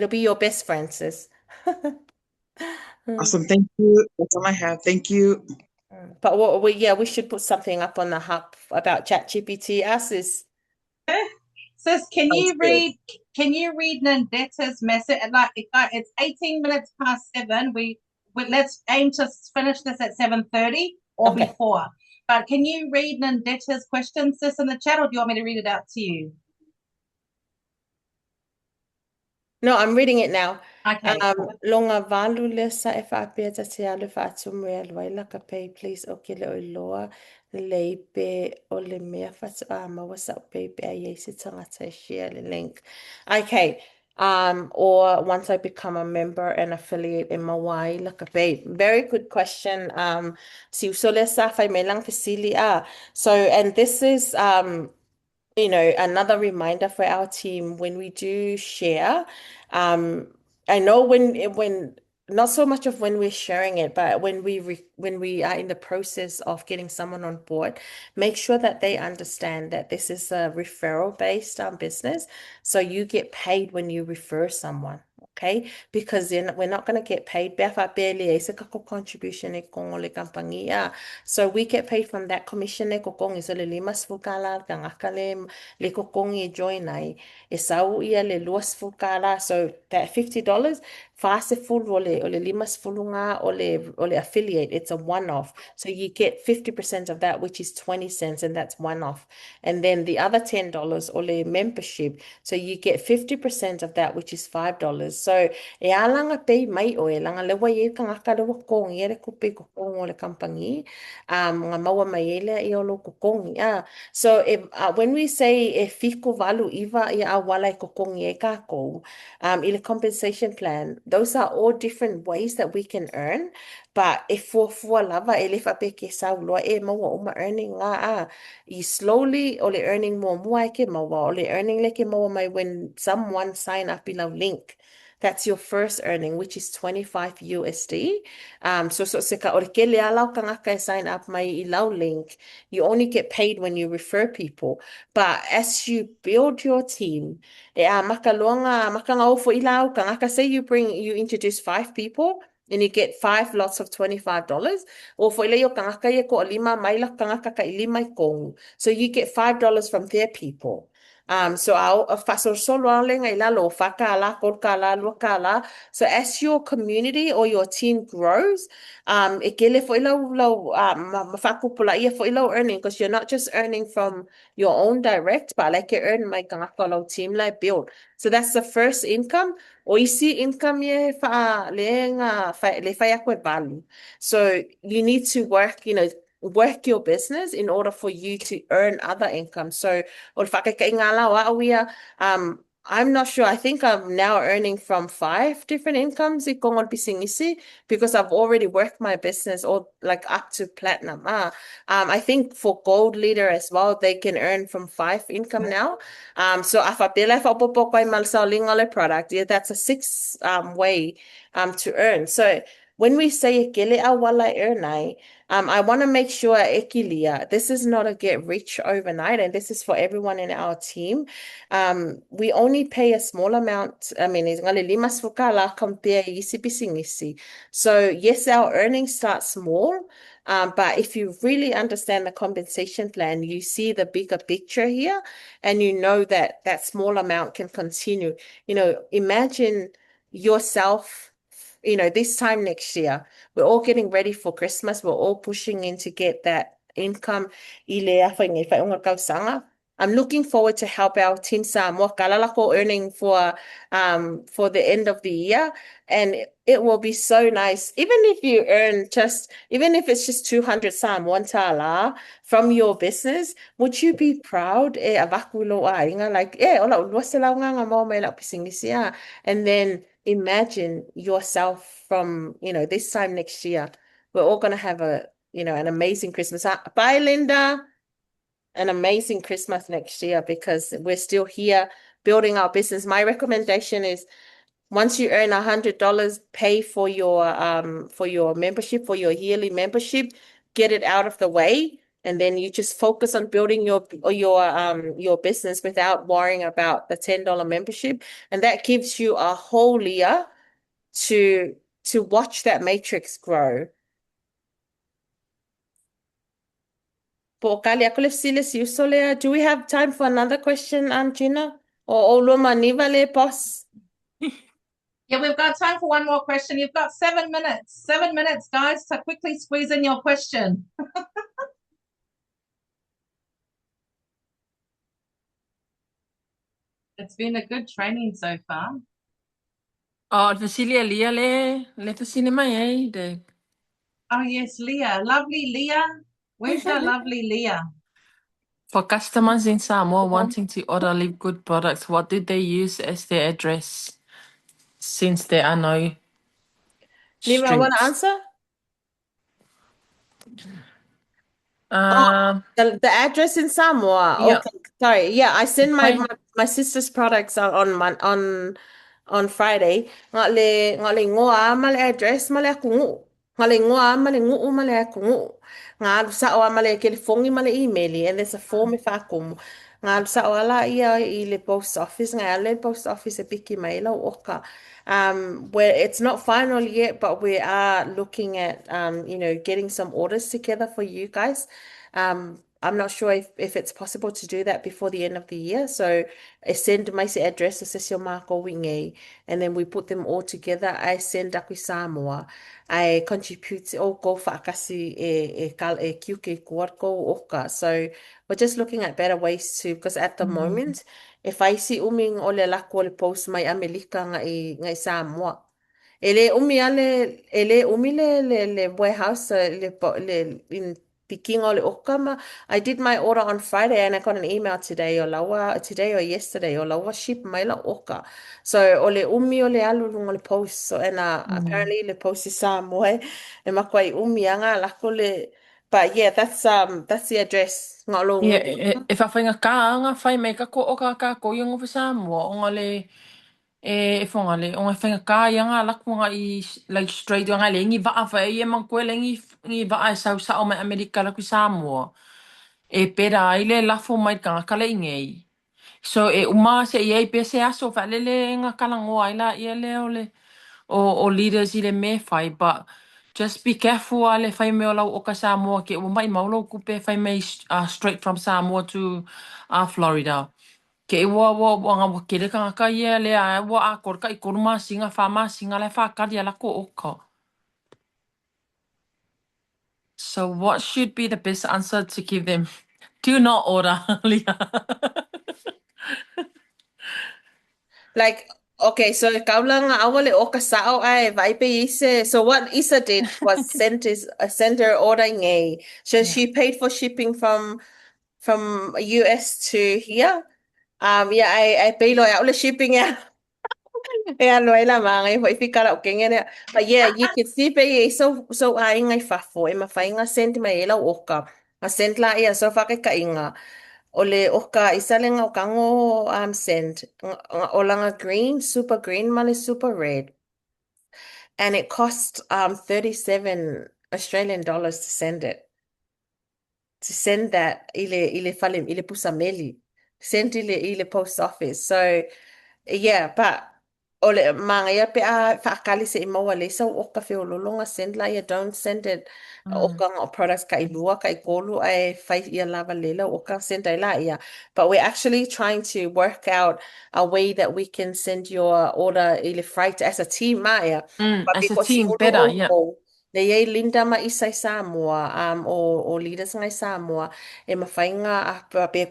be your best friend, sis. Awesome. Thank you. That's all I have. Thank you. But we should put something up on the hub about ChatGPT. Us is Sis, Sounds good. can you read Nandetta's message? Like it's 18 minutes past 7. Let's aim to finish this at 7:30 or okay. before. But can you read Nandetta's question, sis, in the chat, or do you want me to read it out to you? No, I'm reading it now. Okay. Longa valu lesa e whaapea te alu whaatumu e alwaila ka pay please o ke leo iloa leipe o le mea whatu mawasa o pay pe a yeisi tangata e share the link. Okay. Or once I become a member and affiliate in Mawai, like a pay. Very good question. Si usole sa fai me lang fasili a. So, and this is another reminder for our team when we do share. I know when not so much of when we're sharing it, but when we are in the process of getting someone on board, make sure that they understand that this is a referral based business. So you get paid when you refer someone. Okay, because then we're not going to get paid. Contribution so we get paid from that commission e kokong isa le limas fukala kang akale le kokong e join ai e sau ia le luas fukala. So that $50 Faseful ole limasfulunga ole affiliate. It's a one-off. So you get 50% of that, which is 20 cents, and that's one-off. And then the other $10 ole membership. So you get 50% of that, which is $5. So e alanga pay mai o e langa lewa ye kangaka lewa kongi ere kupe ko kongo le kampangi. Nga maua mai ele e olo ko kongi. So when we say e fiko valu iwa ia awala e ko kongi e kako, in a compensation plan, those are all different ways that we can earn. But if for lava ele fa pe ke sa lo e maua uma earning nga you slowly ole earning more mua ke maua ole earning le ke maua mai when someone sign up in a link. That's your first earning, which is 25 USD. So se ka ore ke le alau kangaka e sign up mai I lau link, you only get paid when you refer people. But as you build your team, e a makaloanga makanga ofo ilau kangaka, say you introduce 5 people and you get 5 lots of $25. Or for ile yo kangaka ye ko lima maila kangaka ka lima kong. So you get $5 from their people. So I'll faso solo lenga ilalo fakala kolkala lokala. So as your community or your team grows, ekele fo ilo mafaku pula ia fo ilo earning, because you're not just earning from your own direct, but like you earn my kangakalo team like build. So that's the first income. O isi income ye fa lenga fa le fa yakwe value. So you need to work your business in order for you to earn other income. So or I'm not sure. I think I'm now earning from 5 different incomes because I've already worked my business all like up to platinum. I think for gold leader as well, they can earn from 5 income now. So if I bill if I popo kay malsaling ole product, yeah, that's a six way to earn. So when we say kele awala earn, I want to make sure ekilia, this is not a get rich overnight, and this is for everyone in our team. We only pay a small amount. I mean, it's ngale limas fukala compare isi pisingisi. So yes, our earnings start small, but if you really understand the compensation plan, you see the bigger picture here, and you know that that small amount can continue. Imagine yourself, this time next year. We're all getting ready for Christmas. We're all pushing in to get that income. I'm looking forward to help our team Samoa kalalako earning for the end of the year. And it will be so nice. Even if it's just 200 one tala from your business, would you be proud? And then imagine yourself from, this time next year. We're all going to have an amazing Christmas. Bye, Linda. An amazing Christmas next year, because we're still here building our business. My recommendation is once you earn $100, pay for your membership, for your yearly membership, get it out of the way, and then you just focus on building your business without worrying about the $10 membership, and that gives you a whole year to watch that matrix grow. Do we have time for another question, Gina? Or Luma Nivale boss? Yeah, we've got time for one more question. You've got 7 minutes. 7 minutes, guys, to quickly squeeze in your question. It's been a good training so far. Oh, Vasilia Leah let us cinema de. Oh, yes, Leah. Lovely Leah. Where's our lovely Leah? For customers in Samoa wanting to order Livegood products, what did they use as their address? Since there are no Nima, want to streets. answer? The address in Samoa. Yeah. Okay, sorry. Yeah, I send Okay. my sister's products out on Friday. Ngale ngoa male address male kungu. Ngale ngoa male ngu male kungu. Nga sa o male telefongi male email, and there's a form if akum. Nga sa o la ia I le post office nga le post office e piki mai la oka. Where it's not final yet, but we are looking at getting some orders together for you guys. I'm not sure if it's possible to do that before the end of the year. So I send my address assess your Marco wingi, and then we put them all together. I send Aki Samoa. I contribute all go for akasi e QK kuarko oka. So we're just looking at better ways to, because at the moment, if I see uming ole lako le post my Amerika ngai Samoa. Ele umi le warehouse le in Peking o le okama. I did my order on Friday and I got an email today or yesterday or lawa ship mai la oka. So ole umi ole alu le post. So and apparently le post is moe e makwai umi anga lako le. But yeah, that's the address. Ia, Ngalo. e whawhainga kā anga whai mai ka ko o ka ko i ngofa Samoa, o ngā le, e whonga le, o ngā whainga kā i anga lakunga i, like straight o ngā le, ngi waa whai e mang koe le ngi waa e sau sa o mai Amerika laku Samoa. E pera ai le lafo mai ka ngaka le ingei. So e uma se i ei pe se aso whalele ngā kalango ai la ia le o leaders i le me whai, but just be careful a le whai meo lau o ka Samoa ke o mai maulo kupe whai mei straight from Samoa to Florida. Ke ua ngā wakere ka ngaka ia le a ua a korka i koruma singa whama singa le whakari ala ko oka. So what should be the best answer to give them? Do not order, Leah. Like, okay, so kaulang awale o kasao ai vai pe ise. So what Isa did was sent her order ngay. So Yeah. she paid for shipping from US to here. Yeah, I paid lo ya shipping ya. Yeah, no la mga foi ficar o kengene. But yeah, you can see pe so ai ngai fafo e mafainga sent mai ela oka. A sent la ia so fa ka inga. O le oka isa le ngau kango send o langa green, super green, male super red. And it cost 37 Australian dollars to send it. To send that ile fale ile pusameli. Send ile post office. So yeah, but ole mga ia pe a whaakali se i maua le sau o ka whiololonga send la ia don't send it o ka ngā products ka i lua ka i kolu ai whai ia lava lela o ka send ai la ia. But we're actually trying to work out a way that we can send your order i le freight as a team Maya. But As a because team, ulu better, yeah. o le iei Linda ma isai Samoa o leaders ngai Samoa e mawhainga a pe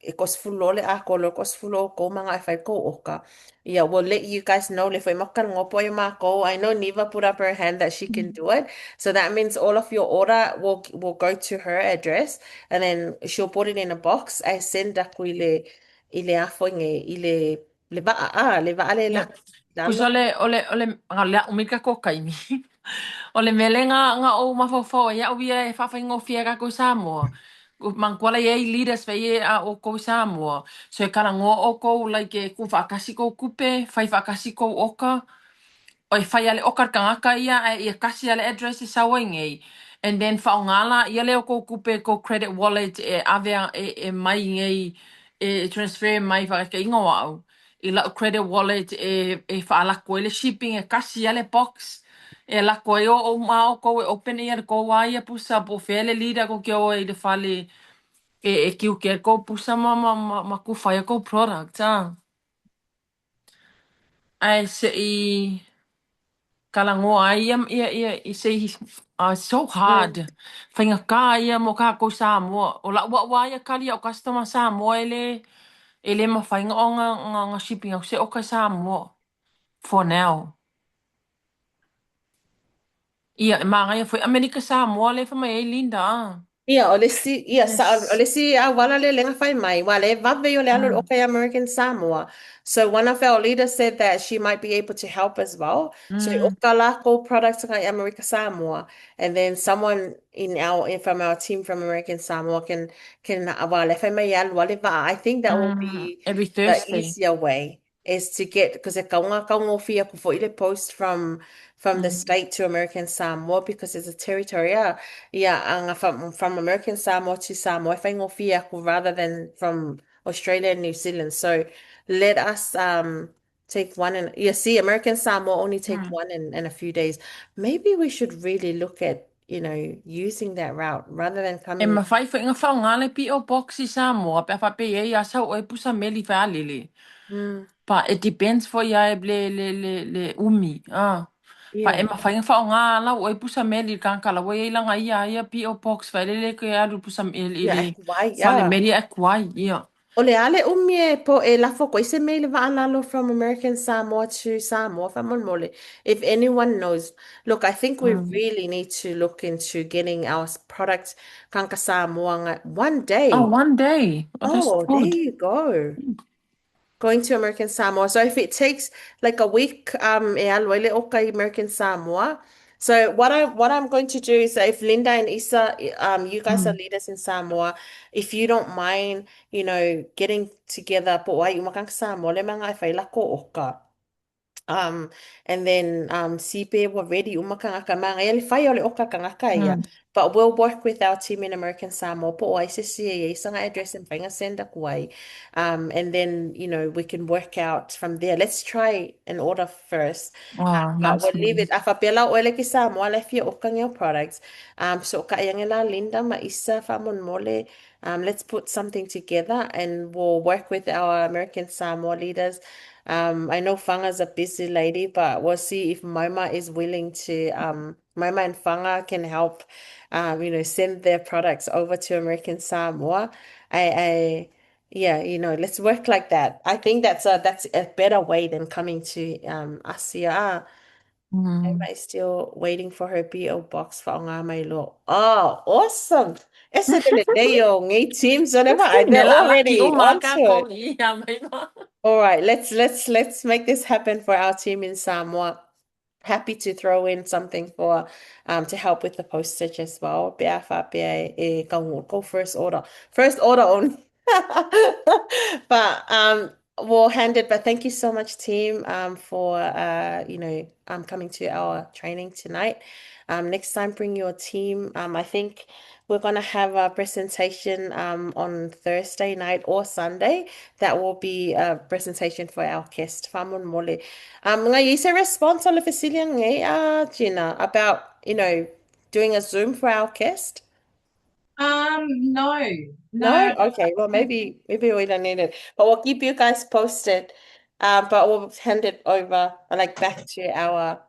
e kosfulo le a kolo kosfulo ko mga e whai ko oka. Yeah, we'll let you guys know if we makan ngopo yung mako. I know Neva put up her hand that she can do it. So that means all of your order will go to her address and then she'll put it in a box. I send ako ile afo nge le ba ale la Yeah. lalo. Kusa ngā lea umika ko kaimi. Ole mele ngā o mawhawhau e au ia e whawhaingo whiaga ko Samoa. Mangkuala e leaders whai e a o ko Samoa. So e karango o ko like e ku whakasi ko kupe, whai whakasi ko oka. O e whai ale okar kangaka ia e kasi ale address e sawangei. And then whaongala ia leo ko kupe ko credit wallet e avea e mai ngei e transfer mai whakaka ingo au. I lau credit wallet e whaalako ele shipping e kasi ale box. E lako e o mao ko e open e ko waia pusa po fele lida ko kia o e de whale e kiu kia ko pusa ma ku whaia ko product. Ai se i... Kalangoa ia say so Mm. hard. Whainga ka ia mo ka ko Samoa. O la wa ia kali o customer Samoa ele ma whainga o nga shipping au se o ka Samoa. For now. Ia mga ia foi Amerika Samoa le wha mai Linda. Ia, o Yes. le si a wala le lenga whai mai, wale vave o le alo o kai American Samoa. So one of our leaders said that she might be able to help as well. So o ka lako products kai America Samoa, and then someone from our team from American Samoa can wale whai mai alo wale va. I think that will be Every the Thursday. easier way is to get because e kaunga fia ko fo ile post from the state to American Samoa because it's a territory. Yeah, from American Samoa to Samoa, whaingo rather than from Australia and New Zealand. So let us take one and you see American Samoa only take one in a few days. Maybe we should really look at using that route rather than E coming. mawhai fo inga whao ngale P.O. Box i Samoa, pe whape e a sau e pusa meli whaalele. Mm, Pa it depends fo ia e le umi. Pa e yeah. mawhai inga whao ngala o e pusa meli kankala. Wa e langa ia P.O. Box whalele ke alu pusa meli Yeah, le why? whale Yeah. meli e kuai, ia. Ole ale umie po e lafo ko ise mail va'alalo from American Samoa to Samoa mole. If anyone knows, look, I think we Mm. really need to look into getting our product kanka Samoa one Oh, day. one day. Oh, that's Oh, there good. you go. Going to American Samoa. So if it takes like a week, e aloile oka American Samoa. So what I'm going to do is that if Linda and Issa, you guys are Mm. leaders in Samoa, if you don't mind, getting together, po wai umakang Samoa, le mga e whaila ko oka. Um, and then Sipe were ready umaka ka mga ele whai ole oka ka ngaka ia. Mm. But we'll work with our team in American Samoa po o ICCA sanga address and whainga senda kuai. And then, we can work out from there. Let's try an order first. Oh, But nice. we'll leave it. Afa pela o ele ki Samoa le fia okang your products. So ka iangela Linda ma isa fa mon mole. Let's put something together and we'll work with our American Samoa leaders. I know Fanga's a busy lady, but we'll see if Moma is willing to, Moma and Fanga can help, send their products over to American Samoa. Yeah, let's work like that. I think that's a better way than coming to Asia. Mm. Emma is still waiting for her PO box for ngā mai lo. Oh, awesome. Ese dele deo ngi teams whatever. They're Nela laki already umaka onto ko it. ia mai ma. All right, let's make this happen for our team in Samoa. Happy to throw in something for to help with the postage as well. Bea wha bea go first order. First order only. But we'll hand it. But thank you so much, team, for coming to our training tonight. Next time bring your team. I think we're gonna have a presentation on Thursday night or Sunday. That will be a presentation for our guest, Famon Mole. Ngayon, is a response on the facility Gina, about, doing a Zoom for our guest? No, No? no. Okay, well, maybe we don't need it. But we'll keep you guys posted. But we'll hand it over, like, back to our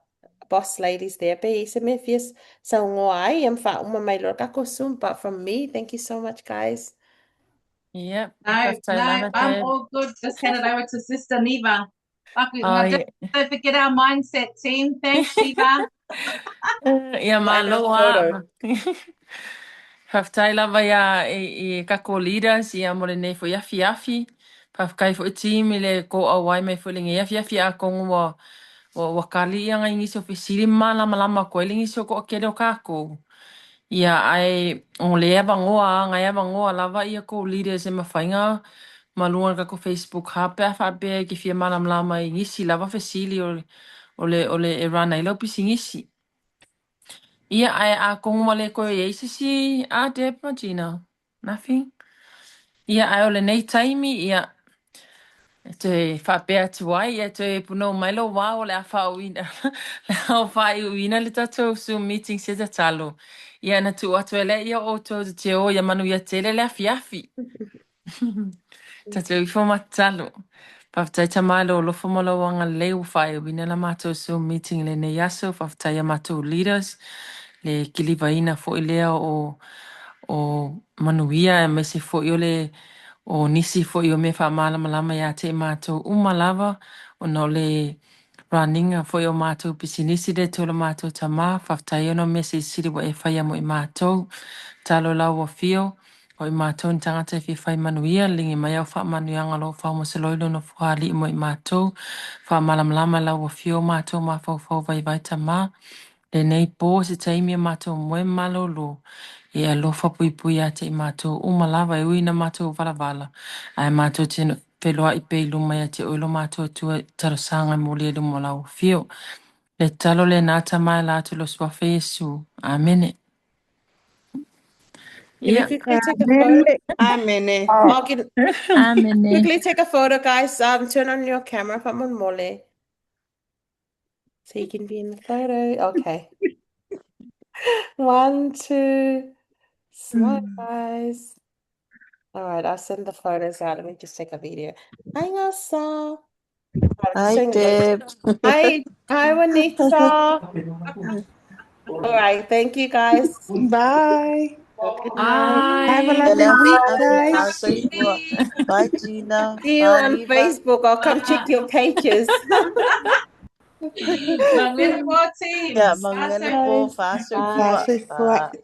boss ladies there. Be some if yes, so I am fa uma mai lor kako soon. But from me, thank you so much, guys. Yep, No, first I no, love I'm it. all good. Just hand it over to Sister Neva. Oh, Just don't forget our mindset team. Thanks, Neva. ia Find our maloa. photo. Haftai lava ia i kako leaders ia mole nei fo iafi afi. Pafkai fo i team i le ko awai mai fo linga iafi afi a kongu wa wakali ia ngai ngisi o fisiri malama lama ko elingi so ko kere o kako. Ia ai o le eva ngoa, ngai eva ngoa lava ia ko leaders e mawhainga malunga kako Facebook hape a whape ki fia malam lama i ngisi lava fesili o le e rana i lau pisi ngisi. Ia ai a kongu male ko e eisisi a Deb Magina. Nothing. Ia ai o le nei taimi ia te whape atu ai ia te puno mailo wā o le a whauina. Le au whai uina le tatou Zoom meeting se te talo. Ia na tu atu ele ia o tō te o ia manu ia tele le afi afi. Tatou i fo matalo. Paftai tamalo lo fo malo wanga leu whai uina la mātou Zoom meeting le nei aso. Paftai a mātou leaders. Le kilivaina fo i lea o manuia e mese fo i ole o nisi fo i o me wha malama lama ia te mātou umalava o no le raninga fo i o mātou pisinisi de tōla mātou tamā whaftai ono mese siri wa e whaia mo i mātou talo lau o fio o i mātou ni tangata e whai manuia lingi mai au wha manuianga lo wha mo se loilo no whaali mo i mātou wha malama lama lau o fio mātou ma whau vai vai tamā le nei pō se taimi a mātou moe malolo e alofa pui pui a te i mātou umalawa e uina mātou walavala. Ai mātou te wheloa i peilu mai a te oilo mātou tua tarasanga mo le mo lau fio. Le talo le nata mai la tu lo swafe Yesu. Amene. Can you Ia. quickly take a photo? Amen. Amene. Quickly take a photo, guys. Turn on your camera, Famon Mole. So you can be in the photo. Okay. 1, 2. Smile, guys. All right, I'll send the photos out. Let me just take a video. Hi, Ngasa. Hi, Deb. Hi, Juanita. All right, thank you, guys. Bye. Good night. Have a Bye. lovely week, guys. Bye, Gina. See you Bye, on Neva. Facebook. I'll come check your pages. Mangere po, team. Yeah, mangele po, Bye. faster Bye. po. Pass it forward.